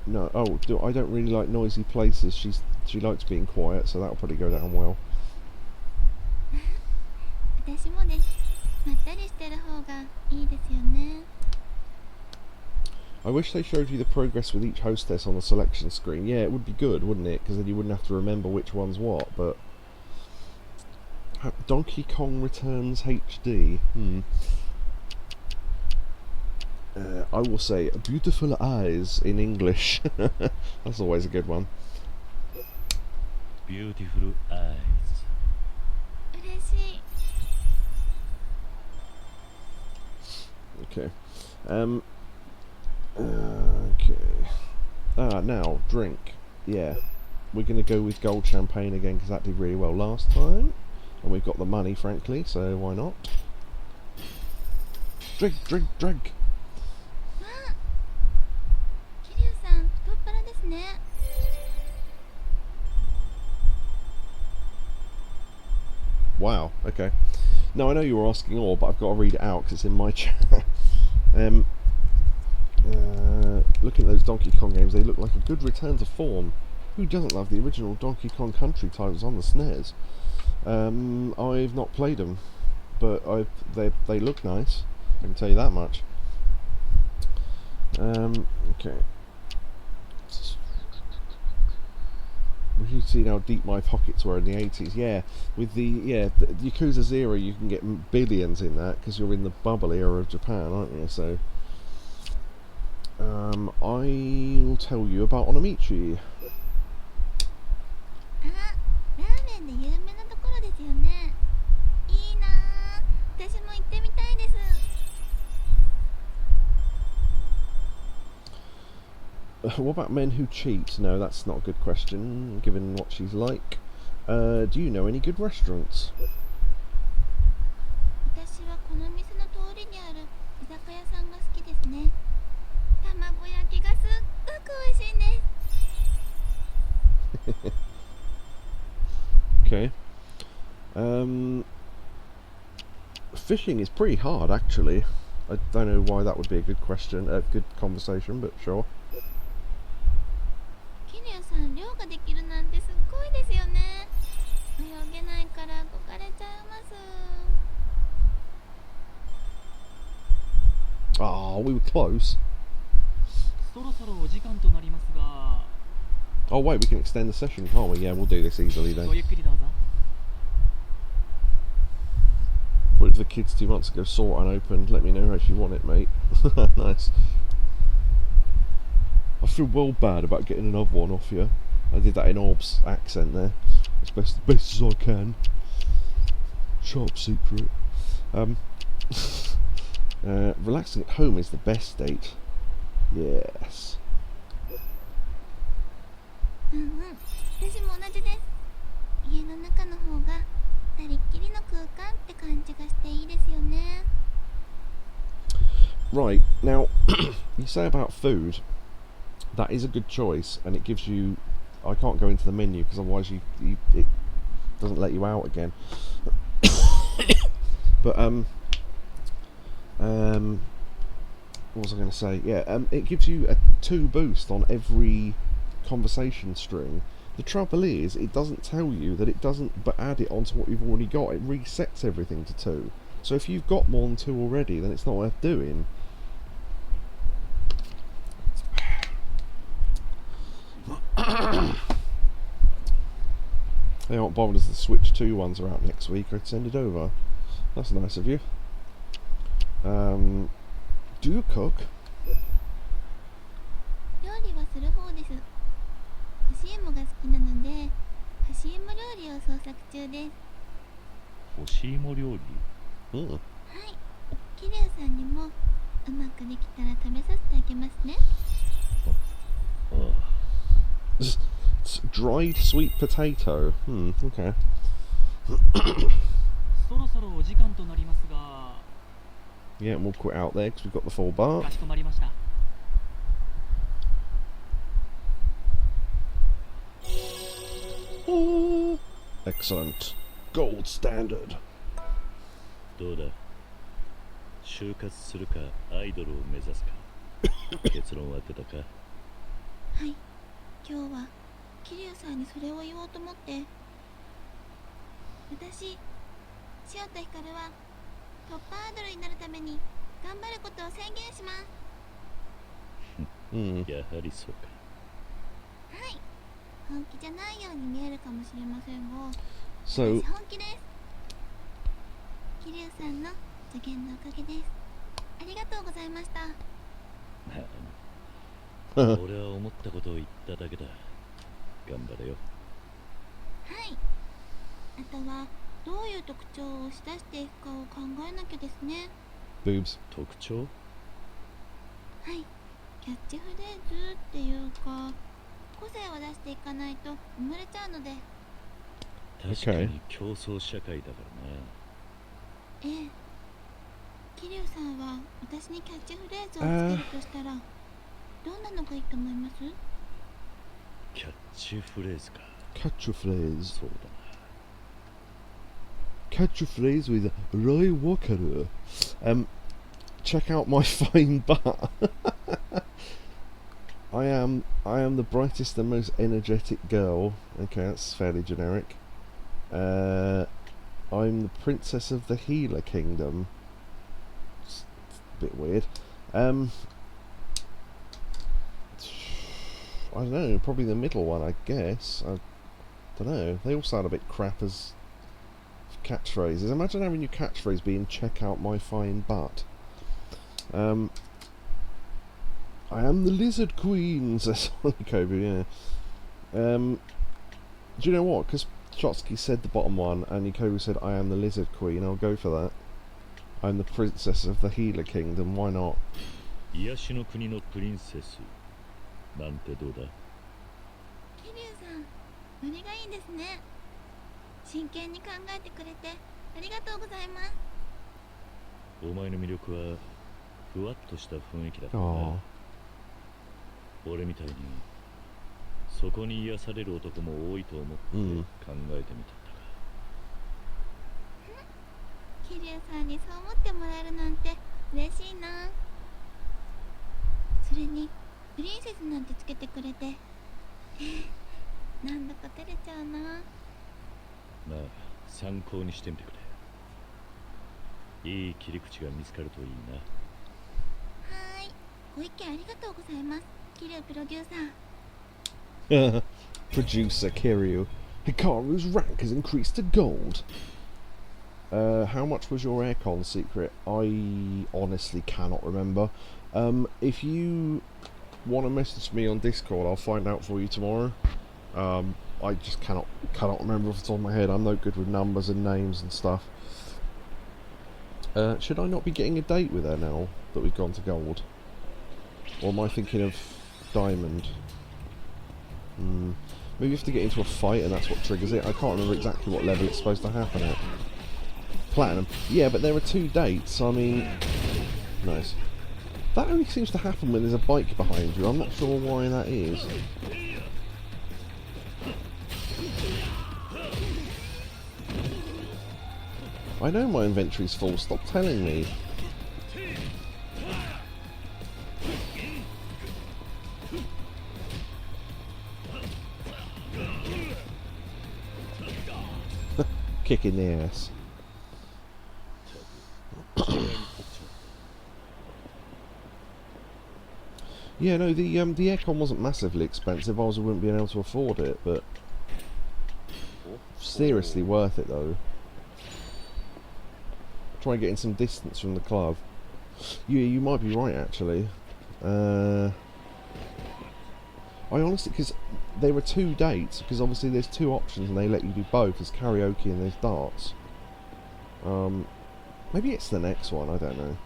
No. Oh, I don't really like noisy places. She likes being quiet, so that'll probably go down well. 私もです。まったりしてる方がいいですよね。 I wish they showed you the progress with each hostess on the selection screen. Yeah, it would be good, wouldn't it? Because then you wouldn't have to remember which one's what, but... Donkey Kong Returns HD. I will say, beautiful eyes in English. That's always a good one. Beautiful eyes. 嬉しい。 Okay. Okay. Now, drink. Yeah. We're going to go with gold champagne again because that did really well last time. And we've got the money, frankly, so why not? Drink, drink, drink! わあ、桐生さん、太っ腹ですね。 Wow, okay. Now, I know you were asking all, but I've got to read it out because it's in my chat. Looking at those Donkey Kong games, they look like a good return to form. Who doesn't love the original Donkey Kong Country titles on the SNES? I've not played them, but they look nice. I can tell you that much. Okay. You've seen how deep my pockets were in the 80s. Yeah, with the Yakuza 0, you can get billions in that because you're in the bubble era of Japan, aren't you? So, I will tell you about Onomichi. あ、ラーメンで有名なところですよね。いいなあ。私も行ってみたいです。 What about men who cheat? No, that's not a good question, given what she's like. Do you know any good restaurants? 私はこの店の通りにある居酒屋さんが好きですね。卵焼きがすっごく美味しいんです。 Okay. Fishing is pretty hard, actually. I don't know why that would be a good question, a good conversation, but sure. 桐生さん、漁ができるなんてすっごいですよね。泳げないから憧れちゃいます。 Ah, we were close. そろそろお時間となりますが。 Oh wait, we can extend the session, can't we? Yeah, we'll do this easily ご then. ゆっくりどうぞ。 What if the kids 2 months ago saw it unopened? Let me know if you want it, mate. Nice. I feel well bad about getting another one off you. I did that in Orb's accent there. As best as I can. Sharp secret. Relaxing at home is the best date. Yes. うんうん、私も同じです。家の中の方が二人っきりの空間って感じがしていいですよね。 Right, now, you say about food, that is a good choice, and it gives you... I can't go into the menu, because otherwise it doesn't let you out again. But what was I going to say? Yeah, it gives you a 2 boost on every conversation string. The trouble is, it doesn't tell you that it doesn't, but add it onto what you've already got. It resets everything to 2. So if you've got more than 2 already, then it's not worth doing. They aren't bothered as the Switch 2 ones are out next week. I'd send it over. That's nice of you. Do you cook? 料理はする方です。干し芋が好きなので、干し芋料理を創作中です。干し芋料理 Mm. はい。桐生さんにもうまくできたら食べさせてあげますね。It's dried sweet potato. Okay. そろそろお時間となりますが、 Yeah, we'll quit out there because we've got the full bar. かしこまりました。 Oh, excellent. Gold standard. どうだ、就活するかアイドルを目指すか結論は出たか。はい。今日は桐生さんにそれを言おうと思って。私、塩と光はトップアイドルになるために頑張ることを宣言します。Mm. やはりそうか。はい。本気じゃないように見えるかもしれませんが、 So, 私本気です。桐生さんの助言のおかげです。ありがとうございました。俺は思ったことを言っただけだ。頑張れよ。はい。あとはどういう特徴を押し出していくかを考えなきゃですね。 boobs. 特徴？はい。キャッチフレーズっていうか、個性を出していかないと埋もれちゃうので。確かに競争社会だからな。ええ。桐生さんは私にキャッチフレーズをつけるとしたら、どんなのがいいと思います？キャッチフレーズか。 Catchphrase. そうだな。 Catchphrase with Roy Walker. Check out my fine butt. I am the brightest and most energetic girl. Okay, that's fairly generic. I'm the princess of the Healer Kingdom. It's a bit weird. I don't know, probably the middle one, I guess. I don't know. They all sound a bit crap as catchphrases. Imagine having your catchphrase being "Check out my fine butt." I am the Lizard Queen, says Yakobu, yeah. Do you know what? Because Chotsky said the bottom one, and Yakobu said, I am the Lizard Queen, I'll go for that. I'm the princess of the Healer Kingdom, why not? 癒しの国のプリンセスなんてどうだ。桐生さん、ノリがいいですね。真剣に考えてくれてありがとうございます。お前の魅力はふわっとした雰囲気だったな。 Aww. 俺みたいにそこに癒される男も多いと思って考えてみたんだが、桐生さんにそう思ってもらえるなんて嬉しいな。それにプリンセスなんてつけてくれてなんだか照れちゃうな。まあ参考にしてみてくれ。いい切り口が見つかるといいな。はーい、ご意見ありがとうございます、桐生プロデューサー。 Producer Kiryu. Hikaru's rank has increased to gold. How much was your aircon secret? I honestly cannot remember. If you want to message me on Discord, I'll find out for you tomorrow. I just cannot remember off the top of my head. I'm no good with numbers and names and stuff. Should I not be getting a date with her now that we've gone to gold? Or am I thinking of diamond? Maybe you have to get into a fight and that's what triggers it. I can't remember exactly what level it's supposed to happen at. Platinum. Yeah, but there are 2 dates. I mean... Nice. That only seems to happen when there's a bike behind you. I'm not sure why that is. I know my inventory's full, stop telling me. Kicking the ass. Yeah, no, the aircon wasn't massively expensive, otherwise I wouldn't be able to afford it, but seriously worth it though. Try getting some distance from the club. You might be right actually. I honestly, because there were 2 dates, because obviously there's 2 options and they let you do both, there's karaoke and there's darts. Maybe it's the next one, I don't know.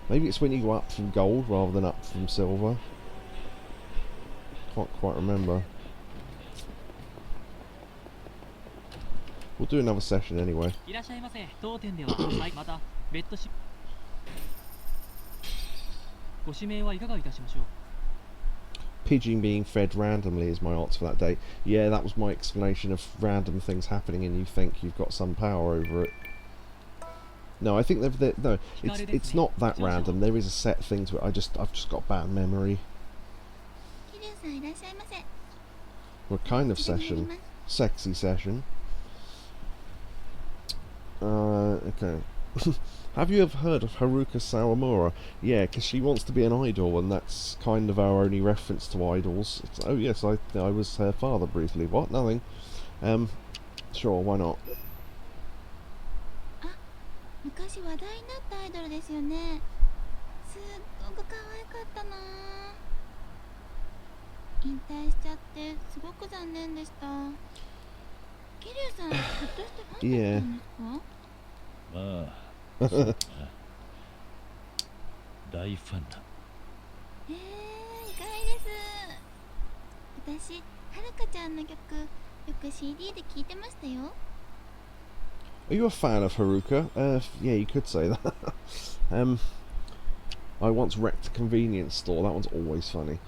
Maybe it's when you go up from gold rather than up from silver. Can't quite remember. We'll do another session anyway. いらっしゃいませ。当店では、はい、また別途しご指名はいかがいたしましょう。 Pigeon being fed randomly is my answer for that day. Yeah, that was my explanation of random things happening and you think you've got some power over it. No, I think no, it's not that random. There is a set thing to it. I've just got bad memory. 桐生さんいらっしゃいませ。 What kind of session? Sexy session. Okay. Have you ever heard of Haruka Sawamura? Yeah, because she wants to be an idol, and that's kind of our only reference to idols. Oh yes, I was her father briefly. What? Nothing. Sure, why not? 昔話題になったアイドルですよね。すっごく可愛かったな。引退しちゃってすごく残念でした。桐生さん、ひょっとしてファンだったんですか？まあ、そうだな。大ファンだ。意外です。私、はるかちゃんの曲、よく CD で聴いてましたよ。Are you a fan of Haruka? Yeah, you could say that. I once wrecked a convenience store. That one's always funny.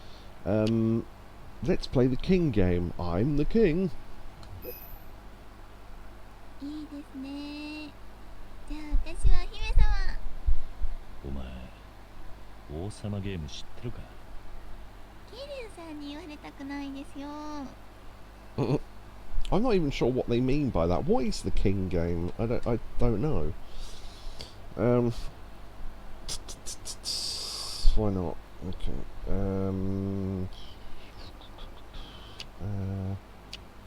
Let's play the king game. I'm the king. いいですね。じゃあ私は姫様。お前、王様ゲーム知ってるか？桐生さんに言われたくないですよ。I'm not even sure what they mean by that. What is the king game? I don't know. Why not? Okay.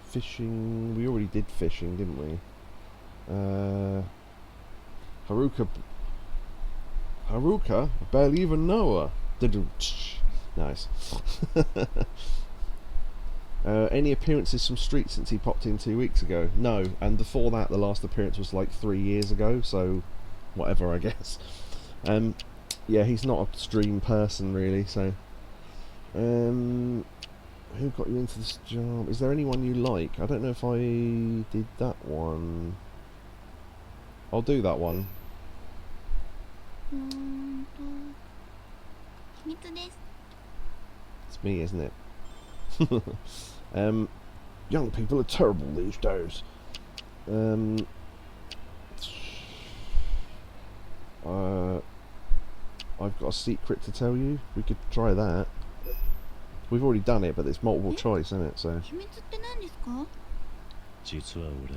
Fishing. We already did fishing, didn't we? Haruka. Haruka? I barely even know her. Nice. Any appearances from Street since he popped in 2 weeks ago? No, and before that the last appearance was like 3 years ago, so whatever I guess. Yeah, he's not a stream person really, so who got you into this job? Is there anyone you like? I don't know if I did that one. I'll do that one. 秘密です。 It's me, isn't it? Young people are terrible these days. I've got a secret to tell you. We could try that. We've already done it, but it's multiple choice, isn't it? So. 秘密って何ですか？実は俺。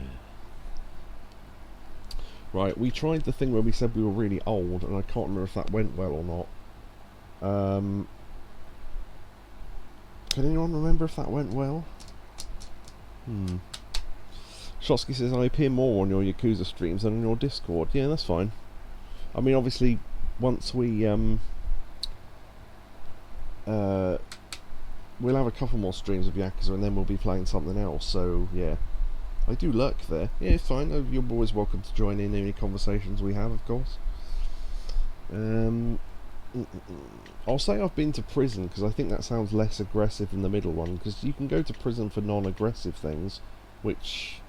Right, we tried the thing where we said we were really old, and I can't remember if that went well or not. Can anyone remember if that went well? Shotsky says, I appear more on your Yakuza streams than on your Discord. Yeah, that's fine. I mean, obviously, once we, we'll have a couple more streams of Yakuza, and then we'll be playing something else, so, yeah. I do lurk there. Yeah, it's fine. You're always welcome to join in any conversations we have, of course. I'll say I've been to prison, because I think that sounds less aggressive than the middle one, because you can go to prison for non-aggressive things, which...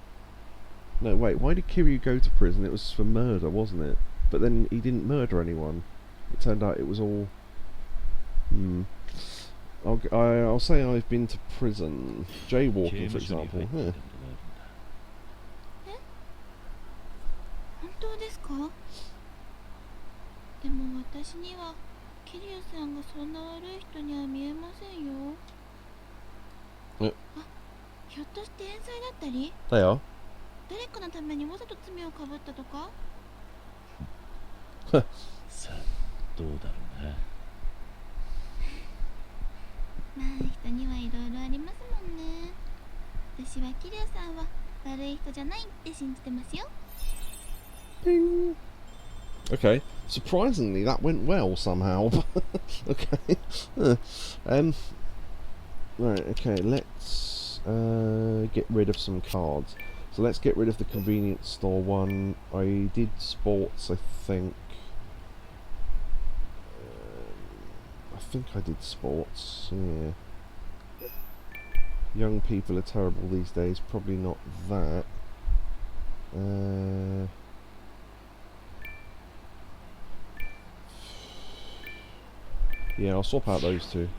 No, wait, why did Kiryu go to prison? It was for murder, wasn't it? But then he didn't murder anyone. It turned out it was all... I'll say I've been to prison. Jaywalking, for example. Yeah. でも私にはキリュウさんがそんな悪い人には見えませんよ。え、あ、ひょっとして冤罪だったり、 they are. 誰かのためにわざと罪をかぶったとか。さあどうだろうな。まあ人にはいろいろありますもんね。私はキリュウさんは悪い人じゃないって信じてますよ。 Ding. Okay, surprisingly that went well somehow. Okay. Right, okay, let's get rid of some cards. So let's get rid of the convenience store one. I did sports, I think. I think I did sports, yeah. Young people are terrible these days, probably not that. Yeah, I'll swap out those two.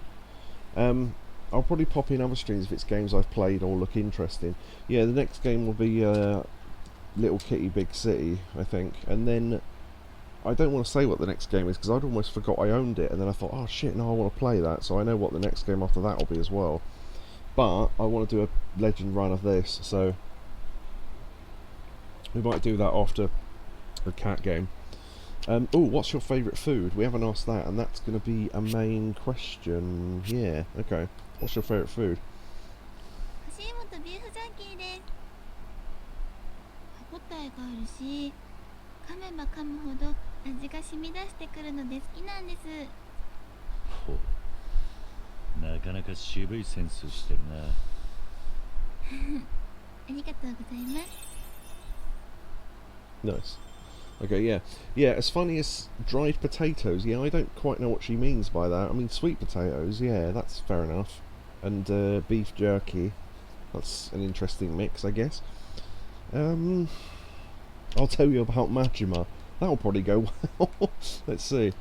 I'll probably pop in other streams if it's games I've played or look interesting. Yeah, the next game will be Little Kitty Big City, I think. And then, I don't want to say what the next game is because I'd almost forgot I owned it. And then I thought, oh shit, no, I want to play that. So I know what the next game after that will be as well. But, I want to do a legend run of this, so we might do that after the cat game. Oh, what's your favourite food? We haven't asked that, and that's going to be a main question. Yeah, okay. What's your favourite food? 干し芋とビーフジャーキーです。歯ごたえがあるし、噛めば噛むほど味が染み出してくるので好きなんです。ほう、なかなか渋いセンスしてるな。ありがとうございます。 Nice. Okay, yeah. Yeah, as funny as dried potatoes, yeah, I don't quite know what she means by that. I mean, sweet potatoes, yeah, that's fair enough. And beef jerky, that's an interesting mix, I guess. I'll tell you about Majima. That'll probably go well. Let's see.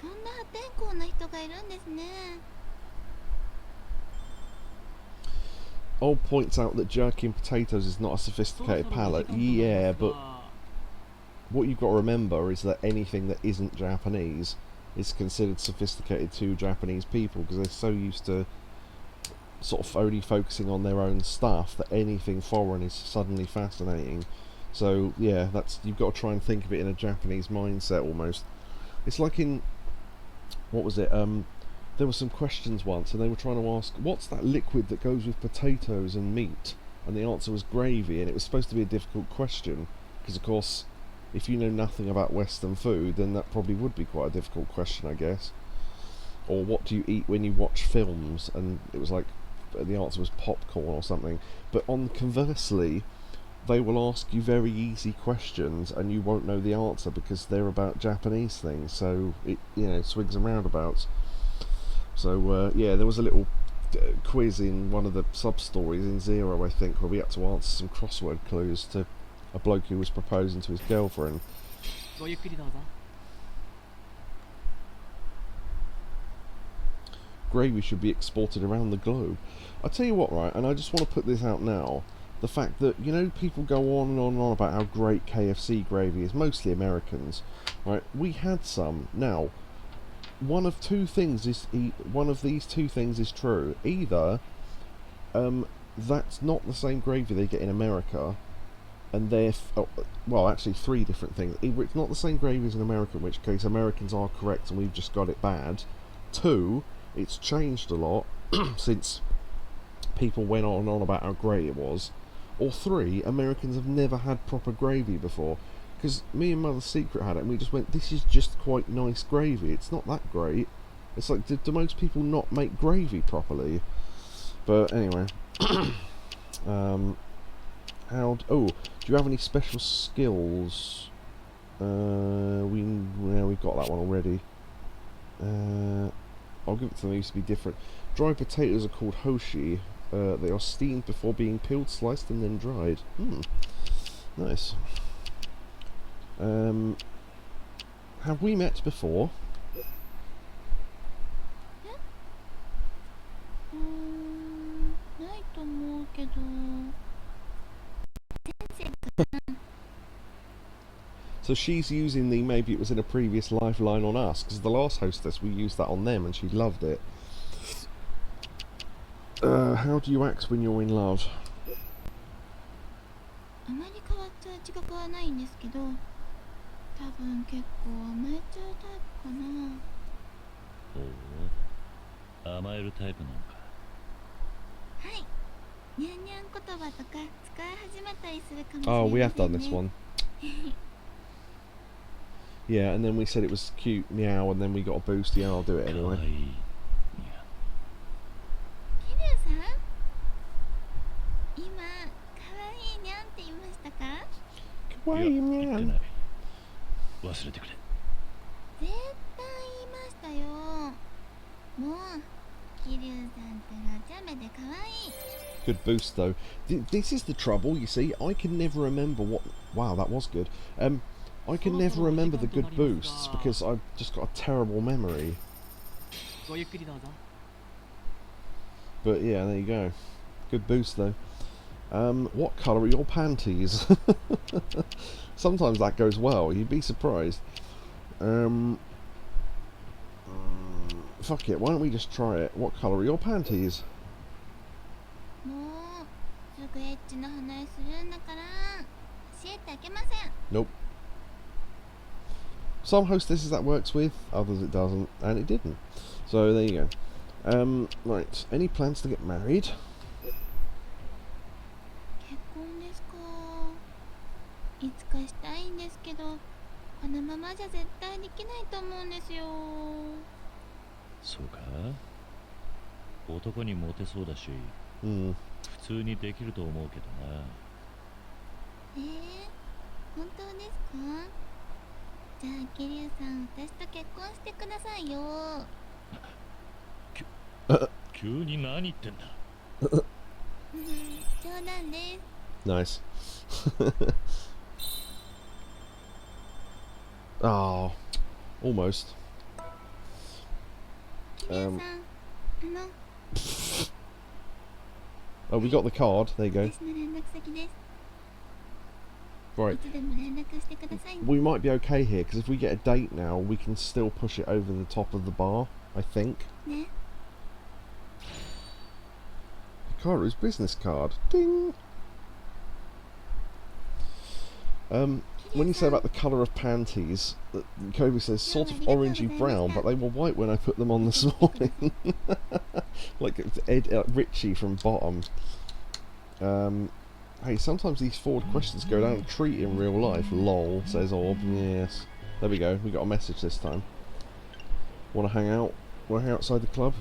そんな破天荒な人がいるんですね。 Old points out that jerky and potatoes is not a sophisticated palate. Yeah, but what you've got to remember is that anything that isn't Japanese is considered sophisticated to Japanese people because they're so used to sort of only focusing on their own stuff that anything foreign is suddenly fascinating. So yeah, that's, you've got to try and think of it in a Japanese mindset almost. It's like in, what was it, there were some questions once and they were trying to ask, what's that liquid that goes with potatoes and meat? And the answer was gravy, and it was supposed to be a difficult question because of course if you know nothing about Western food then that probably would be quite a difficult question, I guess. Or what do you eat when you watch films? And it was like, the answer was popcorn or something. But on conversely, they will ask you very easy questions and you won't know the answer because they're about Japanese things, so it, you know, swings and roundabouts. So yeah, there was a little quiz in one of the sub-stories in Zero, I think, where we had to answer some crossword clues to a bloke who was proposing to his girlfriend. ごゆっくりどうぞ。 Gravy should be exported around the globe. I tell you what, right, and I just want to put this out now, the fact that, you know, people go on and on and on about how great KFC gravy is, mostly Americans, right? We had some. Now, one of these two things is true. Either that's not the same gravy they get in America, and well, actually three different things. Either it's not the same gravy as in America, in which case Americans are correct and we've just got it bad. Two, it's changed a lot since people went on and on about how great it was. Or three, Americans have never had proper gravy before. Because me and Mother Secret had it and we just went, this is just quite nice gravy, it's not that great. It's like, do most people not make gravy properly? But anyway. Oh, do you have any special skills? We've got that one already. I'll give it to them, they used to be different. Dried potatoes are called hoshi. They are steamed before being peeled, sliced and then dried. Nice. Have we met before? ないと思うけど。先生かな。So she's using the, maybe it was in a previous lifeline on us, because the last hostess we used that on them and she loved it. How do you act when you're in love? あまり変わった自覚はないんですけど、多分結構甘えちゃうタイプかな。おお、甘えるタイプなのか。はい。にゃんにゃん言葉とか使い始めたりするかもしれませんね。Oh, we have done this one. Yeah, and then we said it was cute, meow, and then we got a boost. Yeah, I'll do it か anyway. わいい。キリュウさん、今、かわいいにゃんって言いましたか？ Kawaii 言って meow. ない。忘れてくれ。絶対言いましたよ。もう、キリュウさんってはちゃめでかわいい。 Good boost though. This is the trouble, you see. I can never remember what. Wow, that was good. I can never remember the good boosts because I've just got a terrible memory. ごゆっくりどうぞ。 But yeah, there you go. Good boost though. What colour are your panties? Sometimes that goes well. You'd be surprised. Fuck it. Why don't we just try it? What colour are your panties? もう、すぐエッチな話するんだから、教えてあげません。 Nope. Some hostesses that works with, others it doesn't, and it didn't. So there you go. Right. Any plans to get married? 結婚ですか。いつかしたいんですけど、このままじゃ絶対できないと思うんですよ。そうか。男にモテそうだし、Hmm. 普通にできると思うけどな。本当ですか？じゃあキリュウさん、私と結婚してくださいよ。急に何言ってんだ。冗談です。 Nice. Oh, almost. キリュウさん、Oh, we got the card. There you go. 私の連絡先です。 Right. いつでも連絡してください。 We might be okay here because if we get a date now, we can still push it over the top of the bar. I think. ね。 Hikaru's business card. Ding. When you say about the colour of panties, Yakobu says sort of orangey brown, but they were white when I put them on this morning. Like Richie from Bottom. Hey, sometimes these forward questions go down a treat in real life. Lol, says Orb. Yes. There we go. We got a message this time. Want to hang out? Want to hang outside the club?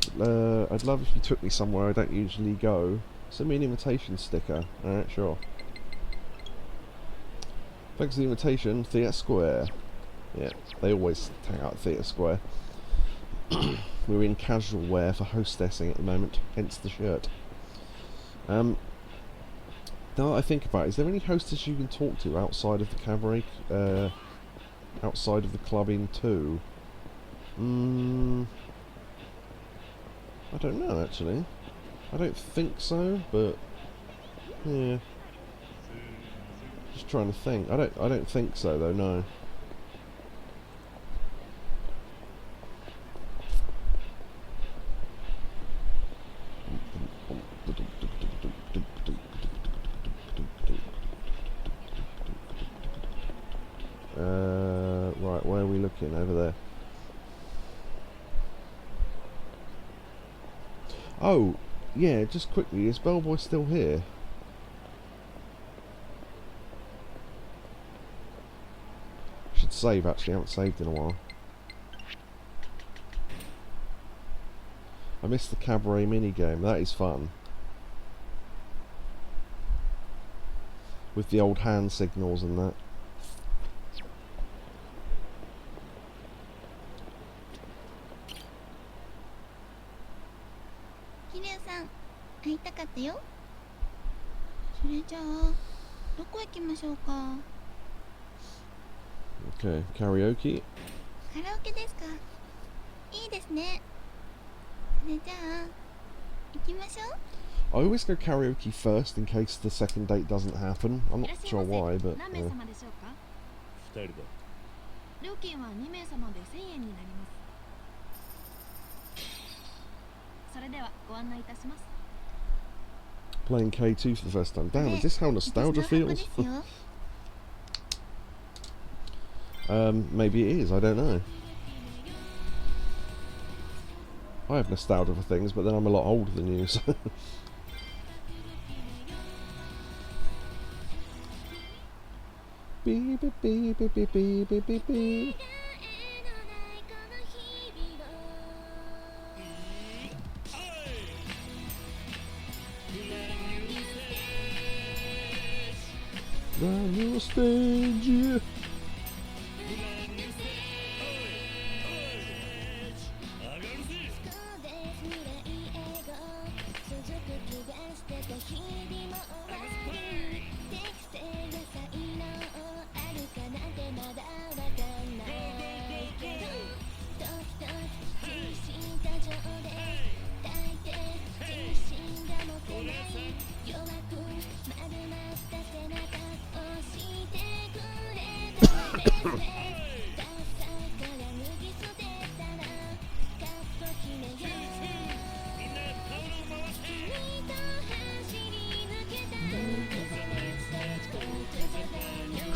I'd love if you took me somewhere I don't usually go. Send me an invitation sticker. Alright, sure. Thanks for the invitation, Theatre Square. Yeah, they always hang out at Theatre Square. We're in casual wear for hostessing at the moment, hence the shirt. Now that I think about it, is there any hostess you can talk to outside of the cabaret, outside of the club in 2? I don't know actually. I don't think so, but yeah. Just trying to think. I don't think so though, no. Right, where are we looking? Over there. Oh, yeah, just quickly, is Bellboy still here? Should save actually, I haven't saved in a while. I missed the cabaret minigame, that is fun. With the old hand signals and that. Okay, karaoke. カラオケですか？いいですね。それじゃあ、行きましょう。 I always go karaoke first in case the second date doesn't happen. I'm not sure why, but 何名様でしょうか？ 2人だ。料金は2名様で1000円になります。それではご案内いたします。 Playing K2 for the first time. Damn, is this how nostalgia feels? Maybe it is, I don't know. I have nostalgia for things, but then I'm a lot older than you, so... Beep, beep, beep, beep, beep, beep, beep, beep, beep. Brand new stage, yeah.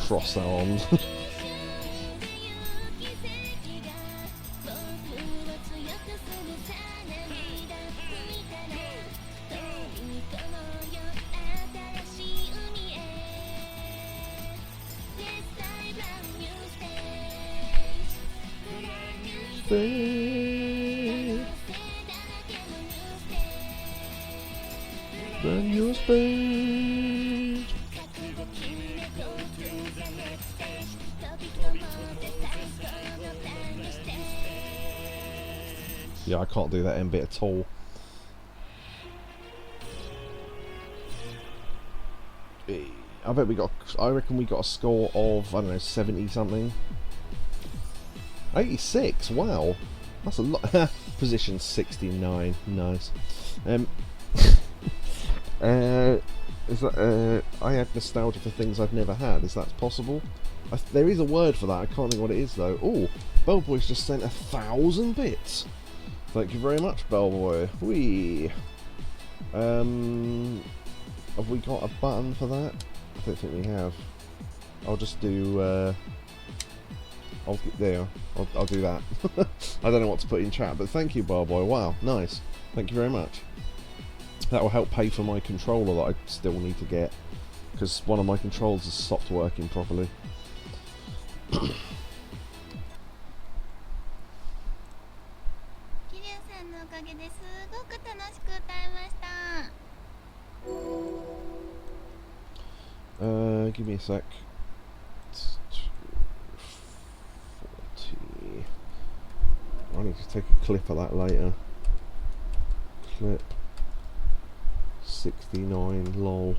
Cross arms. Brand new stage. Yeah, I can't do that end bit at all. I bet we got. I reckon we got a score of, I don't know, 70 something. 86. Wow, that's a lot. Position 69. Nice. Is that? I had nostalgia for things I've never had. Is that possible? There is a word for that. I can't think what it is though. Oh, Bellboy's just sent 1,000 bits. Thank you very much, Bellboy. Whee. Have we got a button for that? I don't think we have. I'll just do. I'll do that. I don't know what to put in chat, but thank you, Bellboy. Wow, nice. Thank you very much. That will help pay for my controller that I still need to get, because one of my controls has stopped working properly. 桐生さんのおかげですごく楽しく歌えました。Give me a sec. 40. I need to take a clip of that later. Clip 69, lol.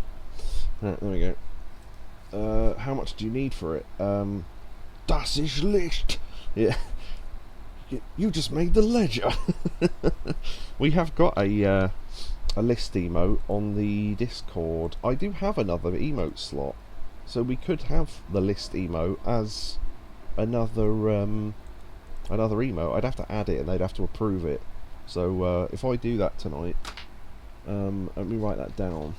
There we go. How much do you need for it? Das ist Licht! Yeah. You just made the ledger! We have got a list emote on the Discord. I do have another emote slot, so we could have the list emote as another emote. I'd have to add it and they'd have to approve it. So if I do that tonight, let me write that down,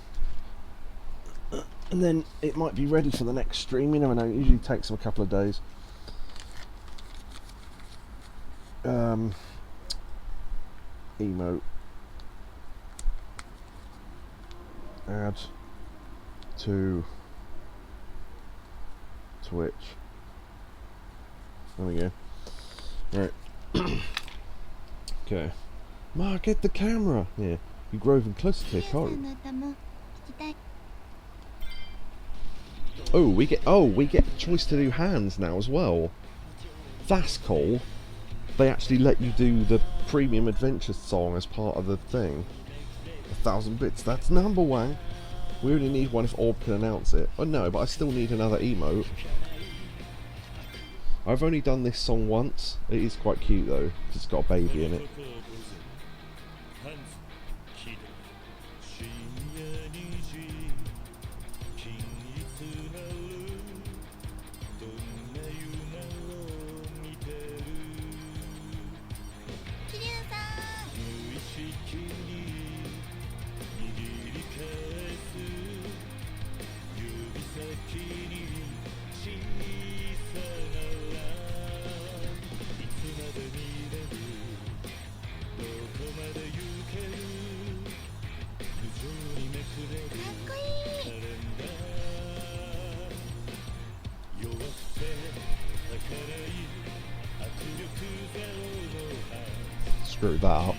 and then it might be ready for the next stream. You never know, it usually takes them a couple of days. Emote, add to Twitch. There we go. Right. Okay. Mark, get the camera. Yeah, you drove in closer to your car. Oh, we get choice to do hands now as well. That's cool. They actually let you do the Premium Adventure song as part of the thing. 1,000 bits. That's number one. We only need one if Orb can announce it. Oh no, but I still need another emote. I've only done this song once. It is quite cute though, because it's got a baby in it. screwed that up.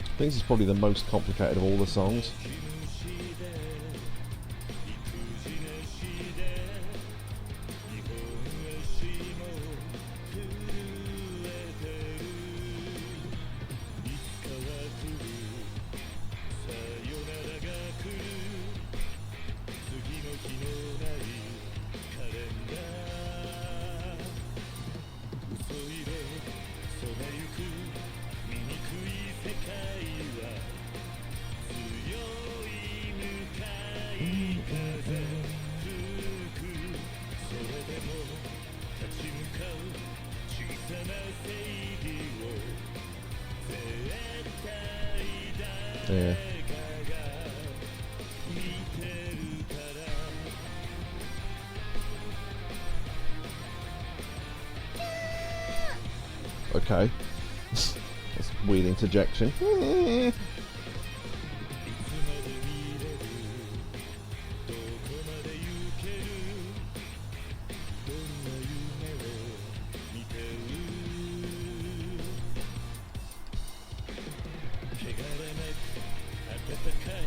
I think this is probably the most complicated of all the songs. Yeah. Okay. That's weird interjection.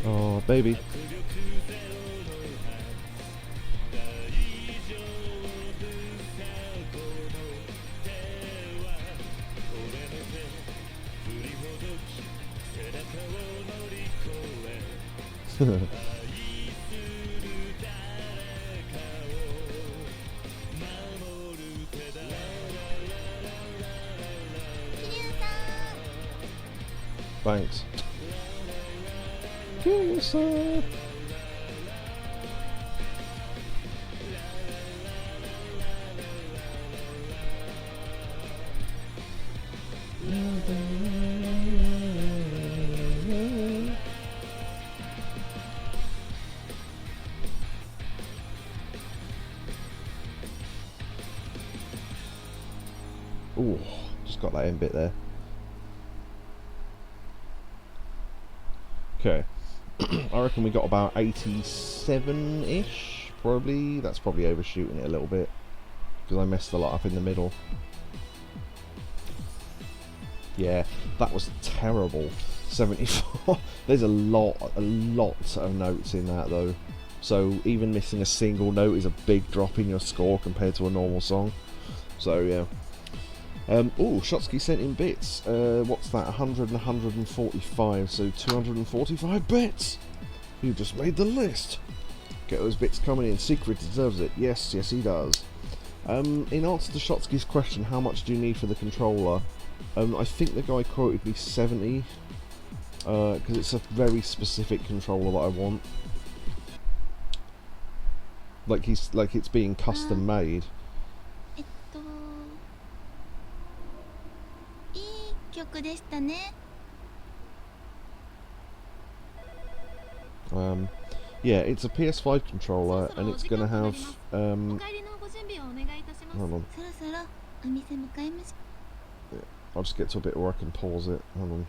Oh, baby. Thanks. Yakuza. Ooh, just got that in bit there. Okay. I reckon we got about 87-ish, probably. That's probably overshooting it a little bit, because I messed a lot up in the middle. Yeah, that was terrible. 74. There's a lot of notes in that, though. So even missing a single note is a big drop in your score compared to a normal song. So, yeah. Oh, Shotsky sent in bits. What's that? 100 and 145, so 245 bits! You just made the list! Get those bits coming in. Secret deserves it. Yes, yes he does. In answer to Shotsky's question, how much do you need for the controller? I think the guy quoted me 70, because it's a very specific controller that I want. Like it's being custom made. 曲でしたね。 Yeah, it's a PS5 controller and it's gonna have hold on. そろそろお店向かいましょう。 Yeah, I'll just get to a bit where I can pause it. Hold on.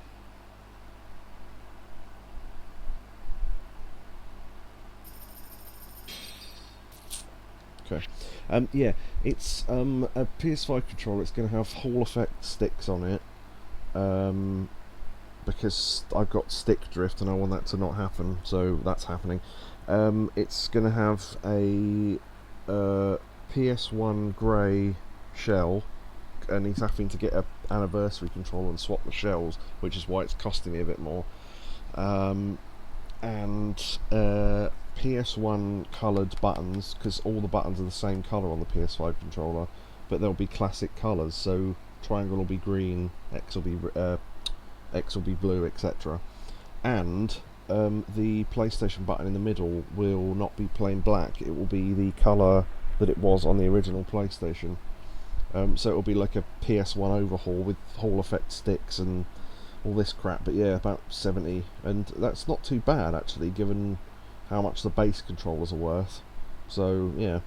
Okay. Yeah, it's a PS5 controller. It's going to have Hall effect sticks on it, because I've got stick drift and I want that to not happen. So that's happening. It's going to have a PS1 grey shell, and he's having to get an anniversary controller and swap the shells, which is why it's costing me a bit more. And PS1 coloured buttons, because all the buttons are the same colour on the PS5 controller, but they'll be classic colours, so triangle will be green, X will be blue, etc. And the PlayStation button in the middle will not be plain black, it will be the colour that it was on the original PlayStation. So it will be like a PS1 overhaul with Hall effect sticks and all this crap, but yeah, about 70, and that's not too bad actually, given how much the base controllers are worth. So yeah.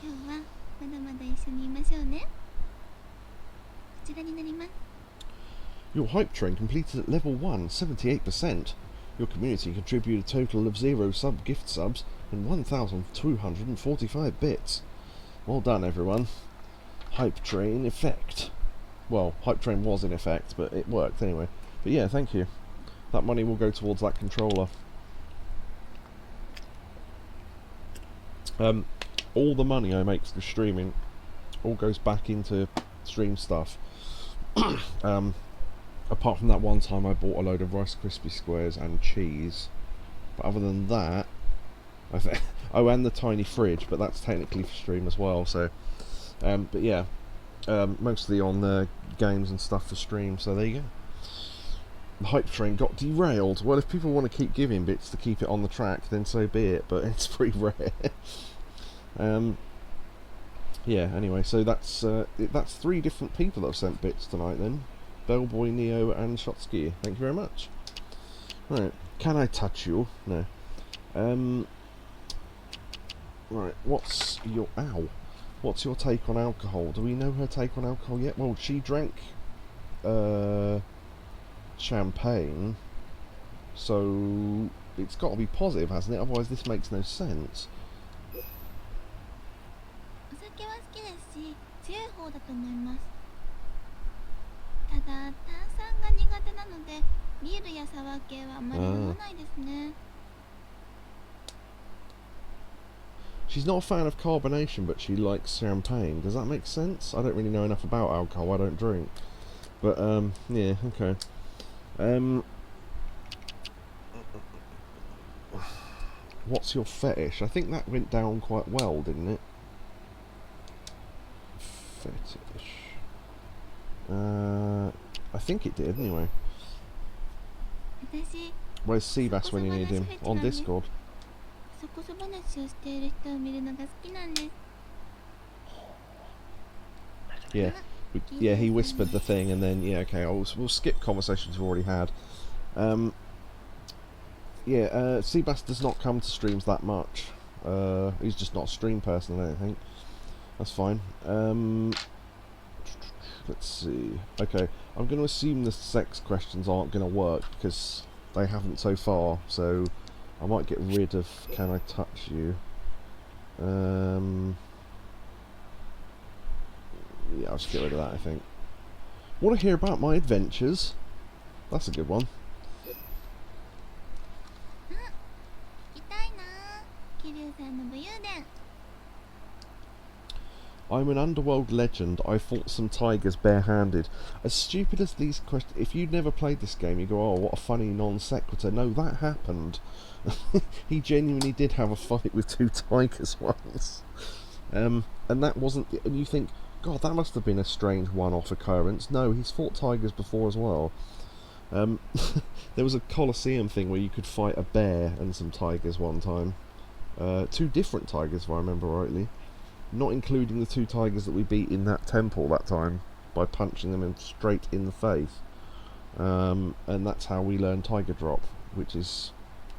今日はまだまだ一緒にいましょうね。こちらになります。 Your hype train completed at level 1, 78%. Your community contributed a total of 0 gift subs and 1,245 bits. Well done, everyone. Hype train effect. Well, hype train was in effect, but it worked anyway. But yeah, thank you. That money will go towards that controller. All the money I make through streaming all goes back into stream stuff. Apart from that one time I bought a load of Rice Krispie squares and cheese. But other than that, oh, and the tiny fridge, but that's technically for stream as well. So, but yeah, mostly on the games and stuff for stream. So there you go. The hype train got derailed. Well, if people want to keep giving bits to keep it on the track, then so be it. But it's pretty rare. Yeah. Anyway, so that's 3 different people that have sent bits tonight. Then, Bellboy, Neo, and Shotski. Thank you very much. Right. Can I touch you? No. Right. What's your take on alcohol? Do we know her take on alcohol yet? Well, she drank champagne, so it's got to be positive, hasn't it? Otherwise this makes no sense. お酒は好きですし、強い方だと思います。ただ、炭酸が苦手なので、ビールやサワー系はあまり飲まないですね。She's not a fan of carbonation, but she likes champagne. Does that make sense? I don't really know enough about alcohol. I don't drink. But, yeah, okay. What's your fetish? I think that went down quite well, didn't it? Fetish. I think it did, anyway. 私、 Where's Seabass when you need him? On Discord. そこそ話をしている人を見るのが好きなんです。 Yeah. Yeah, he whispered the thing, and then, yeah, okay, we'll skip conversations we've already had. Yeah, Seabass does not come to streams that much. He's just not a stream person, I don't think. That's fine. Let's see. Okay, I'm going to assume the sex questions aren't going to work, because they haven't so far, so I might get rid of can I touch you. Yeah, I'll just get rid of that, I think. Want to hear about my adventures? That's a good one. 聞きたいな。桐生さんの武勇伝。 I'm an underworld legend. I fought some tigers barehanded. As stupid as these questions... If you'd never played this game, you go, oh, what a funny non sequitur. No, that happened. He genuinely did have a fight with 2 tigers once. And that wasn't... And you think, God, that must have been a strange one-off occurrence. No, he's fought tigers before as well. There was a Colosseum thing where you could fight a bear and some tigers one time. 2 different tigers, if I remember rightly. Not including the 2 tigers that we beat in that temple that time by punching them straight in the face. And that's how we learned Tiger Drop, which is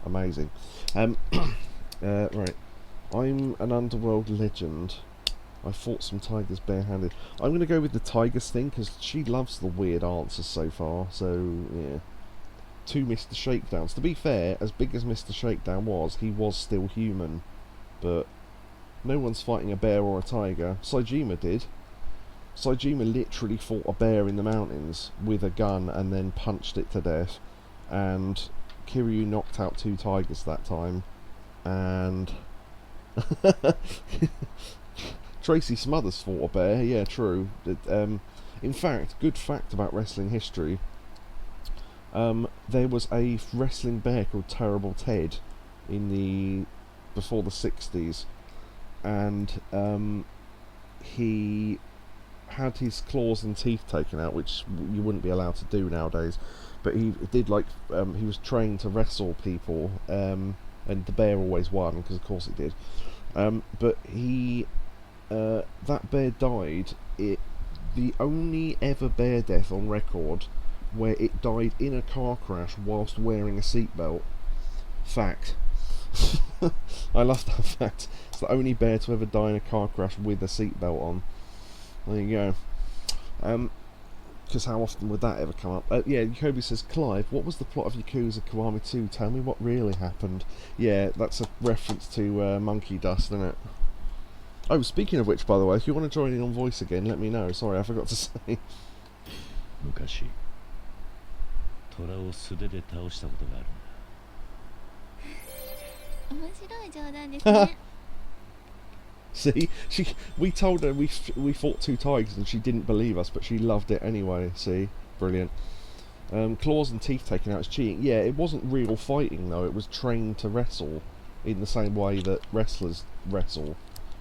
amazing. Right. I'm an underworld legend. I fought some tigers barehanded. I'm going to go with the tigers thing, because she loves the weird answers so far, so, yeah. 2 Mr. Shakedowns. To be fair, as big as Mr. Shakedown was, he was still human. But no one's fighting a bear or a tiger. Saejima did. Saejima literally fought a bear in the mountains with a gun and then punched it to death. And Kiryu knocked out 2 tigers that time. And... Tracy Smothers fought a bear, yeah, true. In fact, good fact about wrestling history, there was a wrestling bear called Terrible Ted before the 60s, and he had his claws and teeth taken out, which you wouldn't be allowed to do nowadays, but he did he was trained to wrestle people, and the bear always won, because of course it did, but he... that bear died the only ever bear death on record where it died in a car crash whilst wearing a seatbelt. Fact. I love that fact. It's the only bear to ever die in a car crash with a seatbelt on. There you go. Because how often would that ever come up? Yeah, Yakobu says, Clive, what was the plot of Yakuza Kiwami 2? Tell me what really happened. Yeah, that's a reference to Monkey Dust, isn't it? Oh, speaking of which, by the way, if you want to join in on voice again, let me know. Sorry, I forgot to say. 昔虎を素手で倒したことがあるんだ。面白い冗談ですね。See, we told her we fought 2 tigers and she didn't believe us, but she loved it anyway. See, brilliant. Claws and teeth taken out is cheating. Yeah, it wasn't real fighting though. It was trained to wrestle in the same way that wrestlers wrestle.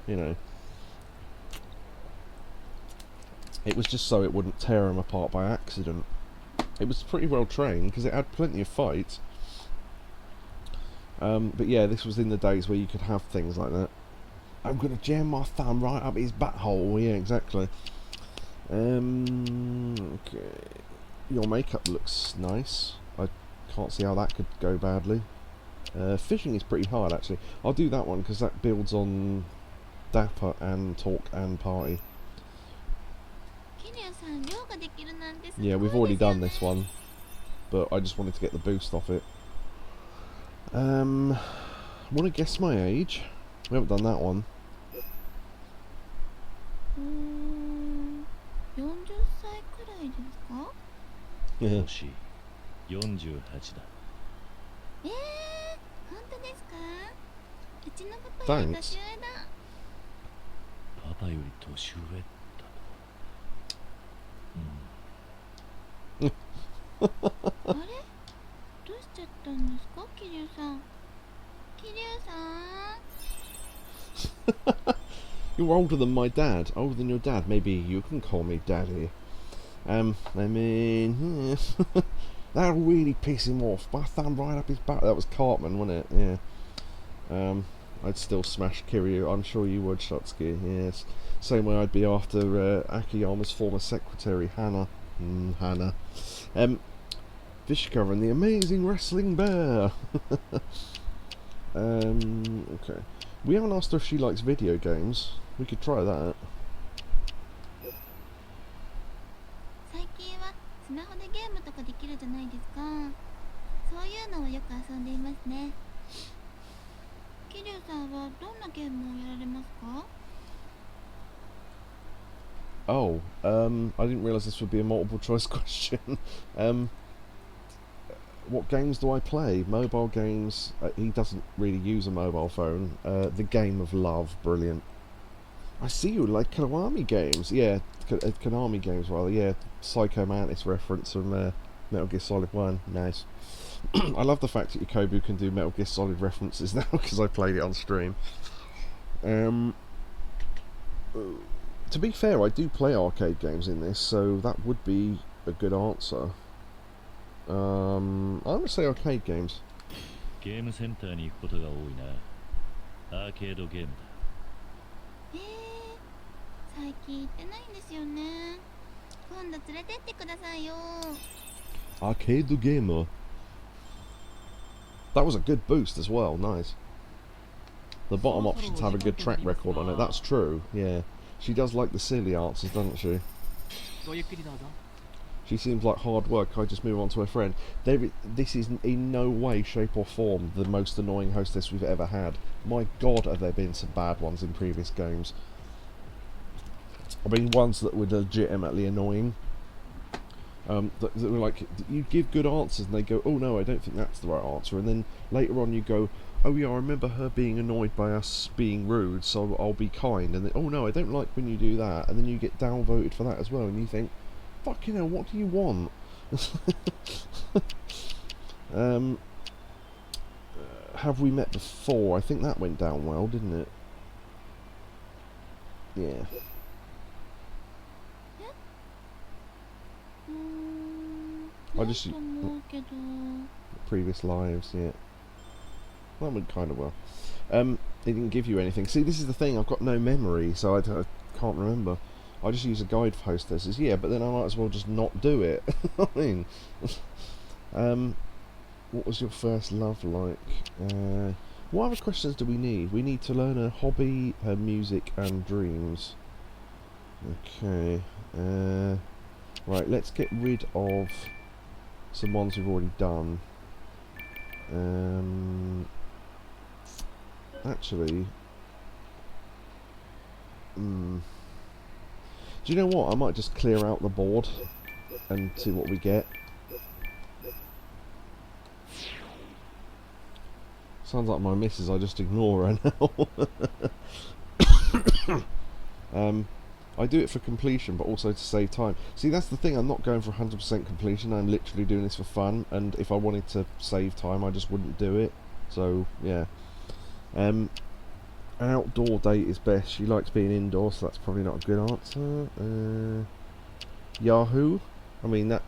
You know, it was just so it wouldn't tear them apart by accident. It was pretty well trained because it had plenty of fights. But yeah, this was in the days where you could have things like that. I'm going to jam my thumb right up his butthole. Yeah, exactly. Okay. Your makeup looks nice. I can't see how that could go badly. Fishing is pretty hard, actually. I'll do that one because that builds on Dapper and Talk and Party. Yeah, we've already done this one, but I just wanted to get the boost off it. Want to guess my age? We haven't done that one. 40歳くらいですか？惜しい。48だ。本当ですか？うちのパパより年上だ。パパより年上だ。あれ？どうしちゃったんですか、桐生さん。桐生さん。You're older than my dad. Older than your dad. Maybe you can call me daddy. I mean, that'll really piss him off. My thumb right up his back. That was Cartman, wasn't it? Yeah. I'd still smash Kiryu. I'm sure you would, Shotsuki. Yes. Same way I'd be after Akiyama's former secretary, Hannah. Hannah. Fish cover and the amazing wrestling bear. Okay. We haven't asked her if she likes video games. We could try that. 最近はスマホでゲームとかできるじゃないですか。そういうのをよく遊んでいますね。桐生さんはどんなゲームをやられますか？ Oh, I didn't realise this would be a multiple choice question. What games do I play? Mobile games. He doesn't really use a mobile phone. The Game of Love, brilliant. I see you like Konami games. Yeah, Konami games rather. Yeah, Psycho Mantis reference from Metal Gear Solid 1. Nice. I love the fact that Yakobu can do Metal Gear Solid references now because I played it on stream. To be fair, I do play arcade games in this, so that would be a good answer. I'm going to say arcade games. ゲームセンターに行くことが多いな。アーケードゲームだ。最近行ってないんですよね。今度連れてってくださいよ。 Arcade gamer. That was a good boost as well. Nice. The bottom options have a good track record on it. That's true. Yeah, she does like the silly answers, doesn't she? ごゆっくりどうぞ。 She seems like hard work. I just move on to her friend. This is in no way, shape or form the most annoying hostess we've ever had. My God, have there been some bad ones in previous games. I mean, ones that were legitimately annoying. That were like, you give good answers and they go, oh no, I don't think that's the right answer. And then later on you go, oh yeah, I remember her being annoyed by us being rude, so I'll be kind. And then, oh no, I don't like when you do that. And then you get downvoted for that as well. And you think, fucking hell, what do you want? Have we met before? I think that went down well, didn't it? Yeah. I just previous lives, yeah. That went kind of well. It didn't give you anything. See, this is the thing. I've got no memory, so I can't remember. I just use a guide for hostesses. Yeah, but then I might as well just not do it. I mean, what was your first love like? What other questions do we need? We need to learn her hobby, her music, and dreams. Okay. Right, let's get rid of some ones we've already done. Actually, do you know what? I might just clear out the board and see what we get. Sounds like my missus, I just ignore her now. I do it for completion, but also to save time. See, that's the thing, I'm not going for 100% completion, I'm literally doing this for fun, and if I wanted to save time, I just wouldn't do it. So, yeah. An outdoor date is best. She likes being indoors, so that's probably not a good answer. Yahoo? I mean, that...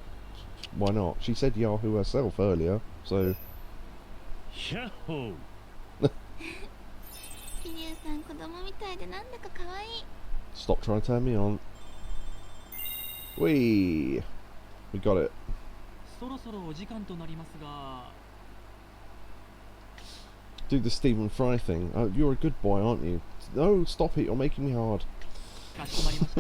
why not? She said Yahoo herself earlier, so... Yahoo! 桐生さん子供みたいでなんだか可愛い。 Stop trying to turn me on. Whee! We got it. そろそろお時間となりますが Do the Stephen Fry thing. Oh, you're a good boy, aren't you? No, stop it, you're making me hard. かしこまりまし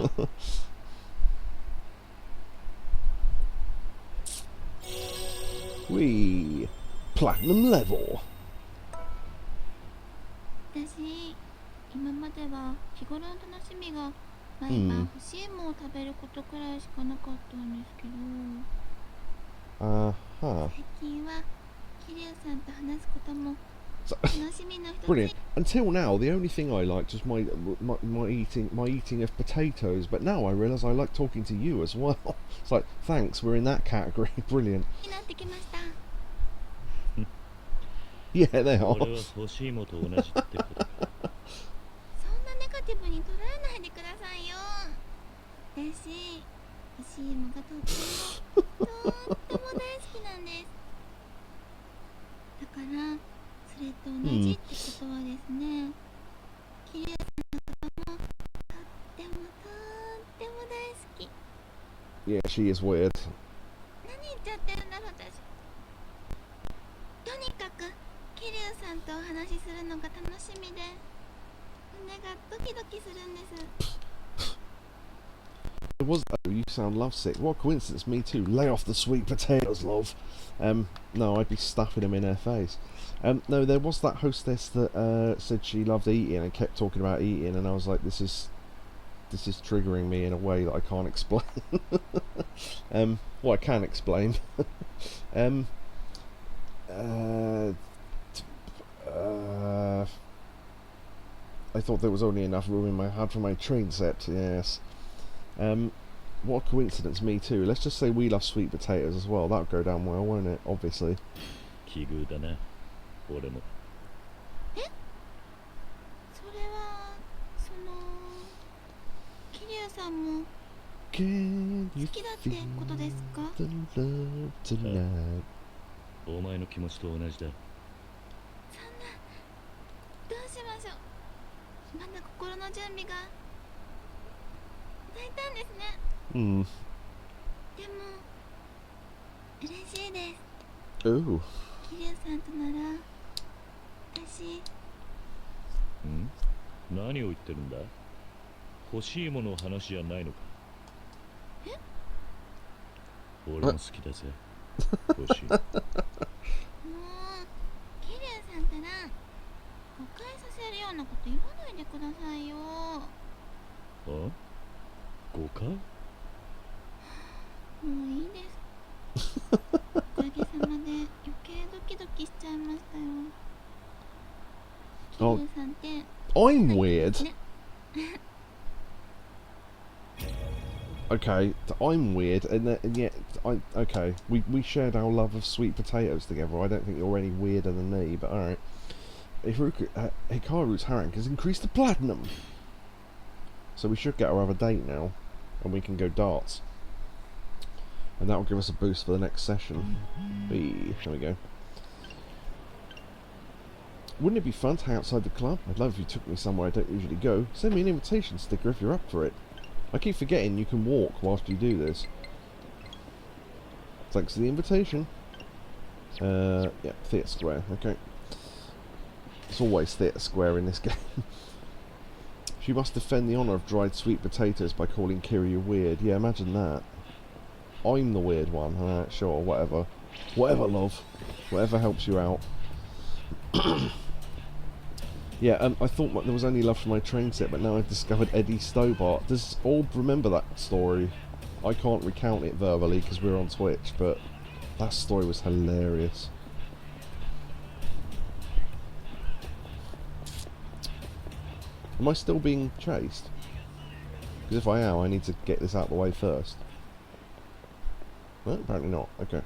た Whee! Platinum level! 私、今までは日頃の楽しみが毎晩欲しいものを食べることくらいしかなかったんですけど、 Uh-huh. 最近は桐生さんと話すことも So, 楽しみの一つ。 brilliant. Until now, the only thing I liked was my eating of potatoes, but now I realise I like talking to you as well. It's like, thanks, we're in that category. Brilliant. になってきました。 Yeah, they are. 俺は欲しいもと同じってことか。そんなネガティブに捉えないでくださいよ。私、欲しいもがとっても大好きなんです。だから、それと同じってことはですね、桐生さんのこともとっても大好き。 Yeah, she is weird. 何言っちゃってるんだろう私。とにかく桐生さんとお話しするのが楽しみで胸がドキドキするんです。 It was though, you sound lovesick. What coincidence, me too. Lay off the sweet potatoes, love. No, I'd be stuffing them in her face. No, there was that hostess that said she loved eating and kept talking about eating, and I was like, this is triggering me in a way that I can't explain. Well, I can explain. I thought there was only enough room in my head for my train set, yes. What a coincidence, me too. Let's just say we love sweet potatoes as well. That'll go down well, won't it? Obviously. 奇遇だな。俺も。それはその桐生さんも Can 好 you きだってことですか？ feel the love tonight? お前の気持ちと同じだ。そんなどうしましょう。まだ心の準備が大胆ですね。Hmm. でも嬉しいです。 Ooh. 桐生さんとなら私ん？何を言ってるんだ？欲しいもの話じゃないのか。俺も好きだぜ。欲しい。もう桐生さんったら誤解させるようなこと言わないでくださいよ。あ？誤解？もういいです。おかげさまで余計ドキドキしちゃいましたよ。桐生さんって I'm weird. Okay, I'm weird, and yet okay. We shared our love of sweet potatoes together. I don't think you're any weirder than me, but all right. Hikaru's rank has increased to platinum, so we should get our other date now, and we can go darts, and that will give us a boost for the next session. Hey, there we go. Wouldn't it be fun to hang outside the club? I'd love if you took me somewhere I don't usually go. Send me an invitation sticker if you're up for it. I keep forgetting you can walk whilst you do this. Thanks for the invitation. Yeah, Theatre Square, okay. It's always Theatre Square in this game. She must defend the honour of dried sweet potatoes by calling Kiryu weird. Yeah, imagine that. I'm the weird one. Alright, sure, whatever. Whatever, love. Whatever helps you out. Yeah, I thought there was only love for my train set, but now I've discovered Eddie Stobart. Does Orb remember that story? I can't recount it verbally because we're on Twitch, but that story was hilarious. Am I still being chased? Because if I am, I need to get this out of the way first. No, apparently not. Okay.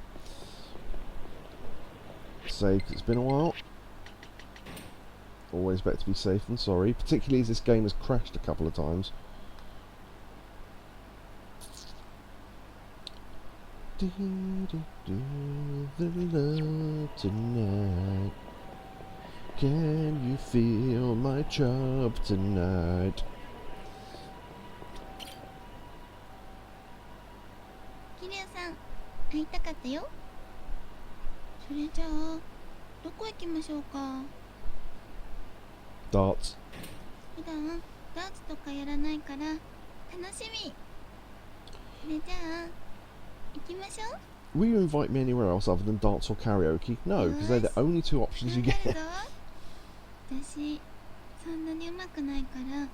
Save, 'cause it's been a while. Always better to be safe than sorry, particularly as this game has crashed a couple of times. Do, do, do, the love tonight. Can you feel my chub tonight? キリュウさん、会いたかったよ。それじゃあ、どこ行きましょうか。Darts. 普段ダーツとかやらないから楽しみ。それじゃあ、行きましょう。 Will you invite me anywhere else other than darts or karaoke? No, because they're the only two options you 頑張る get. ぞ。私、そんなに上手くないから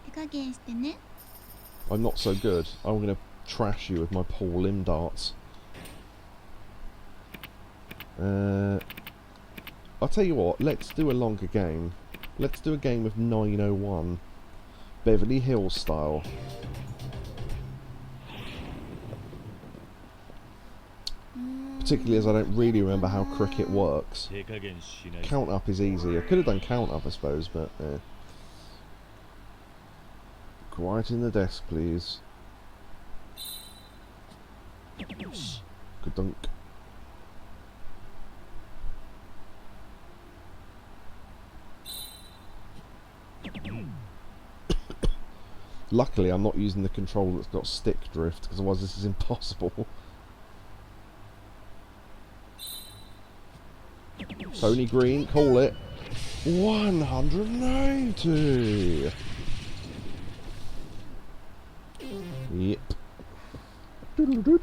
手加減してね。 I'm not so good. I'm going to trash you with my poor limb darts. I'll tell you what, let's do a longer game. Let's do a game of 901. Beverly Hills style. Particularly as I don't really remember how cricket works. Count up is easy. I could have done count up, I suppose, but quiet in the desk, please. Good dunk. Luckily, I'm not using the controller that's got stick drift, because otherwise this is impossible. Tony Green, call it. 180! Yep. The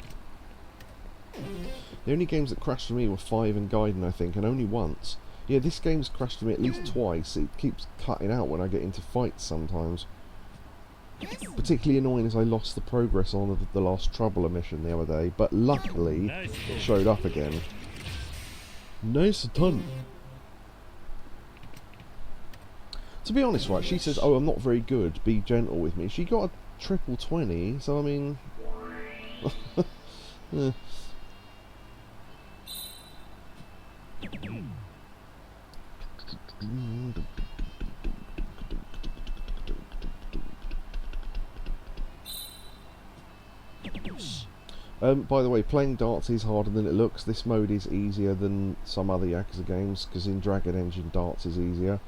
only games that crashed for me were 5 and Gaiden, I think, and only once. Yeah, this game's crashed for me at least twice. It keeps cutting out when I get into fights sometimes. Particularly annoying as I lost the progress on the last Troubler mission the other day, but luckily it showed up again. Nice ton. To be honest, right, she says, oh, I'm not very good, be gentle with me. She got a triple 20, so I mean... yeah. By the way, playing darts is harder than it looks. This mode is easier than some other Yakuza games, because in Dragon Engine darts is easier.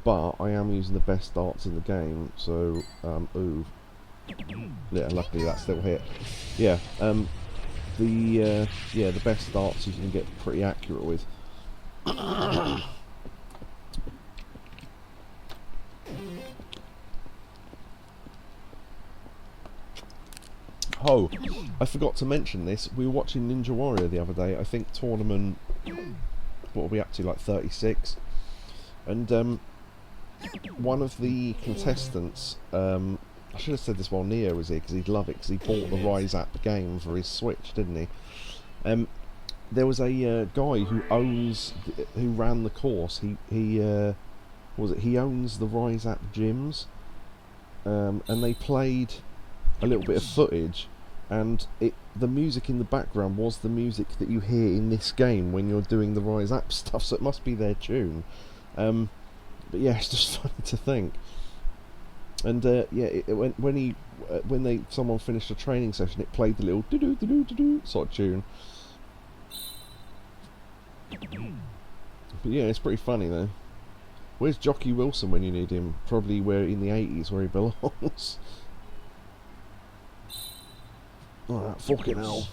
But I am using the best darts in the game, so, ooh. Yeah, luckily that still hit. Yeah, the best darts you can get pretty accurate with. Oh, I forgot to mention this. We were watching Ninja Warrior the other day. I think tournament, what are we up to, like 36? And one of the contestants, I should have said this while Neo was here because he'd love it, because he bought the Rise App game for his Switch, didn't he? There was a guy who ran the course. He owns the Rise App gyms, and they played a little bit of footage, and the music in the background was the music that you hear in this game when you're doing the Rise App stuff, so it must be their tune. But yeah, it's just funny to think. And yeah, when someone finished a training session, it played the little do-do-do-do-do sort of tune. But yeah, it's pretty funny though. Where's Jockey Wilson when you need him? Probably in the 80s where he belongs. Alright, fucking hell.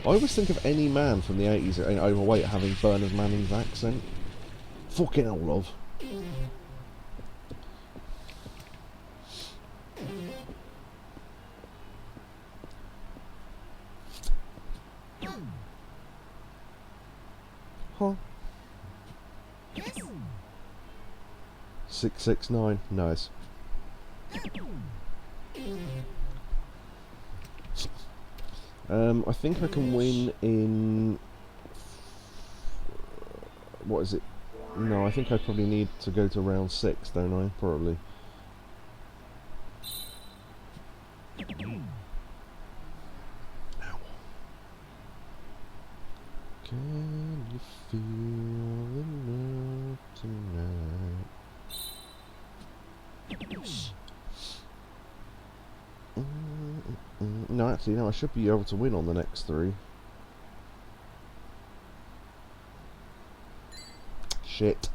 I always think of any man from the 80s that ain't overweight having Bernard Manning's accent. Fucking hell, love. Huh. 669. Nice. I think I can win in... What is it? No, I think I probably need to go to round 6, don't I? Probably. Ow. Can you feel the love tonight? No, actually, no, I should be able to win on the next 3. Shit.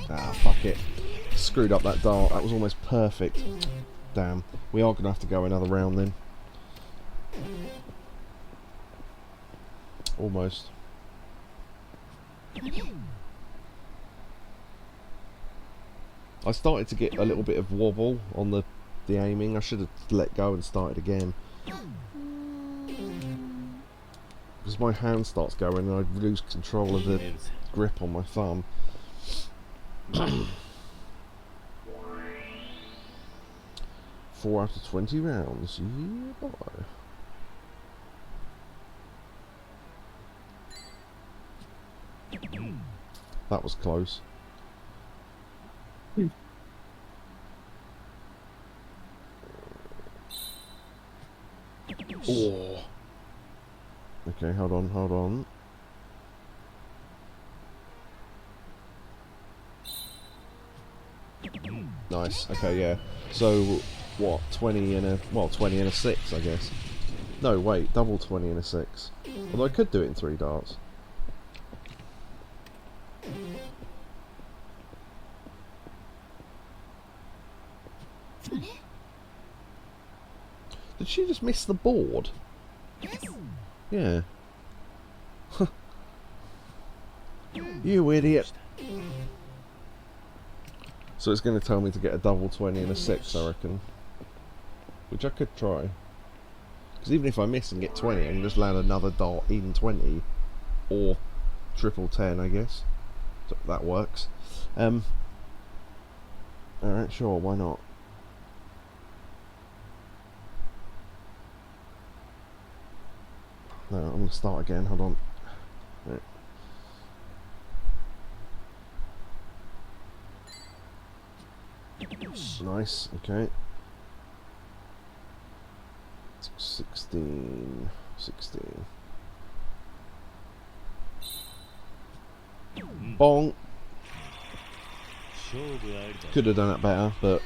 Ah, fuck it. Screwed up that dart. That was almost perfect. Damn. We are going to have to go another round then. Almost. I started to get a little bit of wobble on the aiming. I should have let go and started again. Because my hand starts going and I lose control of the grip on my thumb. 4 out of 20 rounds. Yeah, boy. That was close. Oh. Okay, hold on, hold on. Nice. Okay, yeah. So what? 20 and a 20 and a 6, I guess. No, wait, double 20 and a 6. Although I could do it in 3 darts. Did she just miss the board? Yeah. You idiot. So it's going to tell me to get a double 20 and a 6, I reckon. Which I could try. Because even if I miss and get 20, I can just land another dart in 20. Or triple 10, I guess. So that works. Alright, sure, why not? No, I'm going to start again, hold on. Right. Nice, okay. 16. Bonk! Could have done that better, but...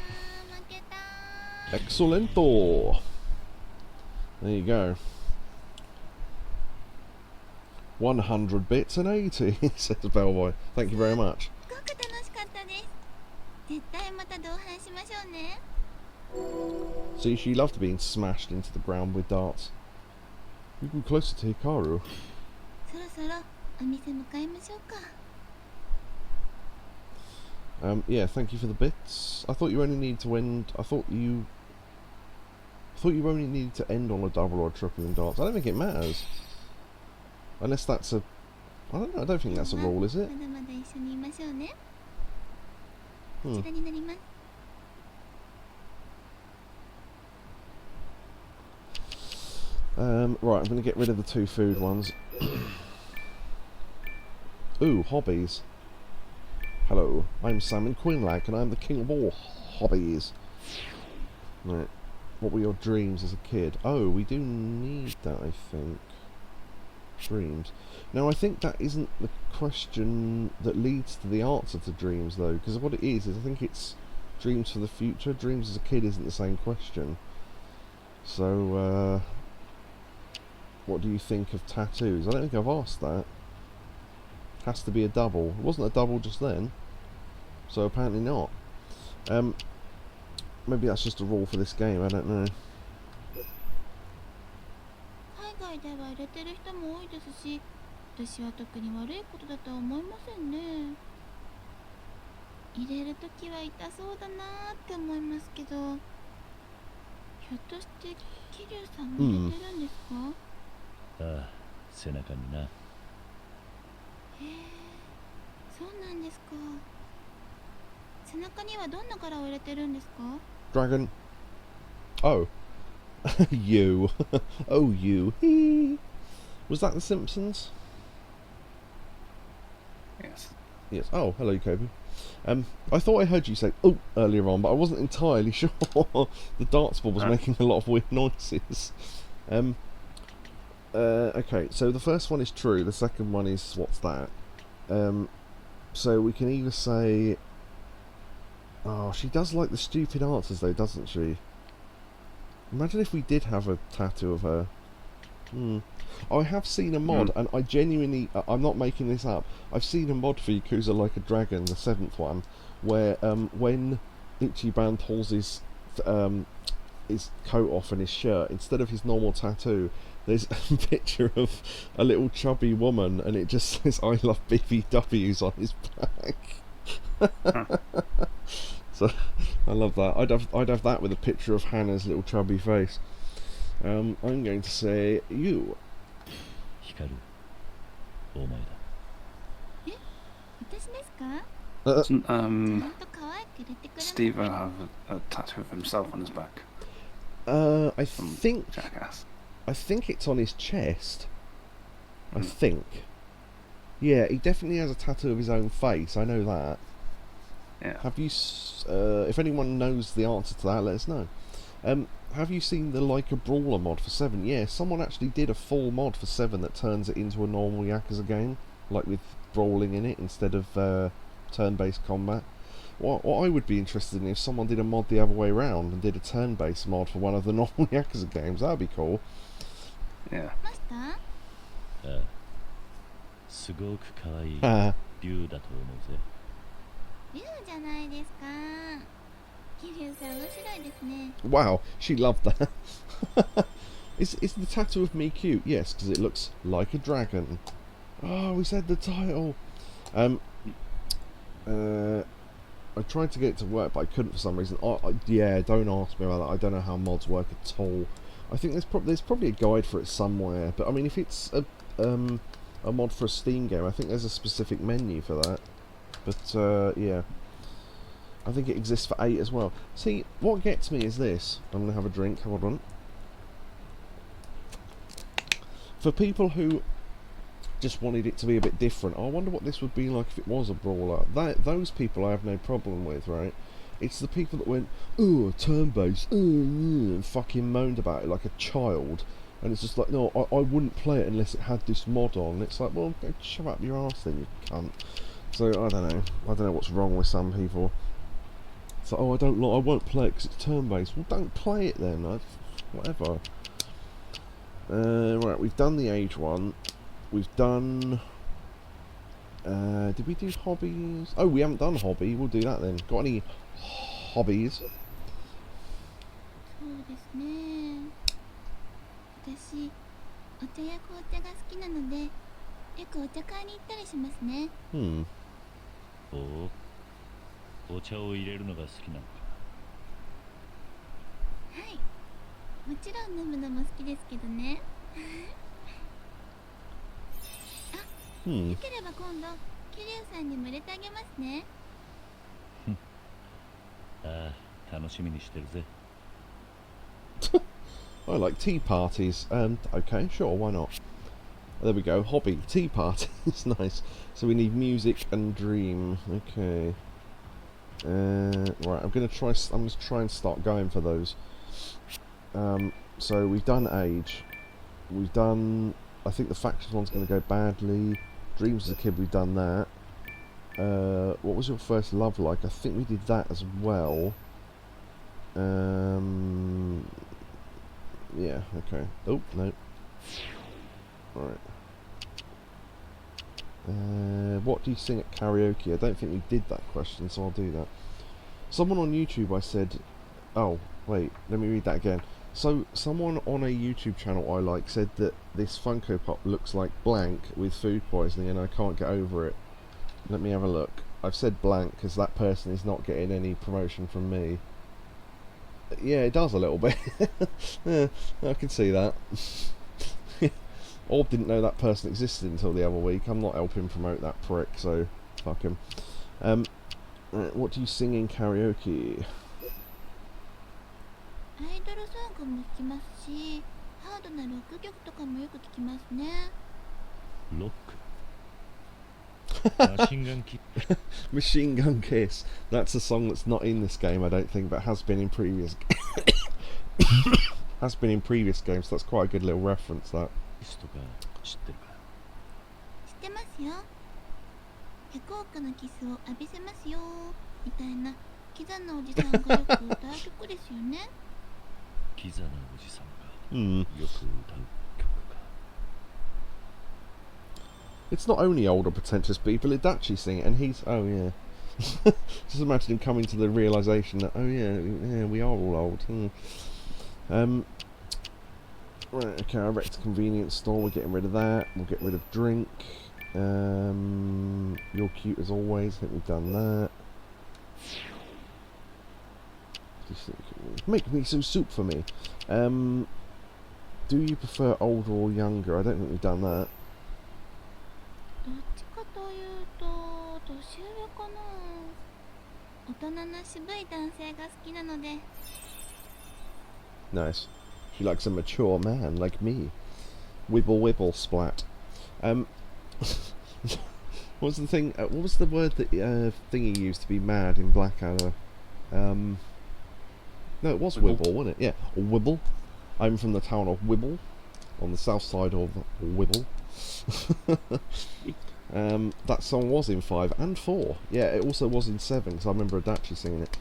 Excellento! There you go. 100 bits and 80, says the bellboy. Thank you very much. See, she loved being smashed into the ground with darts. You go closer to Hikaru. Yeah, thank you for the bits. I thought you only needed to end... I thought you only needed to end on a double or a triple in darts. I don't think it matters. Unless that's a... I don't know, I don't think that's a rule, is it? Right, I'm going to get rid of the 2 food ones. Ooh, hobbies. Hello, I'm Simon Quinlack and I'm the king of all hobbies. Right, what were your dreams as a kid? Oh, we do need that, I think. Dreams. Now, I think that isn't the question that leads to the answer to dreams, though, because what it is I think it's dreams for the future. Dreams as a kid isn't the same question. So, what do you think of tattoos? I don't think I've asked that. Has to be a double. It wasn't a double just then, so apparently not. Maybe that's just a rule for this game, I don't know. 外では入れてる人も多いですし、私は特に悪いことだとは思いませんね。入れるときは痛そうだなーって思いますけど、ひょっとして桐生さんも入れてるんですか？ああ、背中にな。へえ、そうなんですか。背中にはどんな柄を入れてるんですか？ Dragon. Oh. You. Oh, you. Was that The Simpsons? Yes. Yes. Oh, hello, Yakobu. I thought I heard you say "oh" earlier on, but I wasn't entirely sure. The darts ball was making a lot of weird noises. Okay, so the first one is true. The second one is what's that? So we can either say, oh, she does like the stupid answers though, doesn't she? Imagine if we did have a tattoo of her. I have seen a mod, and I genuinely, I'm not making this up, I've seen a mod for Yakuza Like a Dragon, the 7th one, where when Ichiban pulls his coat off and his shirt, instead of his normal tattoo, there's a picture of a little chubby woman, and it just says "I love BBWs" on his back. So I love that. I'd have that with a picture of Hannah's little chubby face. I'm going to say you. 光る。お前だ。え、私ですか？ Doesn't ちゃんと可愛く入れてくれます。 Steve have a tattoo of himself on his back? I From think Jackass. it's on his chest. I think. Yeah, he definitely has a tattoo of his own face. I know that. Yeah. Have you? If anyone knows the answer to that, let us know. Have you seen the Like a Brawler mod for 7? Yeah, someone actually did a full mod for 7 that turns it into a normal Yakuza game, like with brawling in it instead of turn-based combat. What I would be interested in if someone did a mod the other way around and did a turn-based mod for one of the normal Yakuza games. That'd be cool. Yeah. ました？ああ。すごく可愛い Ah. 竜だと思うぜ。竜じゃないですか。桐生さん面白いですね。 Wow, she loved that. Is the tattoo of me cute? Yes, because it looks like a dragon. Oh, we said the title. I tried to get it to work, but I couldn't for some reason. Yeah, don't ask me about that. I don't know how mods work at all. I think there's probably a guide for it somewhere. But I mean, if it's a mod for a Steam game, I think there's a specific menu for that. But yeah. I think it exists for 8 as well. See, what gets me is this. I'm going to have a drink, hold on. For people who just wanted it to be a bit different, I wonder what this would be like if it was a brawler. Those people I have no problem with, right? It's the people that went, "Oh, turn-based, and fucking moaned about it like a child. And it's just like, no, I wouldn't play it unless it had this mod on. It's like, well, go shove up your arse then, you cunt. So, I don't know what's wrong with some people. It's like, oh, I won't play it because it's turn-based. Well, don't play it then. Whatever. Right, we've done the age one. We've done... did we do hobbies? Oh, we haven't done hobby. We'll do that then. Got any hobbies? そうですね。私、お茶や紅茶が好きなので、よくお茶会に行ったりしますね。おお。お茶を入れるのが好きなのか。はい。もちろん飲むのも好きですけどね。あ、よければ今度、桐生さんにも入れてあげますね。ああ、楽しみにしてるぜ。I like tea parties. Okay, sure, why not? There we go. Hobby, tea parties. Nice. So we need music and dream. Okay. Right, I'm gonna try and start going for those. So we've done age. We've done. I think the factions one's gonna go badly. Dreams as a kid, we've done that. What was your first love like? I think we did that as well. Yeah. Okay. Oh no. Right. What do you sing at karaoke? I don't think we did that question, so I'll do that. Someone on YouTube, I said... Oh, wait, let me read that again. So someone on a YouTube channel I like said that this Funko Pop looks like blank with food poisoning, and I can't get over it. Let me have a look. I've said blank because that person is not getting any promotion from me. Yeah, it does a little bit. Yeah, I can see that. Orb didn't know that person existed until the other week. I'm not helping promote that prick, so fuck him. Right, what do you sing in karaoke? アイドルソングも聴きますし、ハードなロック曲とかもよく聴きますね。ロック。マシンガンキッ Machine Gun Kiss. That's a song that's not in this game, I don't think, but has been in previous has been in previous games. So that's quite a good little reference. That. スとか知ってるか。知ってますよ。100億のキスを浴びせますよみたいなキザなおじさんがよく歌う曲ですよね。キザなおじさんが Hmm. よく歌う曲か。 It's not only old or pretentious people. It's actually sing it, and he's yeah. Just imagine him coming to the realization that yeah, we are all old. Right, okay, I wrecked a convenience store. We're getting rid of that. We'll get rid of drink. You're cute as always. I think we've done that. Make me some soup for me. Do you prefer older or younger? I don't think we've done that. どっちかというと年上かな。大人な渋い男性が好きなので。 Nice. She likes a mature man like me. Wibble wibble splat. What was the thing? What was the word that Thingy used to be mad in Blackadder? No, it was Wibble, wasn't it? Yeah, Wibble. I'm from the town of Wibble, on the south side of Wibble. That song was in 5 and 4. Yeah, it also was in 7, because I remember Adachi singing it.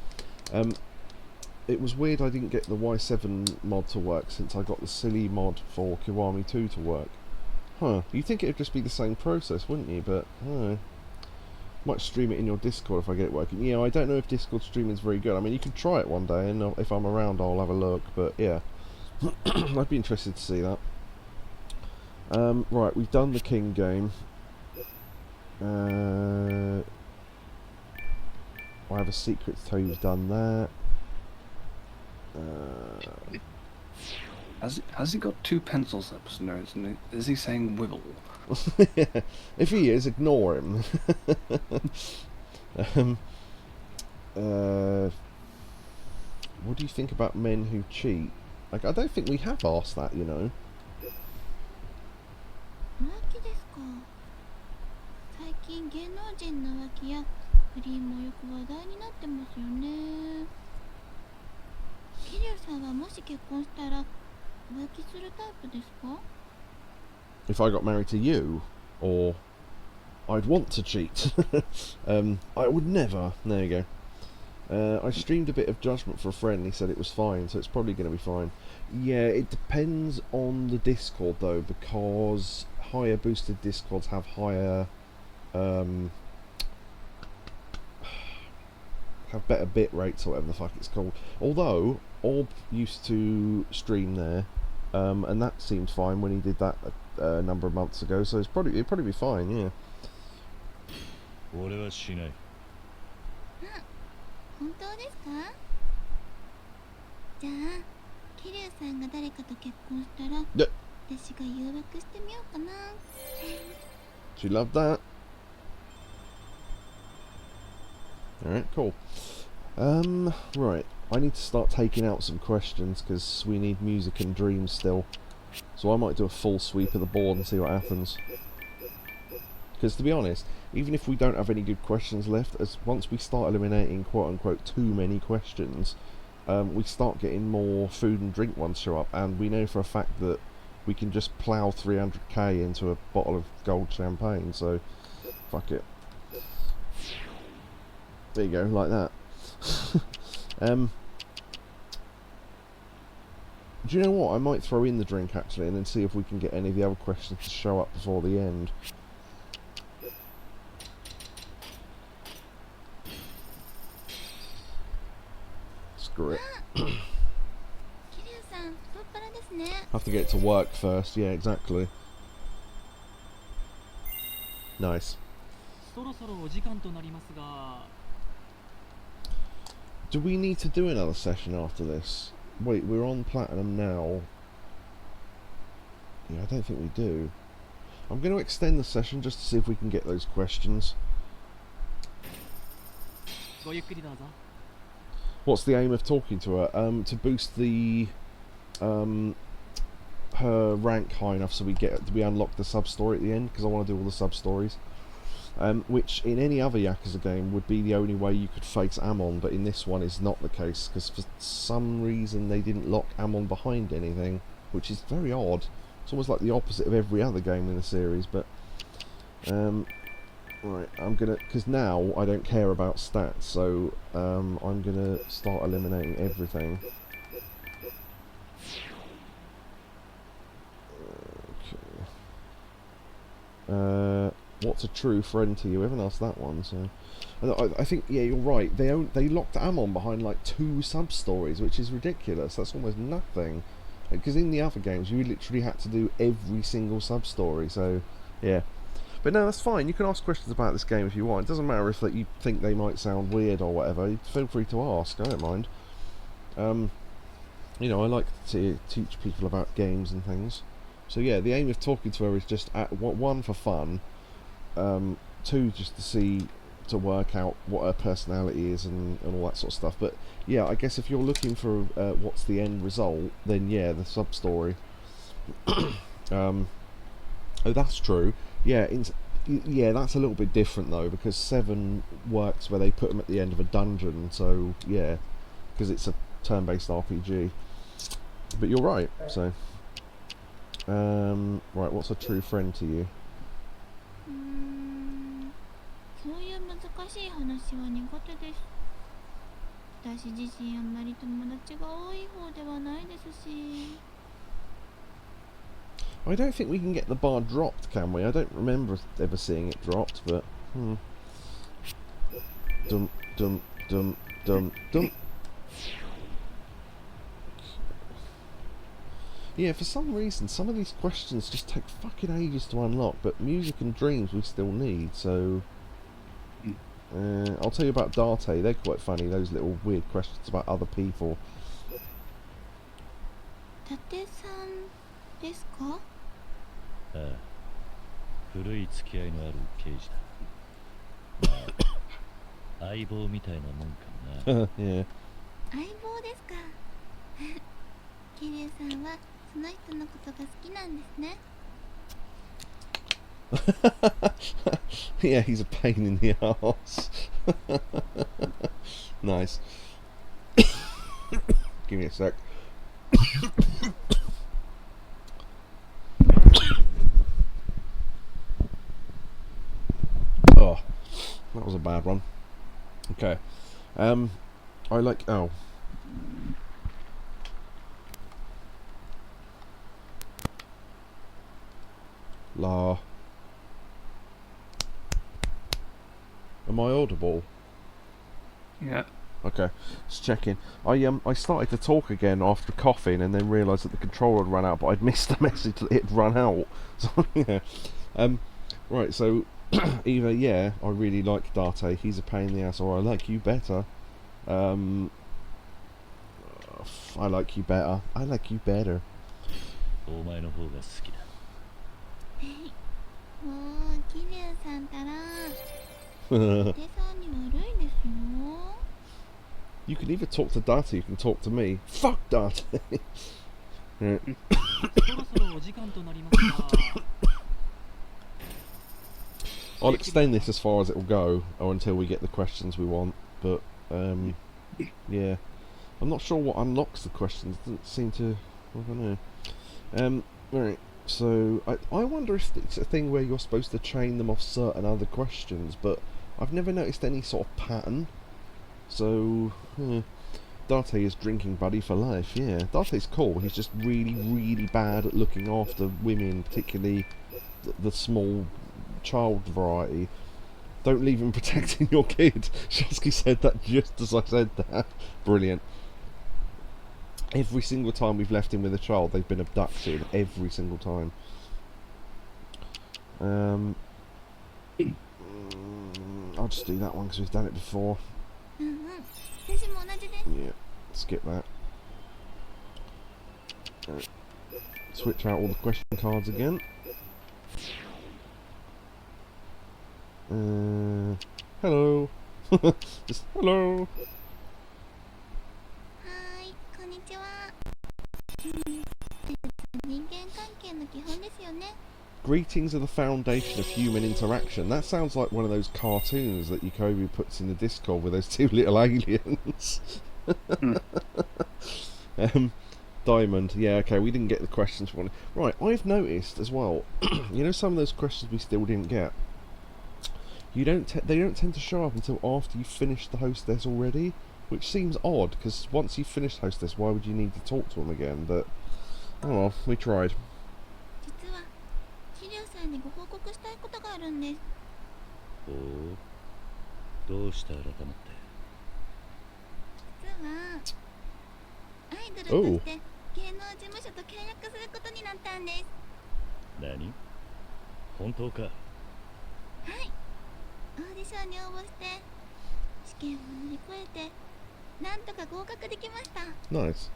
It was weird I didn't get the Y7 mod to work, since I got the silly mod for Kiwami 2 to work. Huh, you'd think it would just be the same process, wouldn't you? But, I don't know. Might stream it in your Discord if I get it working. Yeah, I don't know if Discord streaming is very good. I mean, you could try it one day, and if I'm around, I'll have a look. But yeah, I'd be interested to see that. Right, we've done the King game. I have a secret to tell you. We've done that. Has he got 2 pencils up his nose? And is he saying wibble? If he is, ignore him. What do you think about men who cheat? Like, I don't think we have asked that, you know. 浮気ですか。最近芸能人の浮気や不倫もよく話題になってますよね。桐生さんはもし結婚したら浮気するタイプですか？ If I got married to you, or I'd want to cheat. I would never. There you go. I streamed a bit of Judgment for a friend. He said it was fine, so it's probably going to be fine. Yeah, it depends on the Discord though, because higher boosted Discords have higher, have better bit rates or whatever the fuck it's called. Although Orb used to stream there, and that seemed fine when he did that a number of months ago. So it'd probably be fine. Yeah. 俺はしない。本当ですか？じゃあ桐生さんが誰かと結婚したら私が誘惑してみようかな。 She loved that. Alright, cool. Right. I need to start taking out some questions because we need music and dreams still. So I might do a full sweep of the board and see what happens. Because to be honest, even if we don't have any good questions left, as once we start eliminating quote-unquote too many questions, we start getting more food and drink ones show up, and we know for a fact that we can just plough 300k into a bottle of gold champagne, so fuck it. There you go, like that. Do you know what? I might throw in the drink actually, and then see if we can get any of the other questions to show up before the end. Screw it. 桐生さんですね。 Have to get to work first. Yeah, exactly. Nice. そろそろお時間となりますが、 Do we need to do another session after this? Wait, we're on platinum now. Yeah, I don't think we do. I'm going to extend the session just to see if we can get those questions. ごゆっくりどうぞ。 What's the aim of talking to her? To boost the her rank high enough so we unlock the sub story at the end, because I want to do all the sub stories. Which in any other Yakuza game would be the only way you could face Amon, but in this one is not the case, because for some reason they didn't lock Amon behind anything, which is very odd. It's almost like the opposite of every other game in the series, but right, I'm gonna, because now I don't care about stats, so I'm gonna start eliminating everything. Okay. What's a true friend to you? We haven't asked that one, so I think, yeah, you're right. They locked Amon behind like 2 sub stories, which is ridiculous. That's almost nothing. Because in the other games, you literally had to do every single sub story. So, yeah. But no, that's fine. You can ask questions about this game if you want. It doesn't matter if you think they might sound weird or whatever. Feel free to ask. I don't mind. You know, I like to teach people about games and things. So yeah, the aim of talking to her is just one, for fun. 2, just to work out what her personality is and all that sort of stuff. But yeah, I guess if you're looking for what's the end result, then yeah, the sub story. Oh, that's true. Yeah, yeah, that's a little bit different though, because 7 works where they put them at the end of a dungeon. So yeah, because it's a turn-based RPG. But you're right. So right, what's a true friend to you? そういう難しい話は苦手です。私自身あんまり友達が多い方ではないですし。 I don't think we can get the bar dropped, can we? I don't remember ever seeing it dropped, but Dum dum dum dum dum. Yeah, for some reason, some of these questions just take fucking ages to unlock, but music and dreams we still need, so... I'll tell you about Date, they're quite funny, those little weird questions about other people. 伊達さんですか？ああ、古い付き合いのある刑事だ。まあ、相棒みたいなもんかな。Yeah. 相棒ですか。桐生さんはその人のことが好きなんですね。Yeah, he's a pain in the arse. Nice. Give me a sec. Oh, that was a bad one. Okay. I like... Oh. La. Am I audible? Yeah. Okay, just checking. I started to talk again after coughing and then realised that the controller had run out, but I'd missed the message that it had run out. So yeah. Right, so either yeah, I really like Date, he's a pain in the ass, or I like you better. I like you better. I like you better. お前の方が好きだ。もう桐生さんたら伊達さんに悪いですよ。 You can either talk to Date, you can talk to me. Fuck Date! Yeah. そろそろお時間となりますが、 I'll extend this as far as it will go, or until we get the questions we want, but, yeah. I'm not sure what unlocks the questions, it doesn't seem to... I don't know. Right, so, I wonder if it's a thing where you're supposed to chain them off certain other questions, but I've never noticed any sort of pattern. So, Date is drinking buddy for life, yeah. Date's cool, he's just really, really bad at looking after women, particularly the small child variety. Don't leave him protecting your kid. Shosky said that just as I said that. Brilliant. Every single time we've left him with a child, they've been abducted. Every single time. I'll just do that one because we've done it before. うんうん。私も同じです。 Yeah, skip that. Switch out all the question cards again. Hello. Just hello. はーい、こんにちは。人間関係の基本ですよね。 Greetings are the foundation of human interaction. That sounds like one of those cartoons that Yakobu puts in the Discord with those two little aliens. Diamond, yeah, okay, we didn't get the questions for one. Right, I've noticed as well, you know some of those questions we still didn't get? They don't tend to show up until after you've finished the hostess already, which seems odd, because once you've finished hostess, why would you need to talk to them again? But, oh well, we tried. 実は、桐生さんにご報告したいことがあるんです。おお、どうした改まって。実は、アイドルとして芸能事務所と契約することになったんです。何？本当か？はい。オーディションに応募して試験を乗り越えてなんとか合格できました。 Nice.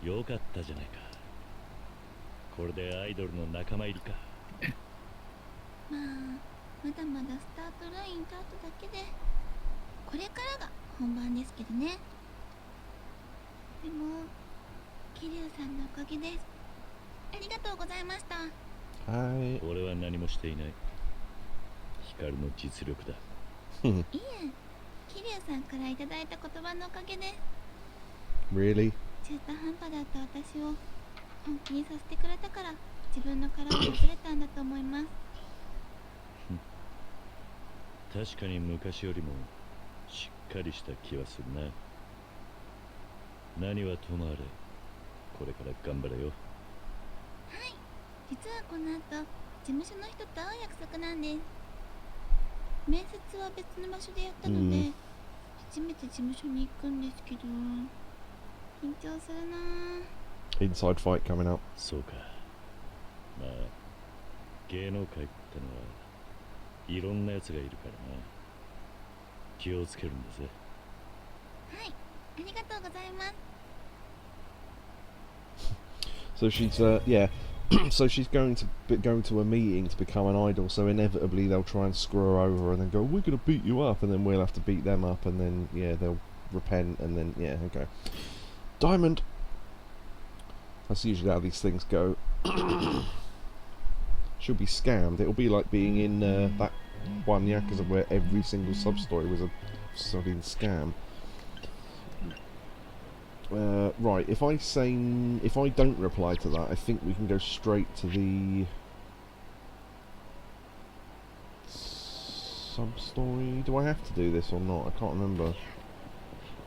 よかったじゃないか。これでアイドルの仲間入りか。まあまだまだスタートライン立っただけでこれからが本番ですけどね。でも桐生さんのおかげです。ありがとうございました。Hi. 俺は何もしていない。光の実力だ。いえ、桐生さんからいただいた言葉のおかげです。 Really? 中途半端だった私を本気にさせてくれたから自分の殻を破れたんだと思います。確かに昔よりもしっかりした気はするな。何はともあれ、これから頑張れよ。はい、実はこの後事務所の人と会う約束なんです。面接は別の場所でやったので、初めて事務所に行くんですけど緊張するな。 Inside fight coming up. そうか。まあ、芸能界ってのはいろんな奴がいるからな。気をつけるんだぜ。はい、ありがとうございます。 So she's yeah. So she's going to a meeting to become an idol. So inevitably they'll try and screw her over and then go, "We're gonna beat you up," and then we'll have to beat them up, and then yeah, they'll repent, and then yeah, okay. Diamond. That's usually how these things go. She'll be scammed. It'll be like being in that one Yakuza where every single sub-story was a sodding scam. Right, if I don't reply to that, I think we can go straight to the sub-story. Do I have to do this or not? I can't remember.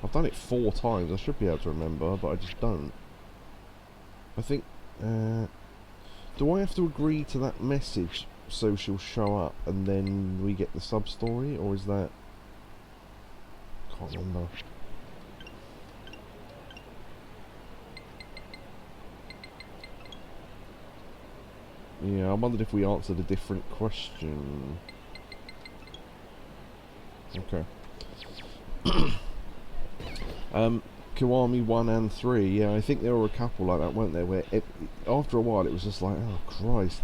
I've done it 4 times. I should be able to remember, but I just don't. I think, do I have to agree to that message so she'll show up and then we get the sub-story, or is that... Can't remember. Yeah, I wondered if we answered a different question. Okay. Kiwami 1 and 3, yeah, I think there were a couple like that, weren't there, where after a while it was just like, oh Christ,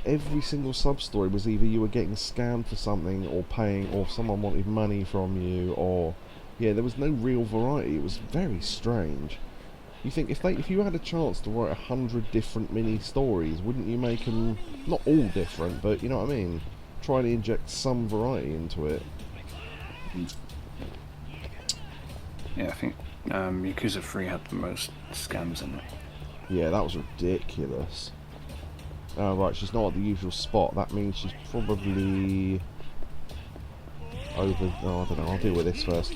every single sub-story was either you were getting scammed for something, or paying, or someone wanted money from you, or, yeah, there was no real variety. It was very strange. You think, if you had a chance to write 100 different mini-stories, wouldn't you make them, not all different, but you know what I mean, try to inject some variety into it? Yeah, I think Yakuza 3 had the most scams in it. Yeah, that was ridiculous. Oh, right, she's not at the usual spot. That means she's probably over... Oh, I don't know. I'll deal with this first.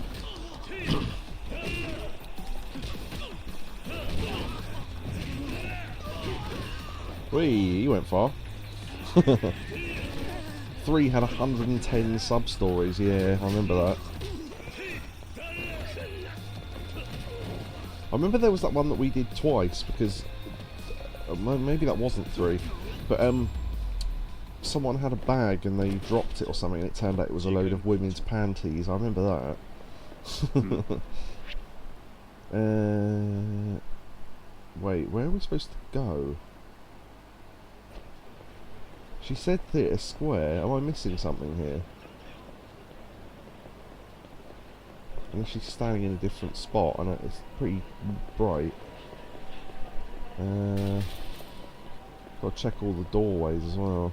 Whee, you went far. 3 had 110 sub-stories. Yeah, I remember that. I remember there was that one that we did twice, because maybe that wasn't 3, but someone had a bag and they dropped it or something, and it turned out it was a load of women's panties. I remember that. Wait, where are we supposed to go? She said Theatre Square. Am I missing something here? Unless she's standing in a different spot, and it's pretty bright. Gotta check all the doorways as well.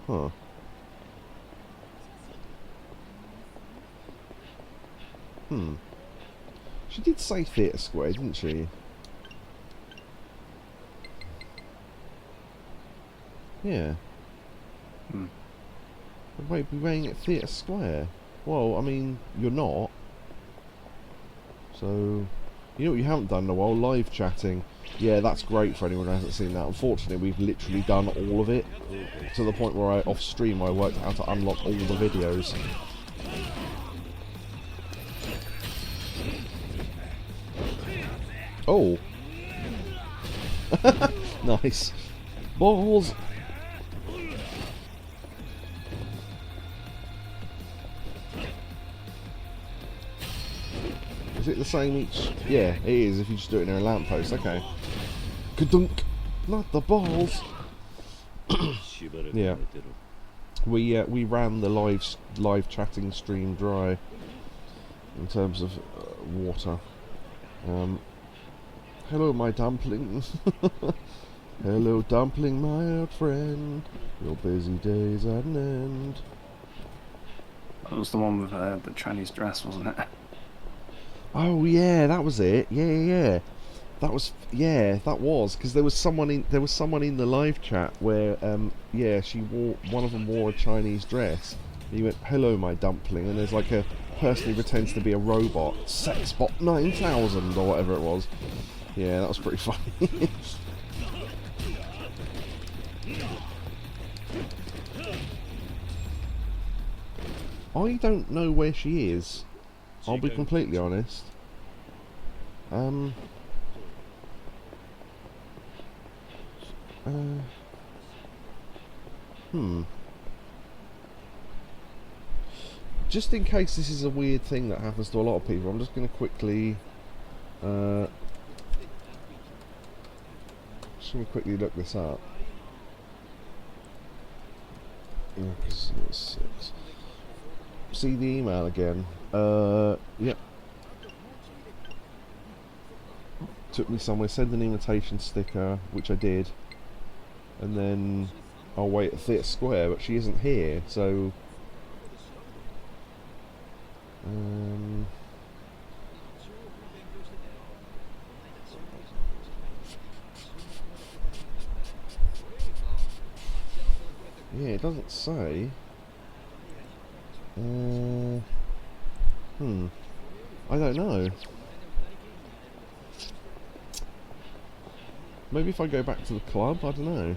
Huh. She did say Theatre Square, didn't she? Yeah. Wait, we're waiting at Theatre Square? Well, I mean, you're not. So, you know what you haven't done in a while? Live chatting. Yeah, that's great for anyone who hasn't seen that. Unfortunately, we've literally done all of it. To the point where off stream I worked out how to unlock all the videos. Oh! Nice. Balls! Is it the same each? Yeah, it is if you just do it near a lamppost. Okay. Kadunk! Not the balls! Yeah. We ran the live chatting stream dry in terms of water. Hello, my dumpling. Hello, dumpling, my old friend. Your busy days at an end. That was the one with the Chinese dress, wasn't it? Oh yeah, that was it. Yeah. That was because there was someone in the live chat where yeah, one of them wore a Chinese dress. He went, "Hello, my dumpling," and there's like a person who pretends to be a robot, Sexbot 9000 or whatever it was. Yeah, that was pretty funny. I don't know where she is. I'll be completely honest. Just in case this is a weird thing that happens to a lot of people, I'm just going to quickly look this up. Yakuza 6. See the email again. Yep. Took me somewhere, send an invitation sticker, which I did. And then I'll wait at Theatre Square, but she isn't here, so... yeah, it doesn't say. I don't know. Maybe if I go back to the club, I don't know.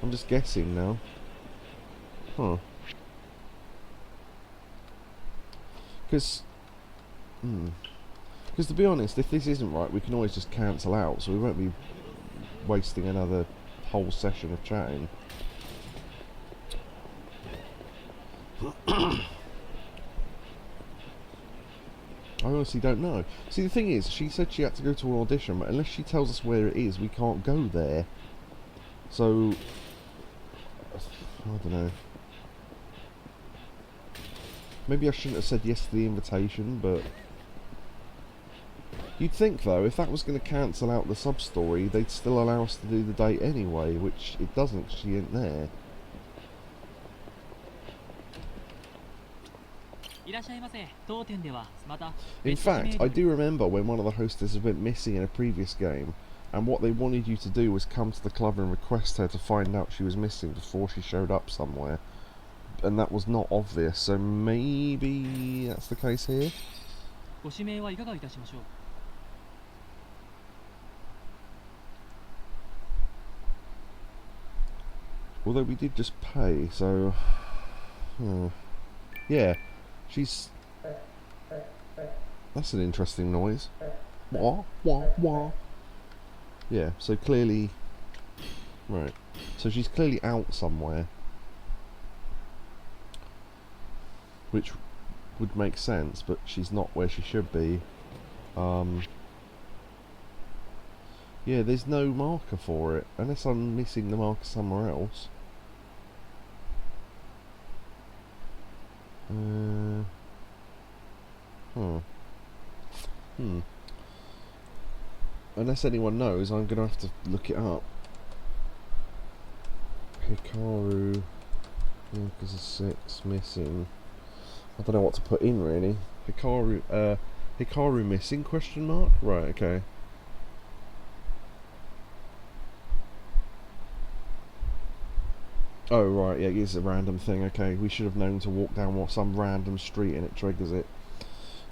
I'm just guessing now. Huh. Because to be honest, if this isn't right, we can always just cancel out, so we won't be wasting another whole session of chatting. I honestly don't know. See, the thing is, she said she had to go to an audition, but unless she tells us where it is, we can't go there. So, I don't know. Maybe I shouldn't have said yes to the invitation, but... You'd think, though, if that was going to cancel out the sub-story, they'd still allow us to do the date anyway, which it doesn't, 'cause she ain't there. In fact, I do remember when one of the hostesses went missing in a previous game, and what they wanted you to do was come to the club and request her to find out she was missing before she showed up somewhere. And that was not obvious, so maybe that's the case here? Although we did just pay, so... yeah. She's... That's an interesting noise. Wah, wah, wah. Yeah, so clearly... Right. So she's clearly out somewhere. Which would make sense, but she's not where she should be. Yeah, there's no marker for it, unless I'm missing the marker somewhere else. Unless anyone knows, I'm going to have to look it up. Hikaru, Yakuza 6, missing. I don't know what to put in, really. Hikaru missing, question mark? Right, okay. Oh, right, yeah, it's a random thing, okay. We should have known to walk down some random street and it triggers it.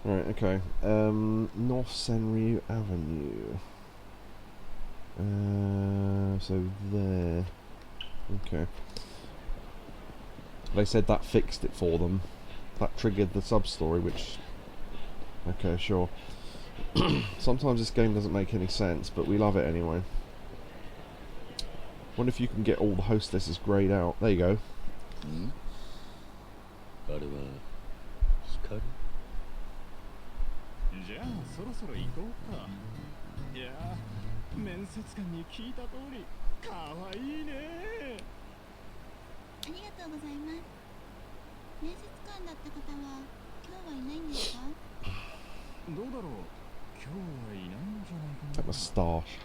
Right, okay. North Senryu Avenue. So there. Okay. They said that fixed it for them. That triggered the sub-story, which... Okay, sure. Sometimes this game doesn't make any sense, but we love it anyway. Wonder if you can get all the hostesses grayed out. There you go. That moustache.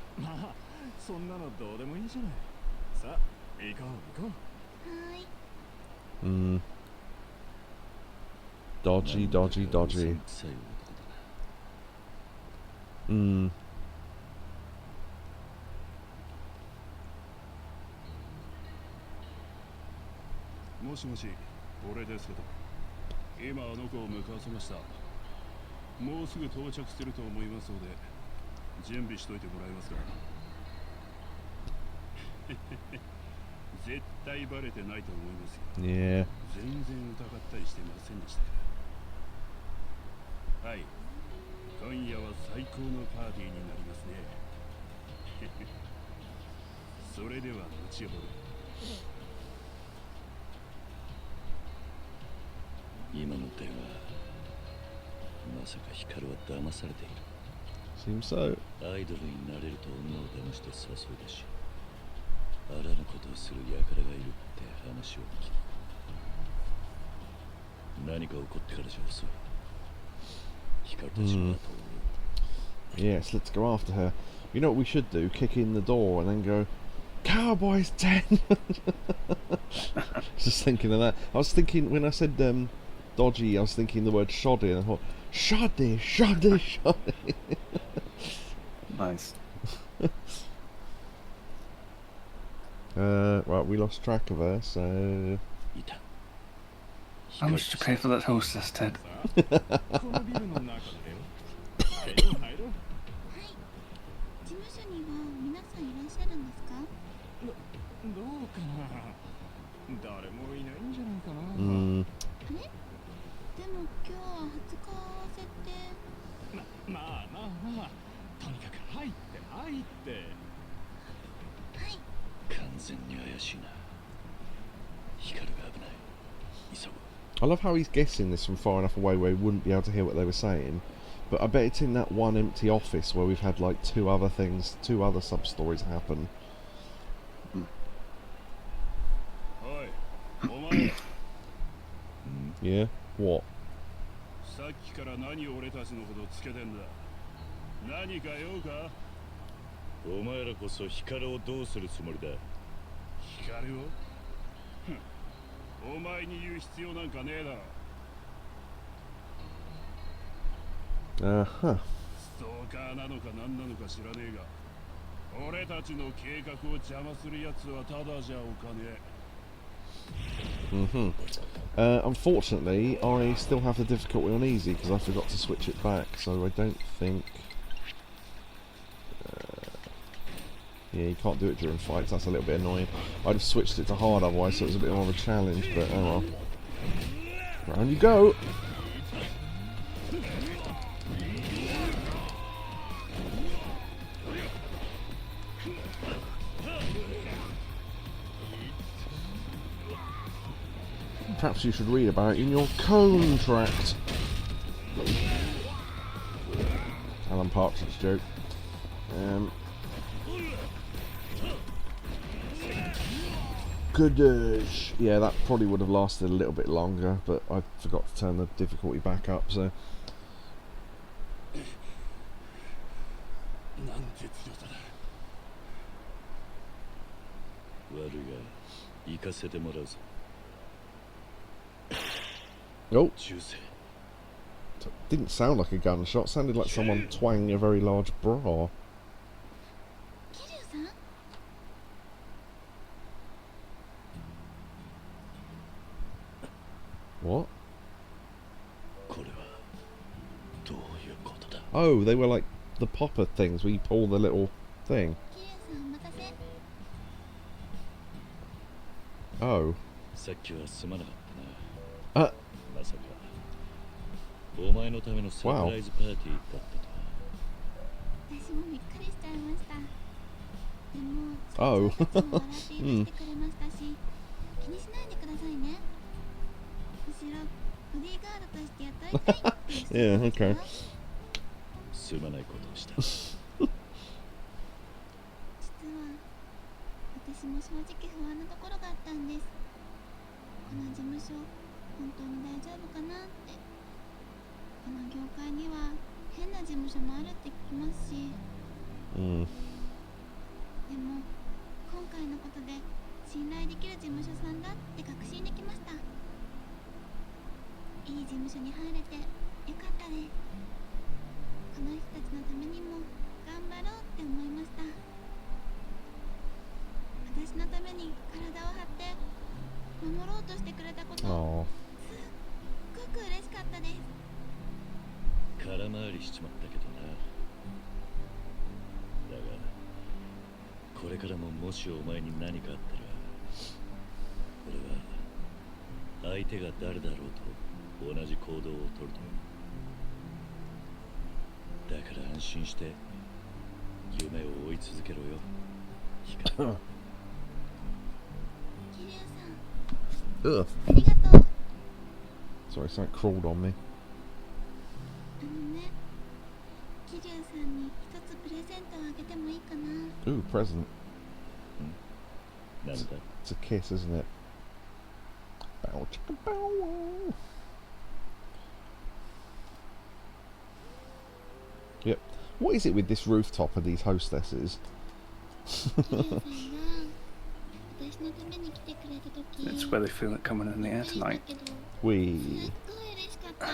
Dodgy, dodgy, dodgy. もしもし、俺ですけど、今あの子を向かわせました。もうすぐ到着すると思いますので、準備しといてもらえますか。絶対バレてないと思いますよ。Yeah. 全然疑ったりしてませんでしたから。はい。今夜は最高のパーティーになりますね。それでは後ほど。今の電話、まさか光は騙されている。Seems so. アイドルになれると女を騙して誘い出し、あらぬことをする輩がいるって話を聞く。何か起こってからじゃ遅い。光たちの後を。Yes, let's go after her. You know what we should do? Kick in the door and then go, Cowboys 10! Just thinking of that. I was thinking, when I said dodgy, I was thinking the word shoddy, and I thought, shoddy, shoddy, shoddy. Nice. Right, we lost track of her, so... How much did you pay for that hostess, Ted? 完全に怪しいな。光が危ない。急ぐ。 I love how he's guessing this from far enough away where he wouldn't be able to hear what they were saying. But I bet it's in that one empty office where we've had like two other sub-stories happen. Yeah? What? さっきから何を俺たちのことつけてんだ。何か用か？お前らこそ光をどうするつもりだ？光を？お前に言う必要なんかねえだろ。Uh-huh. ストーカーなのか何なのか知らねえが、俺たちの計画を邪魔するやつはただじゃおかねえ。Unfortunately, I still have the difficulty on easy because I forgot to switch it back, so I don't think... yeah, you can't do it during fights, that's a little bit annoying. I'd have switched it to hard otherwise, so it was a bit more of a challenge, but oh well. Round you go! perhaps you should read about in your contract. Alan Partridge joke. Goodish. Yeah, that probably would have lasted a little bit longer, but I forgot to turn the difficulty back up, so... Oh! Didn't sound like a gunshot, sounded like someone twanging a very large bra. What? Oh, they were like the popper things where you pull the little thing. Oh. Wow. Oh. Yeah, okay. すまないことをした。実は私も正直不安なところがあったんです。この事務所本当に大丈夫かなって。この業界には変な事務所もあるって聞きますし、でも今回のことで信頼できる事務所さんだって確信できました。いい事務所に入れてよかったです。この人たちのためにも頑張ろうって思いました。私のために体を張って守ろうとしてくれたこと、すっごく嬉しかったです。空回りしちまったけどな。だがこれからももしお前に何かあったら、俺は相手が誰だろうと同じ行動をとると思う。だから安心して夢を追い続けろよ、光。桐生さん、 Ugh. ありがとう。 Sorry, something crawled on me. あのね、桐生さんに一つプレゼントをあげてもいいかな。 Ooh, present. なんだ？ It's a kiss, isn't it? Bow chicka bow wow. Yep. What is it with this rooftop and these hostesses? 桐生さんが私のために来てくれた時、 It's where they feel it coming in the air びっくりした tonight. けど、すっ Wee. ごい嬉しかった。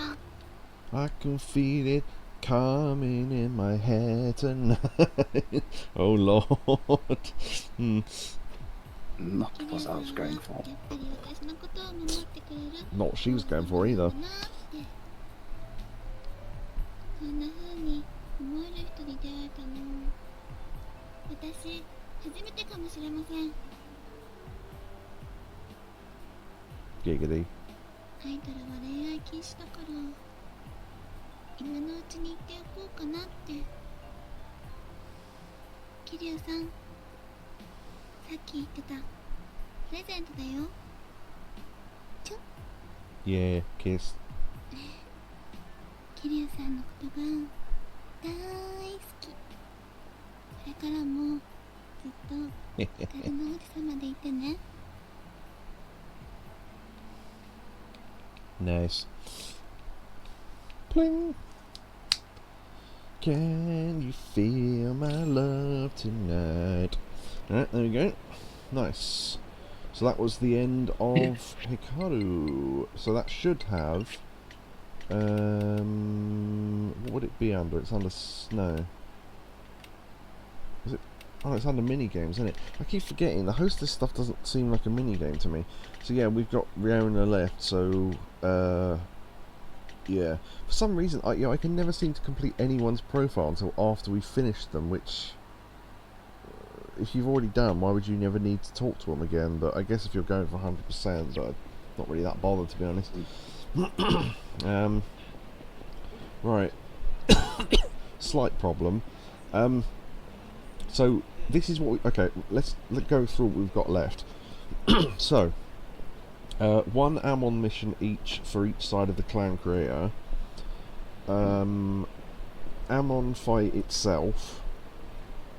I can feel it coming in my head tonight. Oh Lord. Not what I was going for. やっぱり私のことを守ってくれる。 Not what she was going for either. そんな風に思える人に出会えたの、私初めてかもしれません。 Giggity. アイドルは恋愛禁止だから、今のうちに言っておこうかなって。桐生さん、さっき言ってたプレゼントだよ。ちょ。 Yeah, kiss. 桐生さんのことが大好き。これからもずっと光の王子様でいてね。 Nice. Pling. Can you feel my love tonight? Alright, there we go. Nice. So that was the end of Hikaru. So that should have... what would it be under? It's under snow. Is it? Oh, it's under mini-games, isn't it? I keep forgetting, the hostess stuff doesn't seem like a mini-game to me. So yeah, we've got Riona left, so... yeah. For some reason, I can never seem to complete anyone's profile until after we finish them, which... if you've already done, why would you never need to talk to them again? But I guess if you're going for 100%, but I'm not really that bothered, to be honest. Right. Slight problem. So, this is what we... okay, let's go through what we've got left. So, One Amon mission each for each side of the clan creator. Amon fight itself.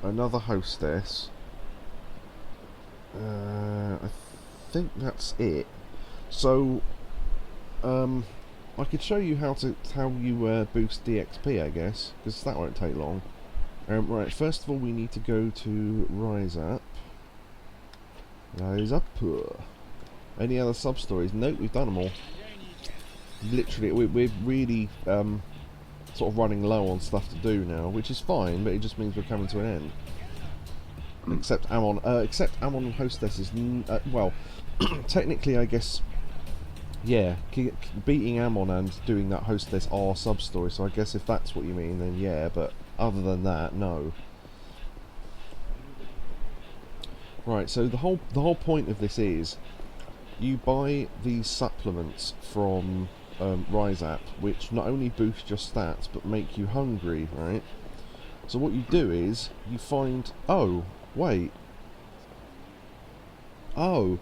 Another hostess. I think that's it. So, I could show you how you boost DXP, I guess, because that won't take long. Right, first of all, we need to go to Rise Up. Rise Up. Any other sub stories? Nope, we've done them all. Literally, we're really sort of running low on stuff to do now, which is fine, but it just means we're coming to an end. Except Amon. Except Amon and Hostess is well, technically, I guess. Yeah, beating Amon and doing that Hostess are sub story. So I guess if that's what you mean, then yeah. But other than that, no. Right. So the whole point of this is, you buy these supplements from Rise App, which not only boost your stats but make you hungry, right? So what you do is you find. Oh, wait. Oh,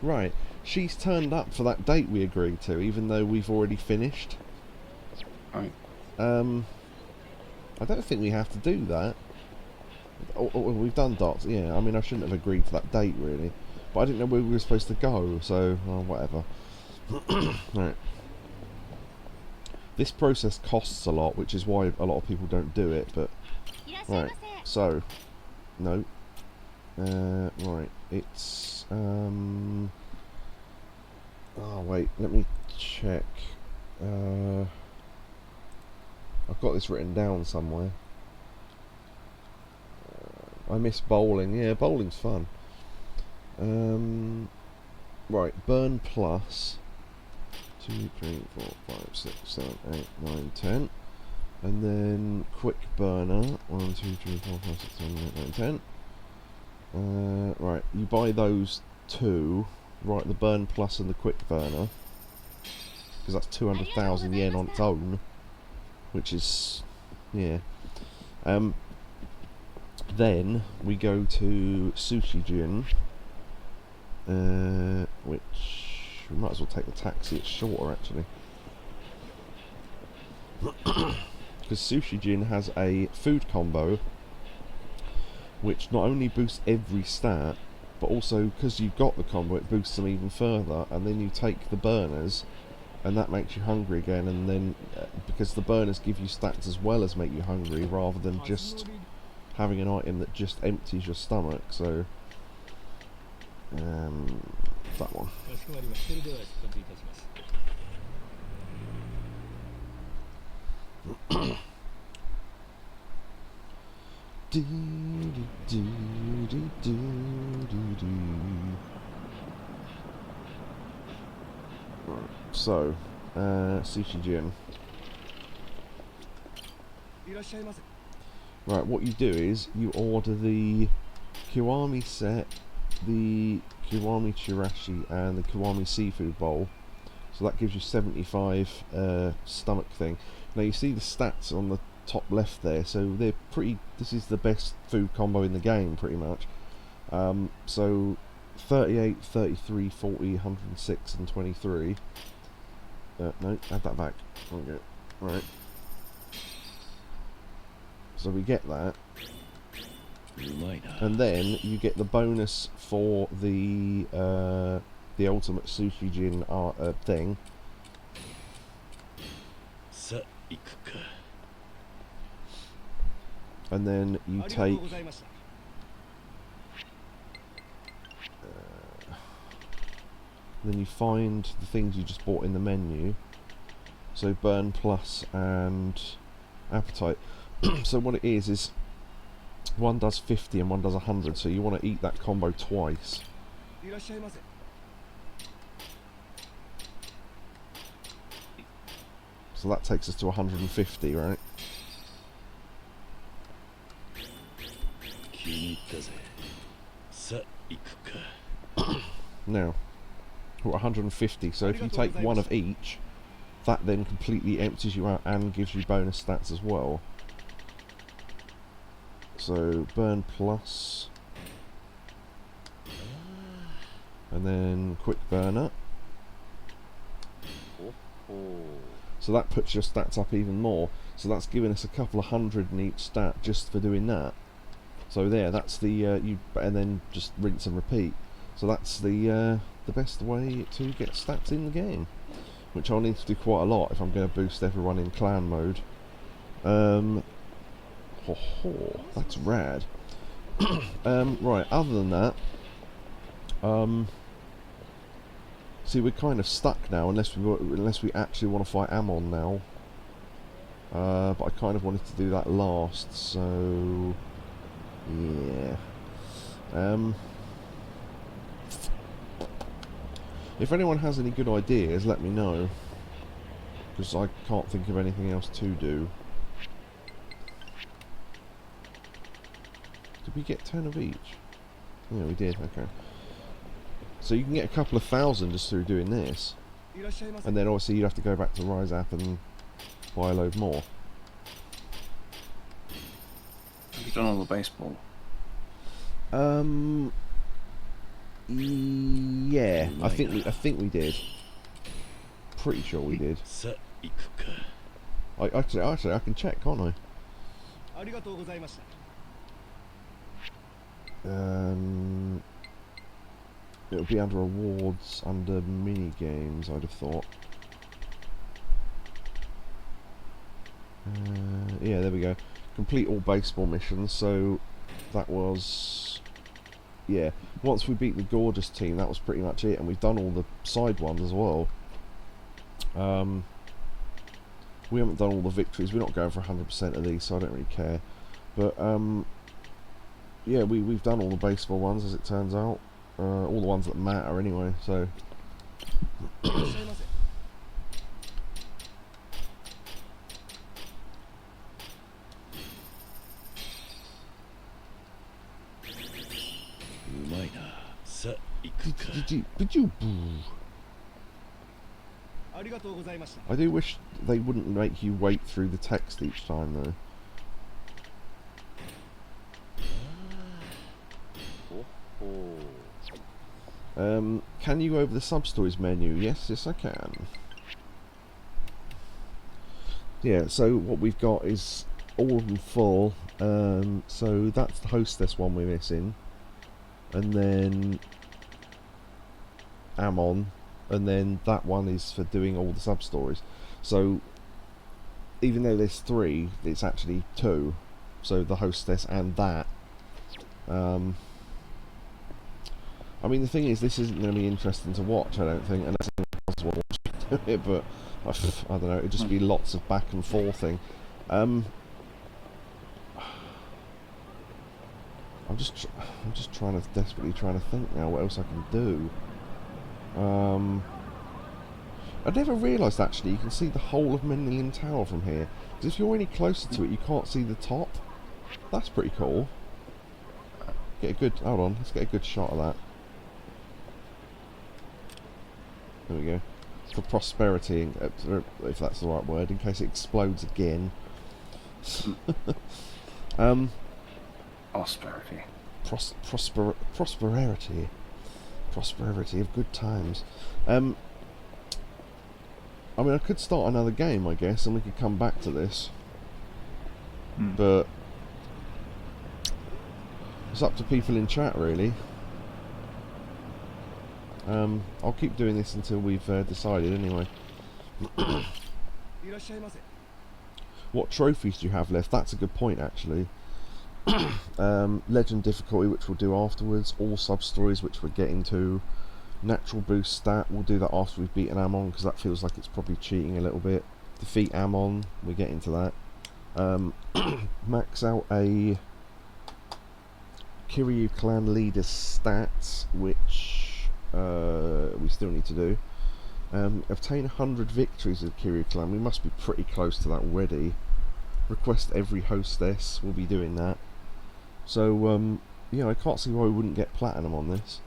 right. She's turned up for that date we agreed to, even though we've already finished. Right. I don't think we have to do that. We've done dots, yeah. I mean, I shouldn't have agreed to that date, really. But I didn't know where we were supposed to go, so, whatever. Right. This process costs a lot, which is why a lot of people don't do it, but... Right, so... No. Right, it's... Oh, wait, let me check. I've got this written down somewhere. I miss bowling. Yeah, bowling's fun. Right, burn plus 2, 3, 4, 5, 6, 7, 8, 9, 10. And then quick burner 1, 2, 3, 4, 5, 6, 7, 8, 9, 10. Right, you buy those two. Right, the burn plus and the quick burner, because that's 200,000 yen on its own, which is, yeah. Then we go to Sushi Jin, which we might as well take the taxi. It's shorter actually, because Sushi Jin has a food combo, which not only boosts every stat, but also, because you've got the combo, it boosts them even further, and then you take the burners, and that makes you hungry again, and then, because the burners give you stats as well as make you hungry, rather than just having an item that just empties your stomach, so, that one. Right, so, Sushi Jin. Right, what you do is you order the Kiwami set, the Kiwami Chirashi, and the Kiwami Seafood Bowl. So that gives you 75 stomach thing. Now you see the stats on the top left there, so they're pretty. This is the best food combo in the game, pretty much. So 38, 33, 40, 106, and 23. No, add that back. Okay, right. So we get that, and then you get the bonus for the ultimate Sushi Jin thing. And then you take then you find the things you just bought in the menu. So burn plus and appetite. So what it is one does 50 and one does 100, so you want to eat that combo twice. So that takes us to 150, right? Now, we're 150, so if you take one of each, that then completely empties you out and gives you bonus stats as well. So, burn plus. And then quick burner. So that puts your stats up even more. So that's giving us a couple of hundred in each stat just for doing that. So there, that's the and then just rinse and repeat. So that's the best way to get stats in the game, which I'll need to do quite a lot if I'm going to boost everyone in clan mode. That's rad. Right. Other than that, see, we're kind of stuck now unless we actually want to fight Amon now. But I kind of wanted to do that last, so yeah. If anyone has any good ideas, let me know, because I can't think of anything else to do. Did we get 10 of each? Yeah, we did. Okay. So you can get a couple of thousand just through doing this, and then obviously you have to go back to Rise App and buy a load more. Have you done all the baseball? Yeah, I think we did. Pretty sure we did. Actually, I can check, can't I? It'll be under awards, under mini games, I'd have thought. Yeah, there we go. Complete all baseball missions. So that was, yeah. Once we beat the Gorgeous team, that was pretty much it, and we've done all the side ones as well. We haven't done all the victories. We're not going for 100% of these, so I don't really care. But yeah, we've done all the baseball ones, as it turns out. All the ones that matter anyway, so did you I do wish they wouldn't make you wait through the text each time though. Can you go over the sub-stories menu? Yes, I can. Yeah, so what we've got is all of them full. So that's the hostess one we're missing. And then Amon. And then that one is for doing all the sub-stories. So even though there's 3, it's actually 2. So the hostess and that. I mean, the thing is, this isn't going to be interesting to watch, I don't think, unless anyone else wants to do it, but I don't know, it'd just be lots of back and forthing. I'm just desperately trying to think now what else I can do. I never realised, actually, you can see the whole of Menlingham Tower from here, because if you're any closer to it, you can't see the top. That's pretty cool. Hold on, let's get a good shot of that. There we go. For prosperity, if that's the right word, in case it explodes again. Prosperity. Prosperity. Prosperity of good times. I mean, I could start another game, I guess, and we could come back to this. But it's up to people in chat, really. I'll keep doing this until we've decided, anyway. What trophies do you have left? That's a good point, actually. Legend difficulty, which we'll do afterwards. All sub-stories, which we're getting to. Natural boost stat, we'll do that after we've beaten Amon, because that feels like it's probably cheating a little bit. Defeat Amon, we get into that. Max out a Kiryu clan leader stats, which we still need to do. Obtain 100 victories with Kiryu clan, we must be pretty close to that already. Request every hostess, we'll be doing that. So yeah, I can't see why we wouldn't get platinum on this.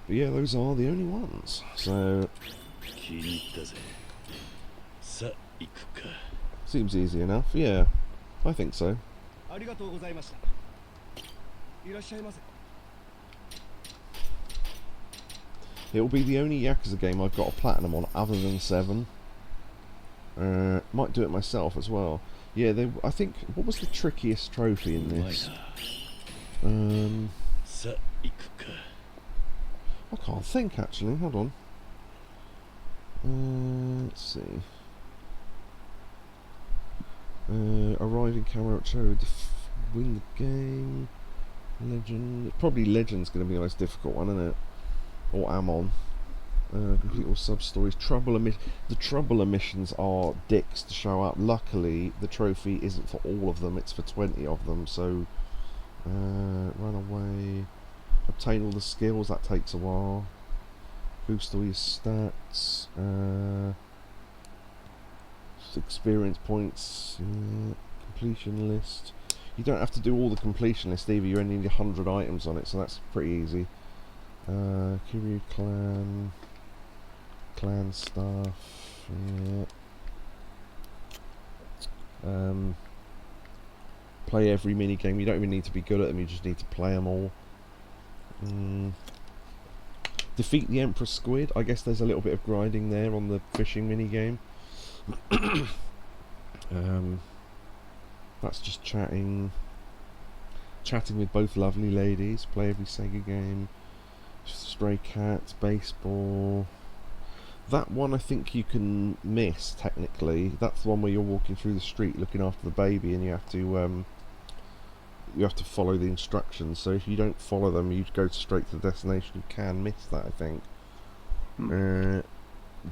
But yeah, those are the only Seems easy enough, yeah. I think so. ありがとうございました。いらっしゃいませ。 It'll be the only Yakuza game I've got a platinum on other than 7. Might do it myself as well. Yeah, I think... What was the trickiest trophy in this? I can't think, actually. Hold on. Let's see. Arrive in Kamurocho, win the game. Legend. Probably Legend's going to be the most difficult one, isn't it? Or Amon. Complete all sub-stories. The Troubler missions are dicks to show up. Luckily, the trophy isn't for all of them, it's for 20 of them, so... run away. Obtain all the skills, that takes a while. Boost all your stats. Experience points. Completion list. You don't have to do all the completion list either, you only need 100 items on it, so that's pretty easy. Kiryu clan stuff, yeah. Play every mini game. You don't even need to be good at them, you just need to play them all. Defeat the Emperor Squid. I guess there's a little bit of grinding there on the fishing mini game. That's just chatting with both lovely ladies. Play every Sega game. Stray Cats, baseball. That one I think you can miss technically. That's the one where you're walking through the street looking after the baby, and you have to follow the instructions. So if you don't follow them, you go straight to the destination. You can miss that, I think.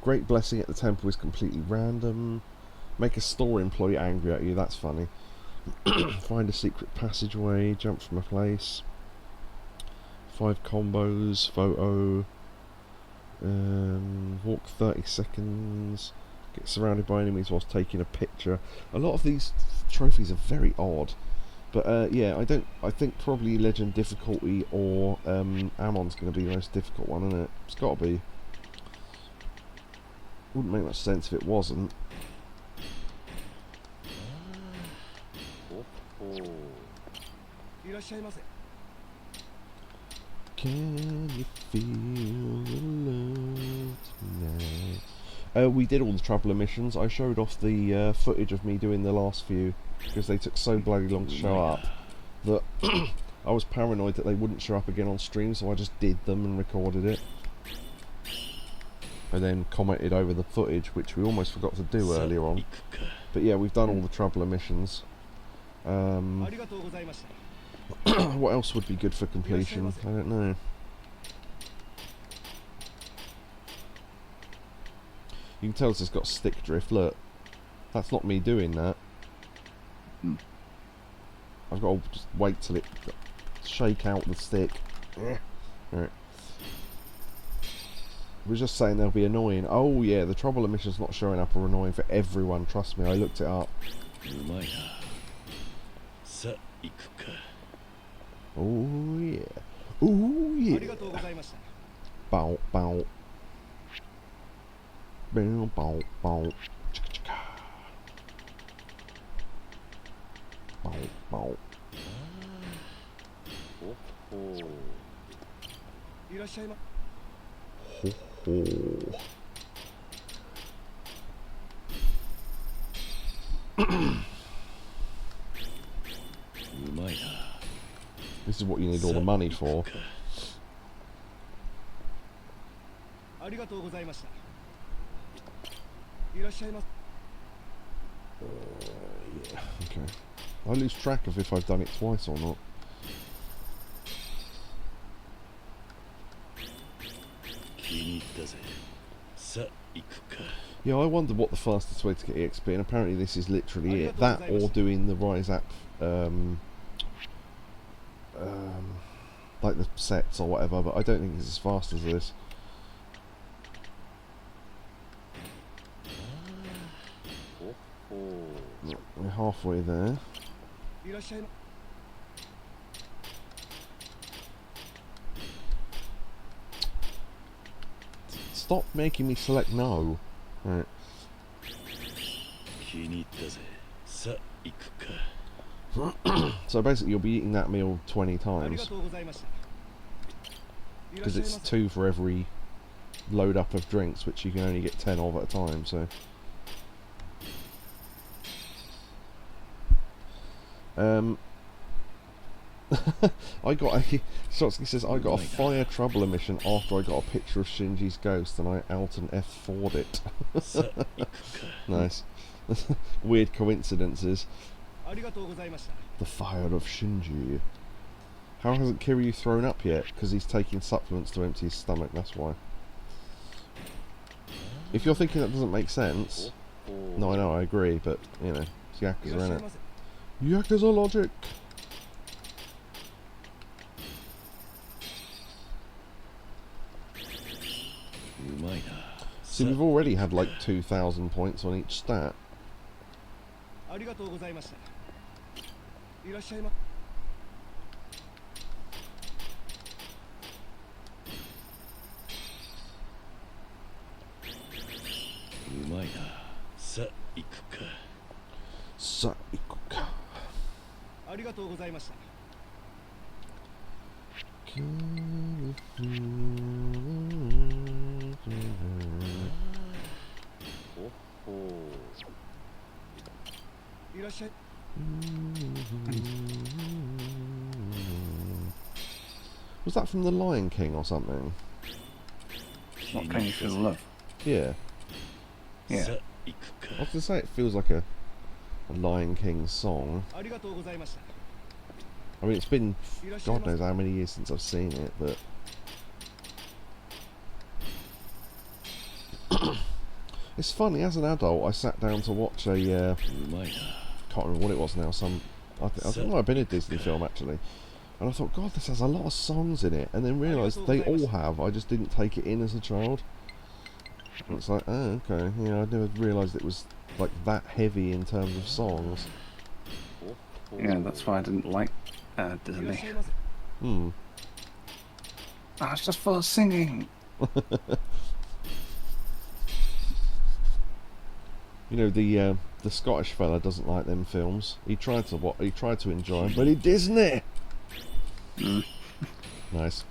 Great Blessing at the Temple is completely random. Make a store employee angry at you. That's funny. Find a secret passageway. Jump from a place. 5 combos, photo, walk 30 seconds, get surrounded by enemies whilst taking a picture. A lot of these trophies are very odd, but yeah, I think probably Legend difficulty or Amon's going to be the most difficult one, isn't it? It's got to be. Wouldn't make much sense if it wasn't. Can you feel the love tonight? We did all the Troubler missions. I showed off the footage of me doing the last few because they took so bloody long to show up that I was paranoid that they wouldn't show up again on stream, so I just did them and recorded it. And then commented over the footage, which we almost forgot to do earlier on. But yeah, we've done all the Troubler missions. What else would be good for completion? I don't know. You can tell it's got stick drift. Look, that's not me doing that. I've got to just wait till it shake out the stick. Right. We're just saying they'll be annoying. Oh yeah, the Troubler missions not showing up are annoying for everyone. Trust me, I looked it up. Oh yeah. Oh yeah. Bow bow. Bow bow bow. Bow bow. Ho ho. This is what you need all the money for. Yeah, okay. I lose track of if I've done it twice or not. Yeah, I wondered what the fastest way to get EXP, and apparently this is literally it. That or doing the Rise app, like the sets or whatever, but I don't think it's as fast as this. We're halfway there. Stop making me select no. Right. So basically you'll be eating that meal 20 times. Because it's 2 for every load up of drinks, which you can only get 10 of at a time, so... Shotsky says, I got a fire trouble mission after I got a picture of Shinji's ghost and I out and F4'd it. Nice. Weird coincidences. The fire of Shinji. How hasn't Kiryu thrown up yet? Because he's taking supplements to empty his stomach, that's why. If you're thinking that doesn't make sense... No, I know, I agree, but, you know, it's Yakuza, innit? Yakuza logic! See, we've already had like 2,000 points on each stat. Sa ikuka. Was that from The Lion King or something? What can you feel love? Yeah. Yeah. I was going to say it feels like a Lion King song. I mean, it's been God knows how many years since I've seen it, but... It's funny, as an adult, I sat down to watch a... can't remember what it was now, I think it might have been a Disney film, actually. And I thought, God, this has a lot of songs in it, and then realised they all have, I just didn't take it in as a child. And it's like, oh, okay, yeah, I never realised it was, like, that heavy in terms of songs. Yeah, that's why I didn't like Disney. Hmm. Oh, it's just full of singing. You know, the Scottish fella doesn't like them films. He tried to enjoy them, but he Disney. Mm. Nice.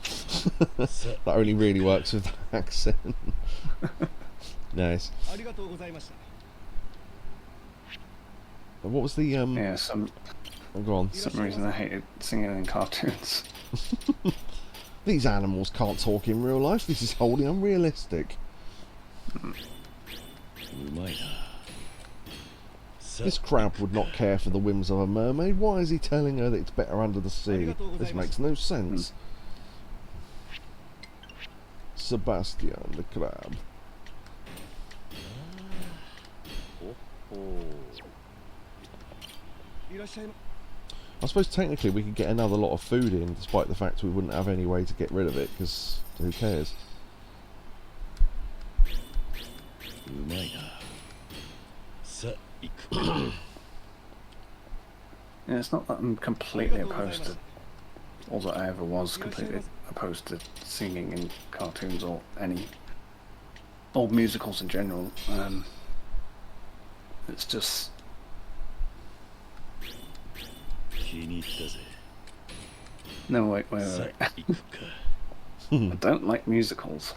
That only really works with the accent. Nice. What was the Yeah, oh, go on. some reason I hated singing in cartoons. These animals can't talk in real life. This is wholly unrealistic. This crab would not care for the whims of a mermaid. Why is he telling her that it's better under the sea? This makes no sense. Sebastian the crab. I suppose technically we could get another lot of food in, despite the fact we wouldn't have any way to get rid of it, because who cares? Yeah, it's not that I'm completely opposed to, or that I ever was completely opposed to singing in cartoons or any old musicals in general. It's just... No, wait. I don't like musicals.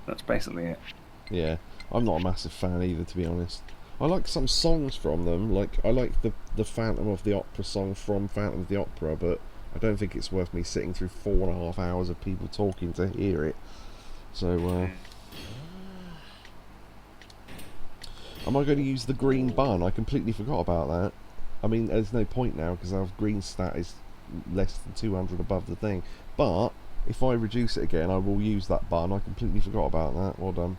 That's basically it. Yeah, I'm not a massive fan either, to be honest. I like some songs from them, like I like the Phantom of the Opera song from Phantom of the Opera, but I don't think it's worth me sitting through 4.5 hours of people talking to hear it. So, am I going to use the green bun? I completely forgot about that. I mean, there's no point now, because our green stat is less than 200 above the thing. But, if I reduce it again, I will use that bun. I completely forgot about that. Well done.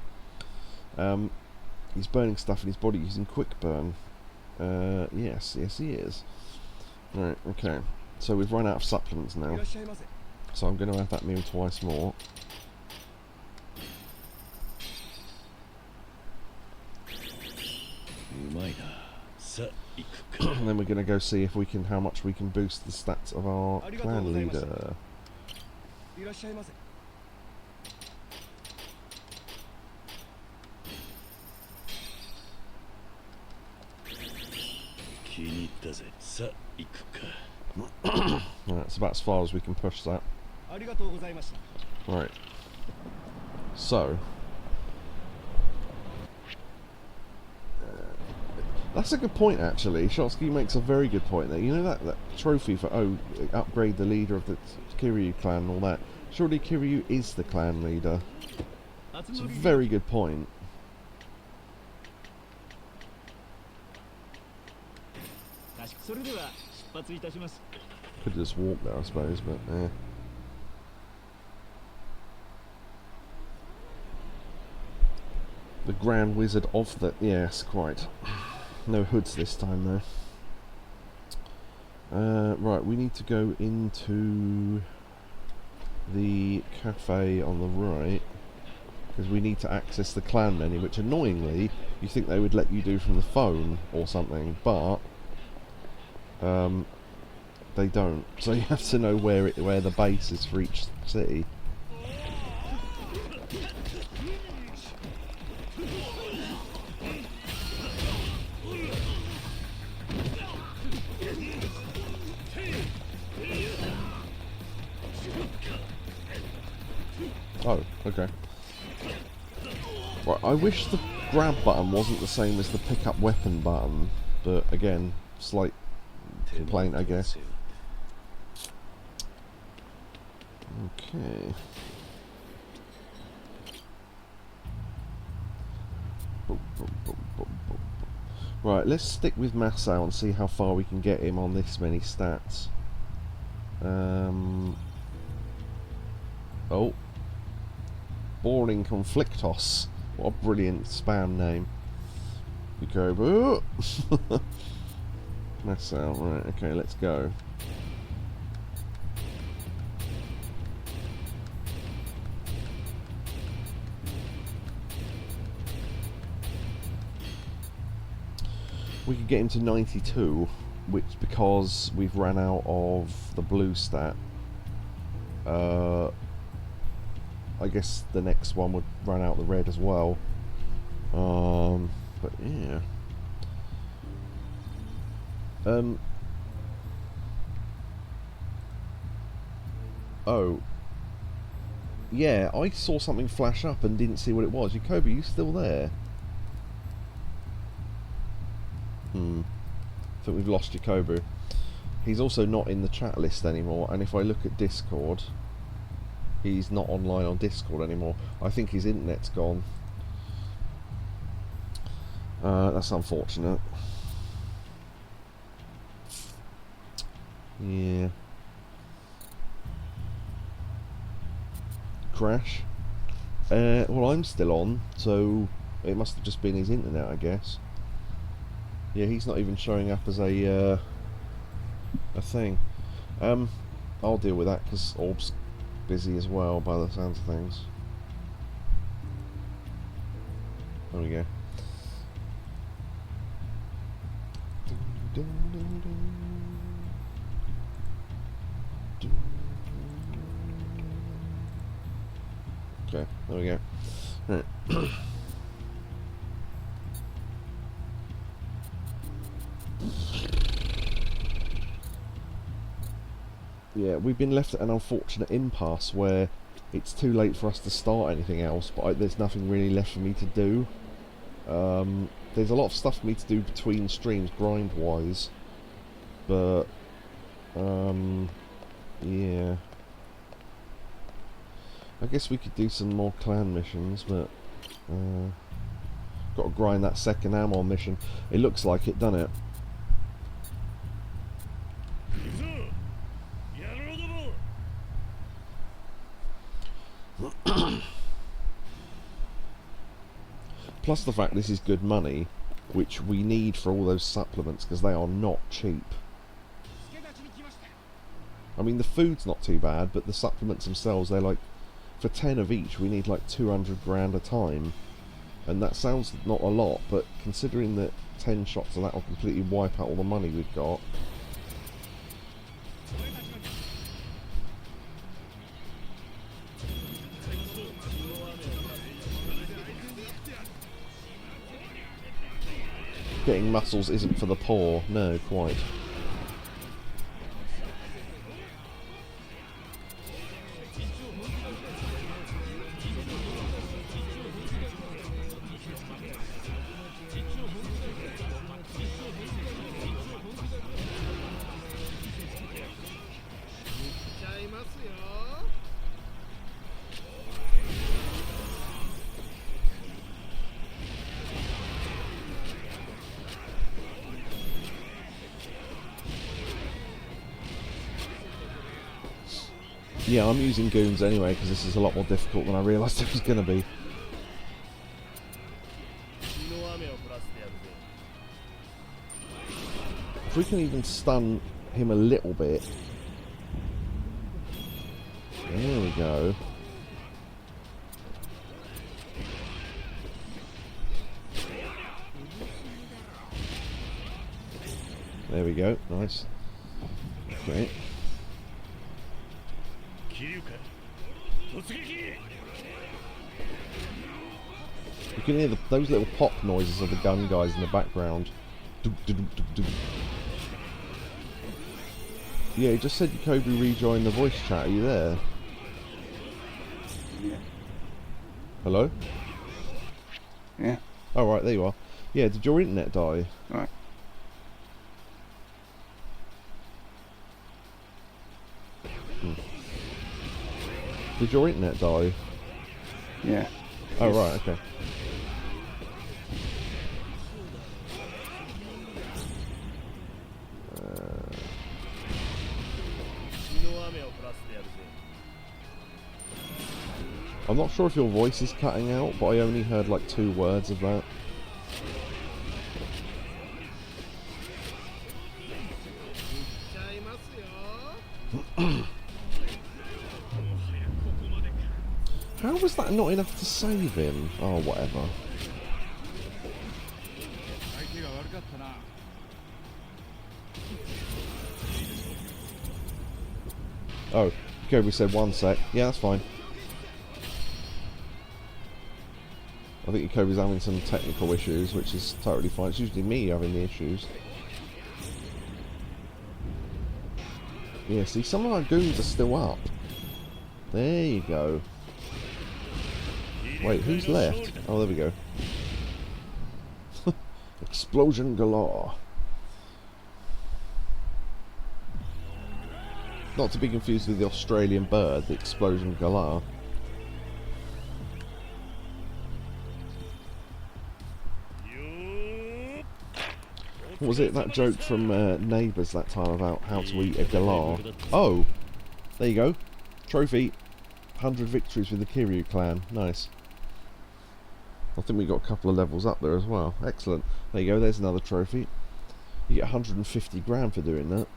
He's burning stuff in his body using quick burn. Yes he is. Right, okay. So we've run out of supplements now. So I'm going to have that meal twice more. And then we're going to go see if we can, how much we can boost the stats of our clan leader. 言ったぜ。さあ行くか。That's about as far as we can push that. ありがとうございました。 Right. So. That's a good point, actually. Shotsky makes a very good point there. You know that trophy for, upgrade the leader of the Kiryu clan and all that. Surely Kiryu is the clan leader. It's a very good point. Could just walk there, I suppose, but eh. The Grand Wizard of the... Yes, quite. No hoods this time, though. Right, we need to go into the cafe on the right, because we need to access the clan menu, which annoyingly, you think they would let you do from the phone or something, but they don't. So you have to know where the base is for each city. Oh, okay. Right, I wish the grab button wasn't the same as the pick up weapon button, but again, slight complaint, I guess. Okay. Right, let's stick with Masao and see how far we can get him on this many stats. Oh. Boring Conflictos. What a brilliant spam name. Yakobu. Masao, right, okay, let's go. We could get him to 92, which, because we've ran out of the blue stat, I guess the next one would run out the red as well. But yeah. Oh. Yeah, I saw something flash up and didn't see what it was. Yakobu, you still there? I think we've lost Yakobu. He's also not in the chat list anymore, and if I look at Discord, he's not online on Discord anymore. I think his internet's gone. That's unfortunate. Yeah. Crash. Well, I'm still on, so it must have just been his internet, I guess. Yeah, he's not even showing up as a thing. I'll deal with that because Orb's busy as well by the sounds of things. There we go. Okay, there we go. Right. Yeah, we've been left at an unfortunate impasse where it's too late for us to start anything else, but there's nothing really left for me to do. There's a lot of stuff for me to do between streams, grind-wise, but, yeah. I guess we could do some more clan missions, but, got to grind that second Amon mission. It looks like it, doesn't it? Plus the fact this is good money, which we need for all those supplements, because they are not cheap. I mean, the food's not too bad, but the supplements themselves, they're like, for 10 of each, we need like 200 grand a time. And that sounds not a lot, but considering that 10 shots of that will completely wipe out all the money we've got. Getting muscles isn't for the poor. No, quite. Yeah, I'm using goons anyway because this is a lot more difficult than I realised it was going to be. If we can even stun him a little bit. There we go. There we go, nice. Great. You can hear those little pop noises of the gun guys in the background. Yeah, he just said Yakobu rejoined the voice chat. Are you there? Yeah. Hello? Yeah. Oh, right, there you are. Yeah, did your internet die? Right. Did your internet die? Yeah. Oh, right, okay. I'm not sure if your voice is cutting out, but I only heard like 2 words of that. How was that not enough to save him? Oh, whatever. Oh, Kobe said 1 sec. Yeah, that's fine. I think Kobe's having some technical issues, which is totally fine. It's usually me having the issues. Yeah, see, some of our goons are still up. There you go. Wait, who's left? Oh, there we go. Explosion galore. Not to be confused with the Australian bird, the explosion galore. What was it, that joke from Neighbours that time about how to eat a galah? Oh! There you go. Trophy. 100 victories with the Kiryu clan. Nice. I think we got a couple of levels up there as well. Excellent. There you go, there's another trophy. You get 150 grand for doing that.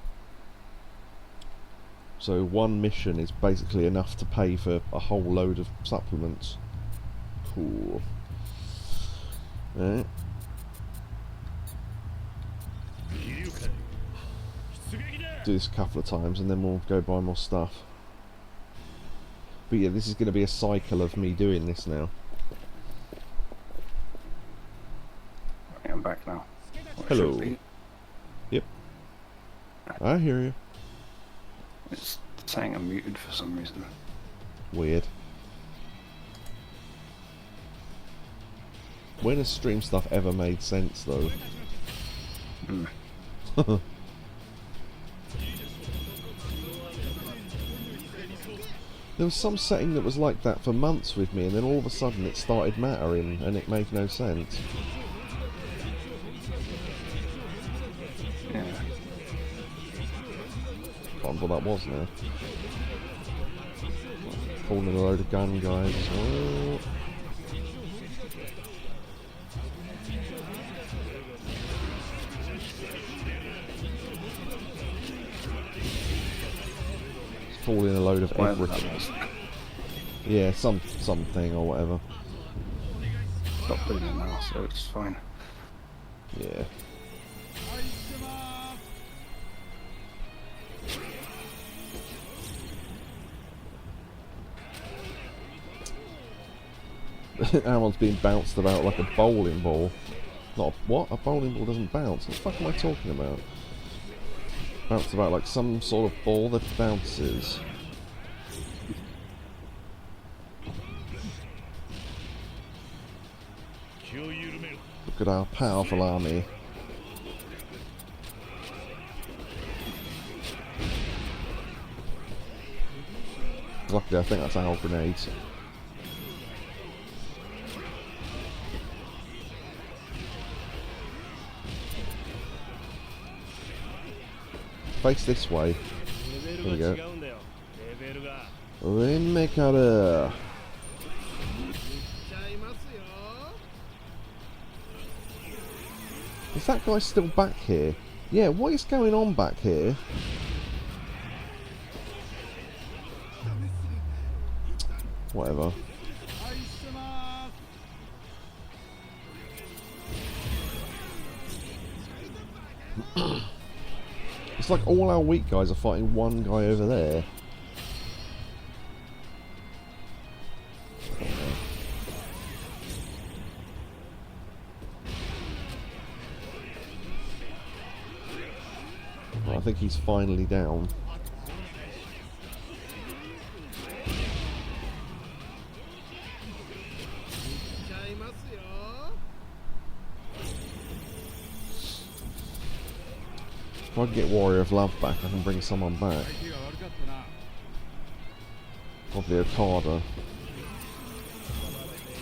So 1 mission is basically enough to pay for a whole load of supplements. Cool. Alright. Do this a couple of times and then we'll go buy more stuff. But yeah, this is going to be a cycle of me doing this now. Right, I'm back now. Hello. Yep. I hear you. It's saying I'm muted for some reason. Weird. When has stream stuff ever made sense though? There was some setting that was like that for months with me, and then all of a sudden it started mattering, and it made no sense. Yeah. Can't remember what that was now. Calling a load of gun guys. Oh. Falling a load of everything. Yeah, something or whatever. Stop doing it now, so it's fine. Yeah. Amon's being bounced about like a bowling ball. Not a, what? A bowling ball doesn't bounce. What the fuck am I talking about? Bounce about like some sort of ball that bounces. Look at our powerful army. Luckily, I think that's our grenades. Face this way. There we go. Rimekara. Is that guy still back here? Yeah, what is going on back here? Whatever. It's like all our weak guys are fighting one guy over there. Well, I think he's finally down. If I can get Warrior of Love back, I can bring someone back. Probably Okada.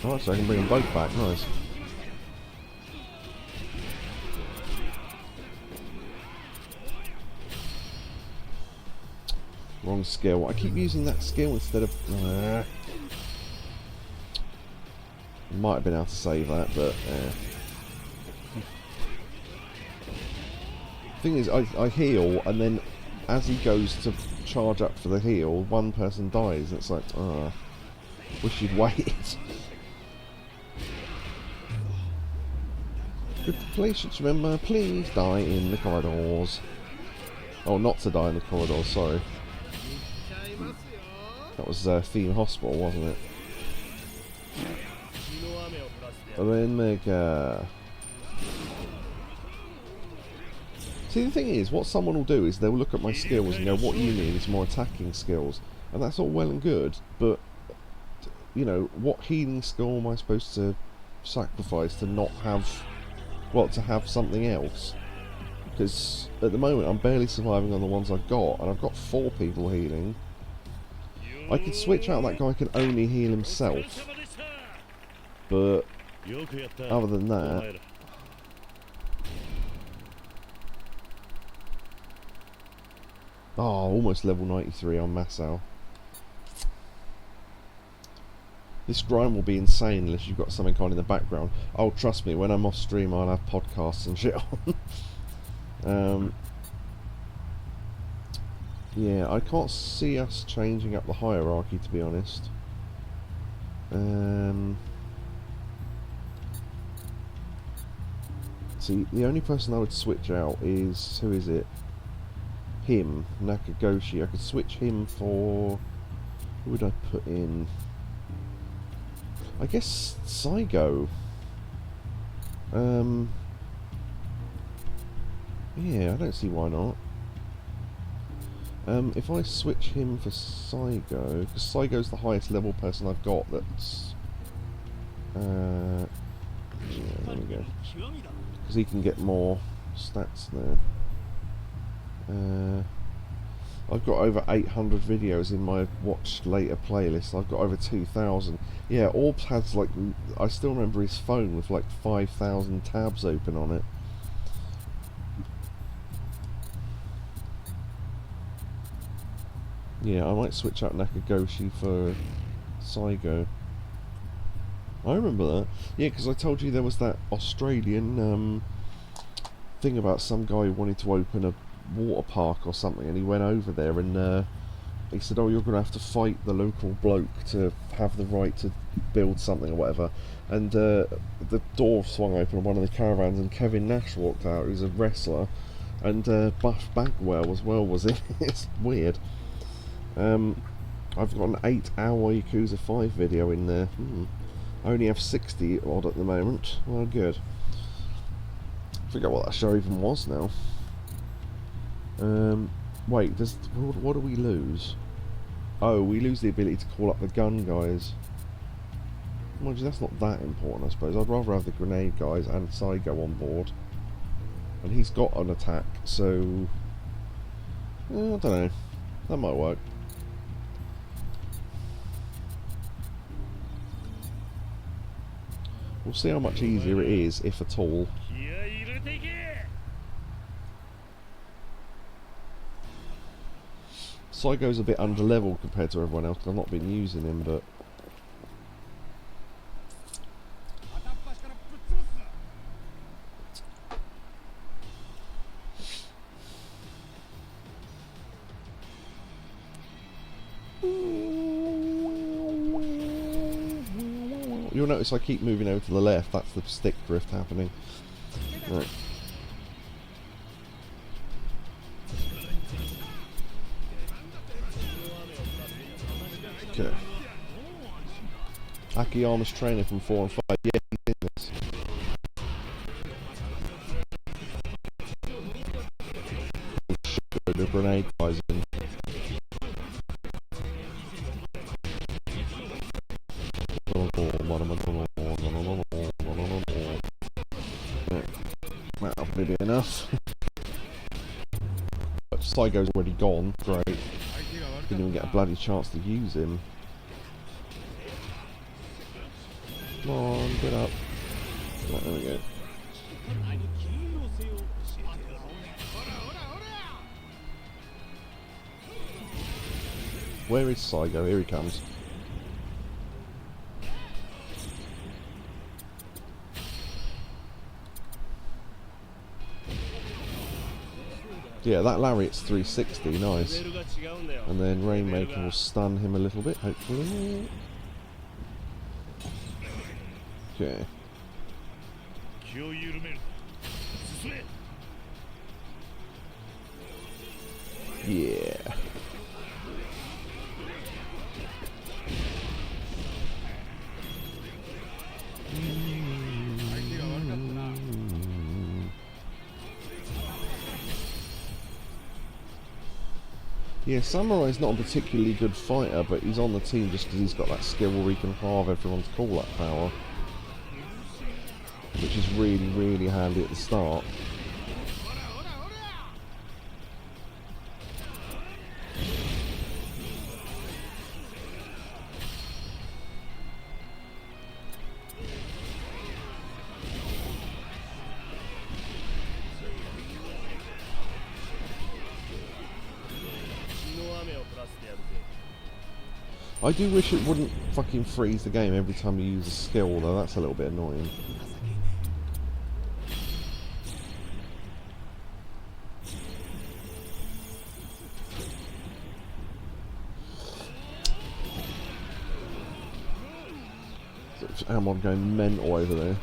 Oh, so I can bring them both back, nice. Wrong skill. I keep using that skill instead of... Might have been able to save that, but... Thing is, I heal, and then as he goes to charge up for the heal, one person dies, and it's like, wish you'd waited. Please should remember, please die in the corridors. Oh, not to die in the corridors, sorry. That was Theme Hospital, wasn't it? Omega. See, the thing is, what someone will do is they'll look at my skills and go, what you need is more attacking skills. And that's all well and good, but, you know, what healing skill am I supposed to sacrifice to not have, well, to have something else? Because at the moment I'm barely surviving on the ones I've got, and I've got 4 people healing. I could switch out that guy can only heal himself, but other than that... Oh, almost level 93 on Masao. This grind will be insane unless you've got something on in the background. Oh, trust me, when I'm off stream I'll have podcasts and shit on. Yeah, I can't see us changing up the hierarchy, to be honest. See, the only person I would switch out is... who is it? Him, Nakagoshi. I could switch him for... who would I put in? I guess Saigo. Yeah, I don't see why not. If I switch him for Saigo, because Saigo's the highest level person I've got that's... yeah, there we go. Because he can get more stats there. I've got over 800 videos in my watch later playlist. I've got over 2,000. Yeah, Orbs has like... I still remember his phone with like 5,000 tabs open on it. Yeah, I might switch out Nakagoshi for Saigo. I remember that. Yeah, because I told you there was that Australian thing about some guy who wanted to open a water park or something, and he went over there and he said, oh, you're going to have to fight the local bloke to have the right to build something or whatever. And the door swung open on one of the caravans and Kevin Nash walked out, who's a wrestler, and Buff Bagwell as well was in it. It's weird. I've got an 8-hour Yakuza 5 video in there. I only have 60 odd at the moment. Well, good. Forget what that show even was now. Wait, what do we lose? Oh, we lose the ability to call up the gun guys. Mind you, that's not that important, I suppose. I'd rather have the grenade guys and Saigo on board. And he's got an attack, so... I don't know. That might work. We'll see how much easier it is, if at all. Saigo's a bit under-leveled compared to everyone else, because I've not been using him, but... You'll notice I keep moving over to the left, that's the stick drift happening. Right. Okay. Akiyama's training from 4 and 5, yeah, he's in this. The grenade guys in. That'll be enough. But Saigo's already gone, great. Didn't even get a bloody chance to use him. Come on, get up. Right, there we go. Where is Saigo? Here he comes. Yeah, that Lariat's 360, nice. And then Rainmaker will stun him a little bit, hopefully. Okay. Yeah. Yeah, Samurai's not a particularly good fighter, but he's on the team just because he's got that skill where he can halve everyone's call-up power. Which is really, really handy at the start. I do wish it wouldn't fucking freeze the game every time you use a skill, though. That's a little bit annoying. Amon going mental over there.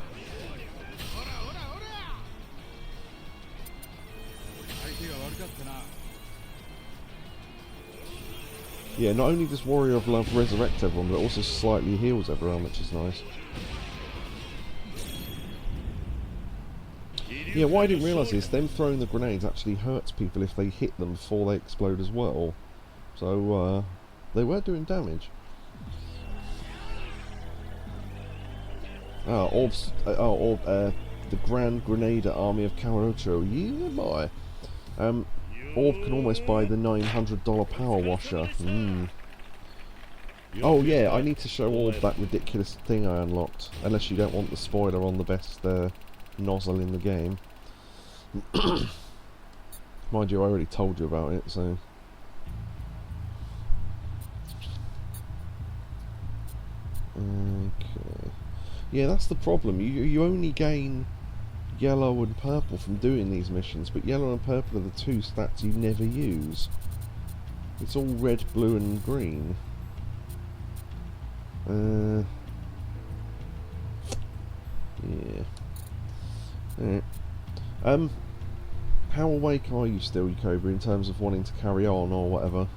Yeah, not only does Warrior of Love resurrect everyone, but it also slightly heals everyone, which is nice. Yeah, what I didn't realise is them throwing the grenades actually hurts people if they hit them before they explode as well. So, they were doing damage. The Grand Grenadier Army of Kawarocho. Yeah, boy. Orb can almost buy the $900 power washer. Oh yeah, I need to show Orb that ridiculous thing I unlocked. Unless you don't want the spoiler on the best nozzle in the game. Mind you, I already told you about it, so... Okay. Yeah, that's the problem. You only gain yellow and purple from doing these missions, but yellow and purple are the two stats you never use. It's all red, blue and green. Yeah. Alright. How awake are you still, Yakobu, in terms of wanting to carry on or whatever?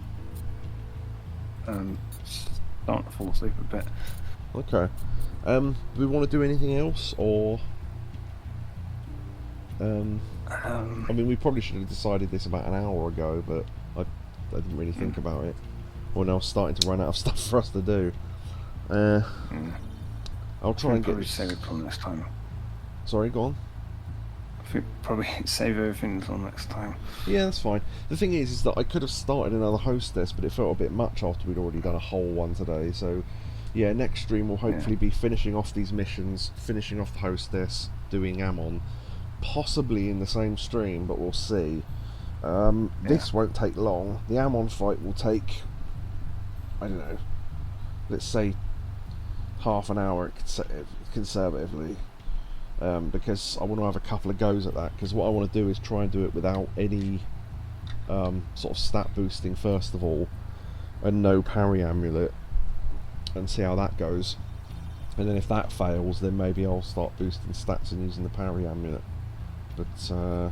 Starting to fall asleep a bit. Okay. Do we want to do anything else, or...? I mean, we probably should have decided this about an hour ago, but I didn't really think about it. We're now starting to run out of stuff for us to do. I'll try and probably get... save it till next time. Sorry, go on. I think probably save everything until next time. Yeah, that's fine. The thing is that I could have started another hostess, but it felt a bit much after we'd already done a whole one today. So, yeah, next stream will hopefully be finishing off these missions, finishing off the hostess, doing Amon, possibly in the same stream, but we'll see. This won't take long. The Amon fight will take, I don't know, let's say half an hour conservatively. Because I want to have a couple of goes at that, because what I want to do is try and do it without any sort of stat boosting first of all, and no parry amulet, and see how that goes. And then if that fails, then maybe I'll start boosting stats and using the parry amulet. But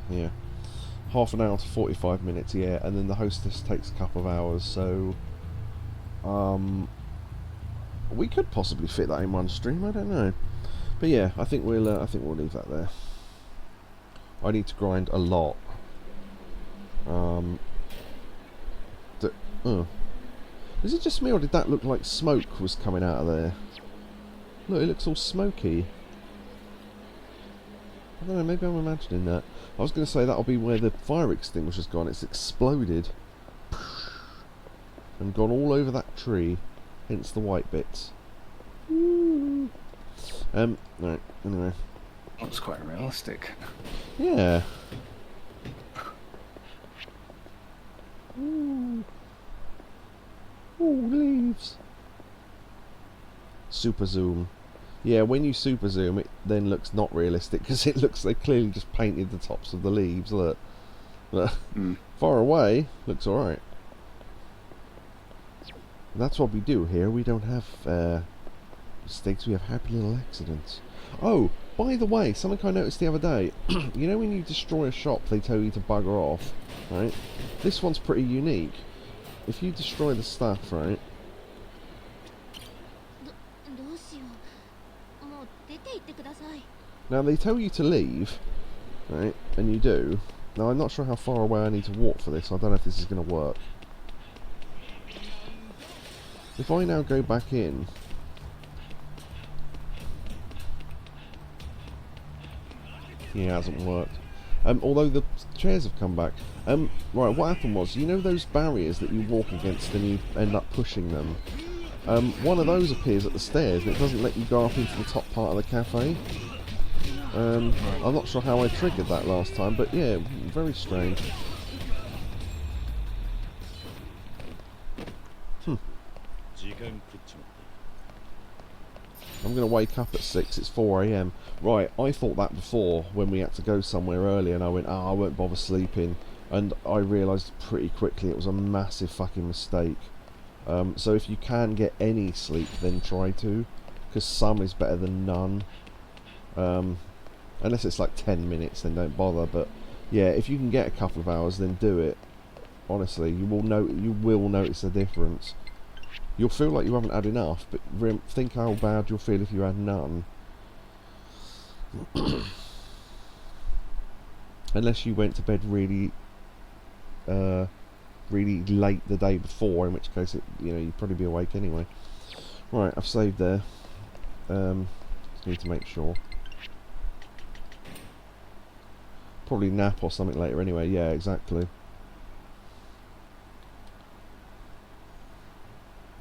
yeah, half an hour to 45 minutes, yeah, and then the hostess takes a couple of hours, so we could possibly fit that in one stream, I don't know. But yeah, I think we'll leave that there. I need to grind a lot. Is it just me, or did that look like smoke was coming out of there? Look, it looks all smoky. I don't know, maybe I'm imagining that. I was going to say that'll be where the fire extinguisher's gone. It's exploded and gone all over that tree, hence the white bits. Right, anyway. That's quite realistic. Yeah. Ooh, leaves. Super zoom. Yeah, when you super zoom, it then looks not realistic, because it looks they clearly just painted the tops of the leaves. Look. Far away, looks alright. That's what we do here. We don't have mistakes, we have happy little accidents. Oh, by the way, something I noticed the other day. You know when you destroy a shop, they tell you to bugger off, right? This one's pretty unique. If you destroy the stuff, right? Now they tell you to leave, right? And you do. Now I'm not sure how far away I need to walk for this. I don't know if this is going to work. If I now go back in... Yeah, it hasn't worked. Although the chairs have come back. Right, what happened was, you know those barriers that you walk against and you end up pushing them? One of those appears at the stairs and it doesn't let you go up into the top part of the cafe. I'm not sure how I triggered that last time, but yeah, very strange. I'm going to wake up at 6, it's 4 AM. Right, I thought that before when we had to go somewhere early and I went, I won't bother sleeping. And I realised pretty quickly it was a massive fucking mistake. So if you can get any sleep, then try to. Because some is better than none. Unless it's like 10 minutes, then don't bother. But yeah, if you can get a couple of hours, then do it. Honestly, you will notice a difference. You'll feel like you haven't had enough, but think how bad you'll feel if you had none. Unless you went to bed really late the day before, in which case you'd probably be awake anyway. Right, I've saved there. Just need to make sure. Probably nap or something later anyway. Yeah, exactly.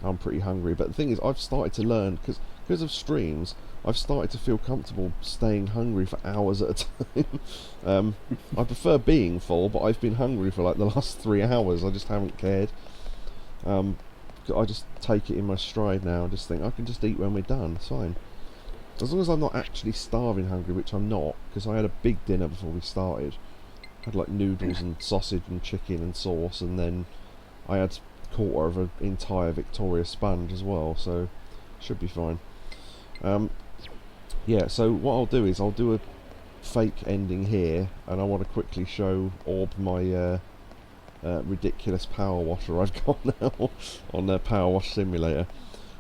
I'm pretty hungry, but the thing is, I've started to learn, because of streams, I've started to feel comfortable staying hungry for hours at a time. I prefer being full, but I've been hungry for like the last 3 hours. I just haven't cared. I just take it in my stride now and just think, I can just eat when we're done, it's fine. As long as I'm not actually starving hungry, which I'm not, because I had a big dinner before we started. I had like noodles and sausage and chicken and sauce, and then I had quarter of an entire Victoria sponge as well, so should be fine. Yeah, so what I'll do is I'll do a fake ending here, and I want to quickly show Orb my ridiculous power washer I've got now on the Power Wash Simulator.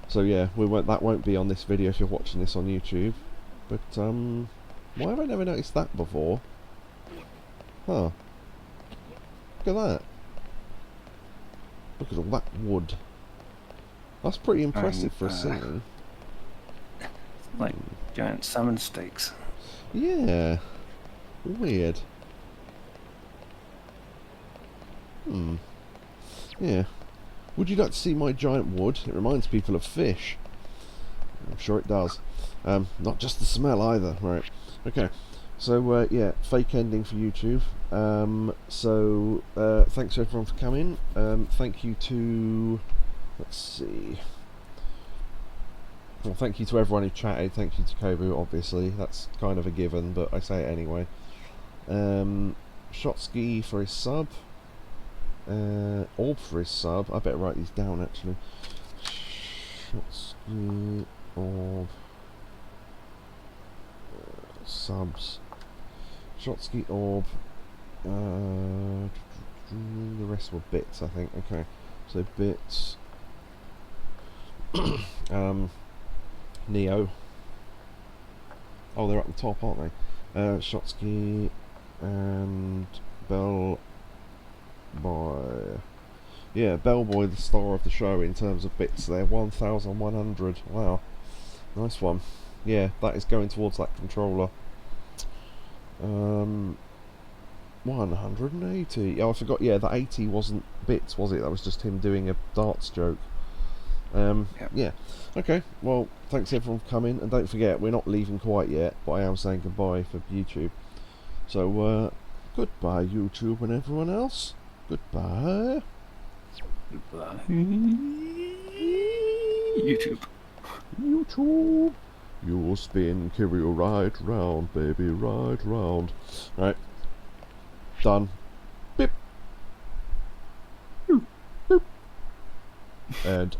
So yeah, that won't be on this video if you're watching this on YouTube. But why have I never noticed that before? Huh. Look at that. Look at all that wood. That's pretty impressive for a ceiling. Like giant salmon steaks. Yeah. Weird. Yeah. Would you like to see my giant wood? It reminds people of fish. I'm sure it does. Not just the smell either. Right. Okay. So, yeah, fake ending for YouTube. Thanks everyone for coming. Thank you to... Let's see... Well, thank you to everyone who chatted. Thank you to Yakobu, obviously. That's kind of a given, but I say it anyway. Shotsky for his sub. Orb for his sub. I better write these down, actually. Shotsky, Orb... subs. Shotsky, Orb... the rest were bits, I think. Okay. So, bits... Neo. Oh, they're up the top, aren't they? Shotsky and Bellboy. Yeah, Bellboy, the star of the show in terms of bits there. 1,100. Wow. Nice one. Yeah, that is going towards that controller. 180. Oh, I forgot. Yeah, that 80 wasn't bits, was it? That was just him doing a darts joke. Yep. Yeah. Okay, well, thanks everyone for coming, and don't forget, we're not leaving quite yet, but I am saying goodbye for YouTube. So, goodbye YouTube and everyone else. Goodbye. Goodbye. YouTube. YouTube. You'll spin Kirio right round, baby, right round. Right. Done. Beep. Boop. And...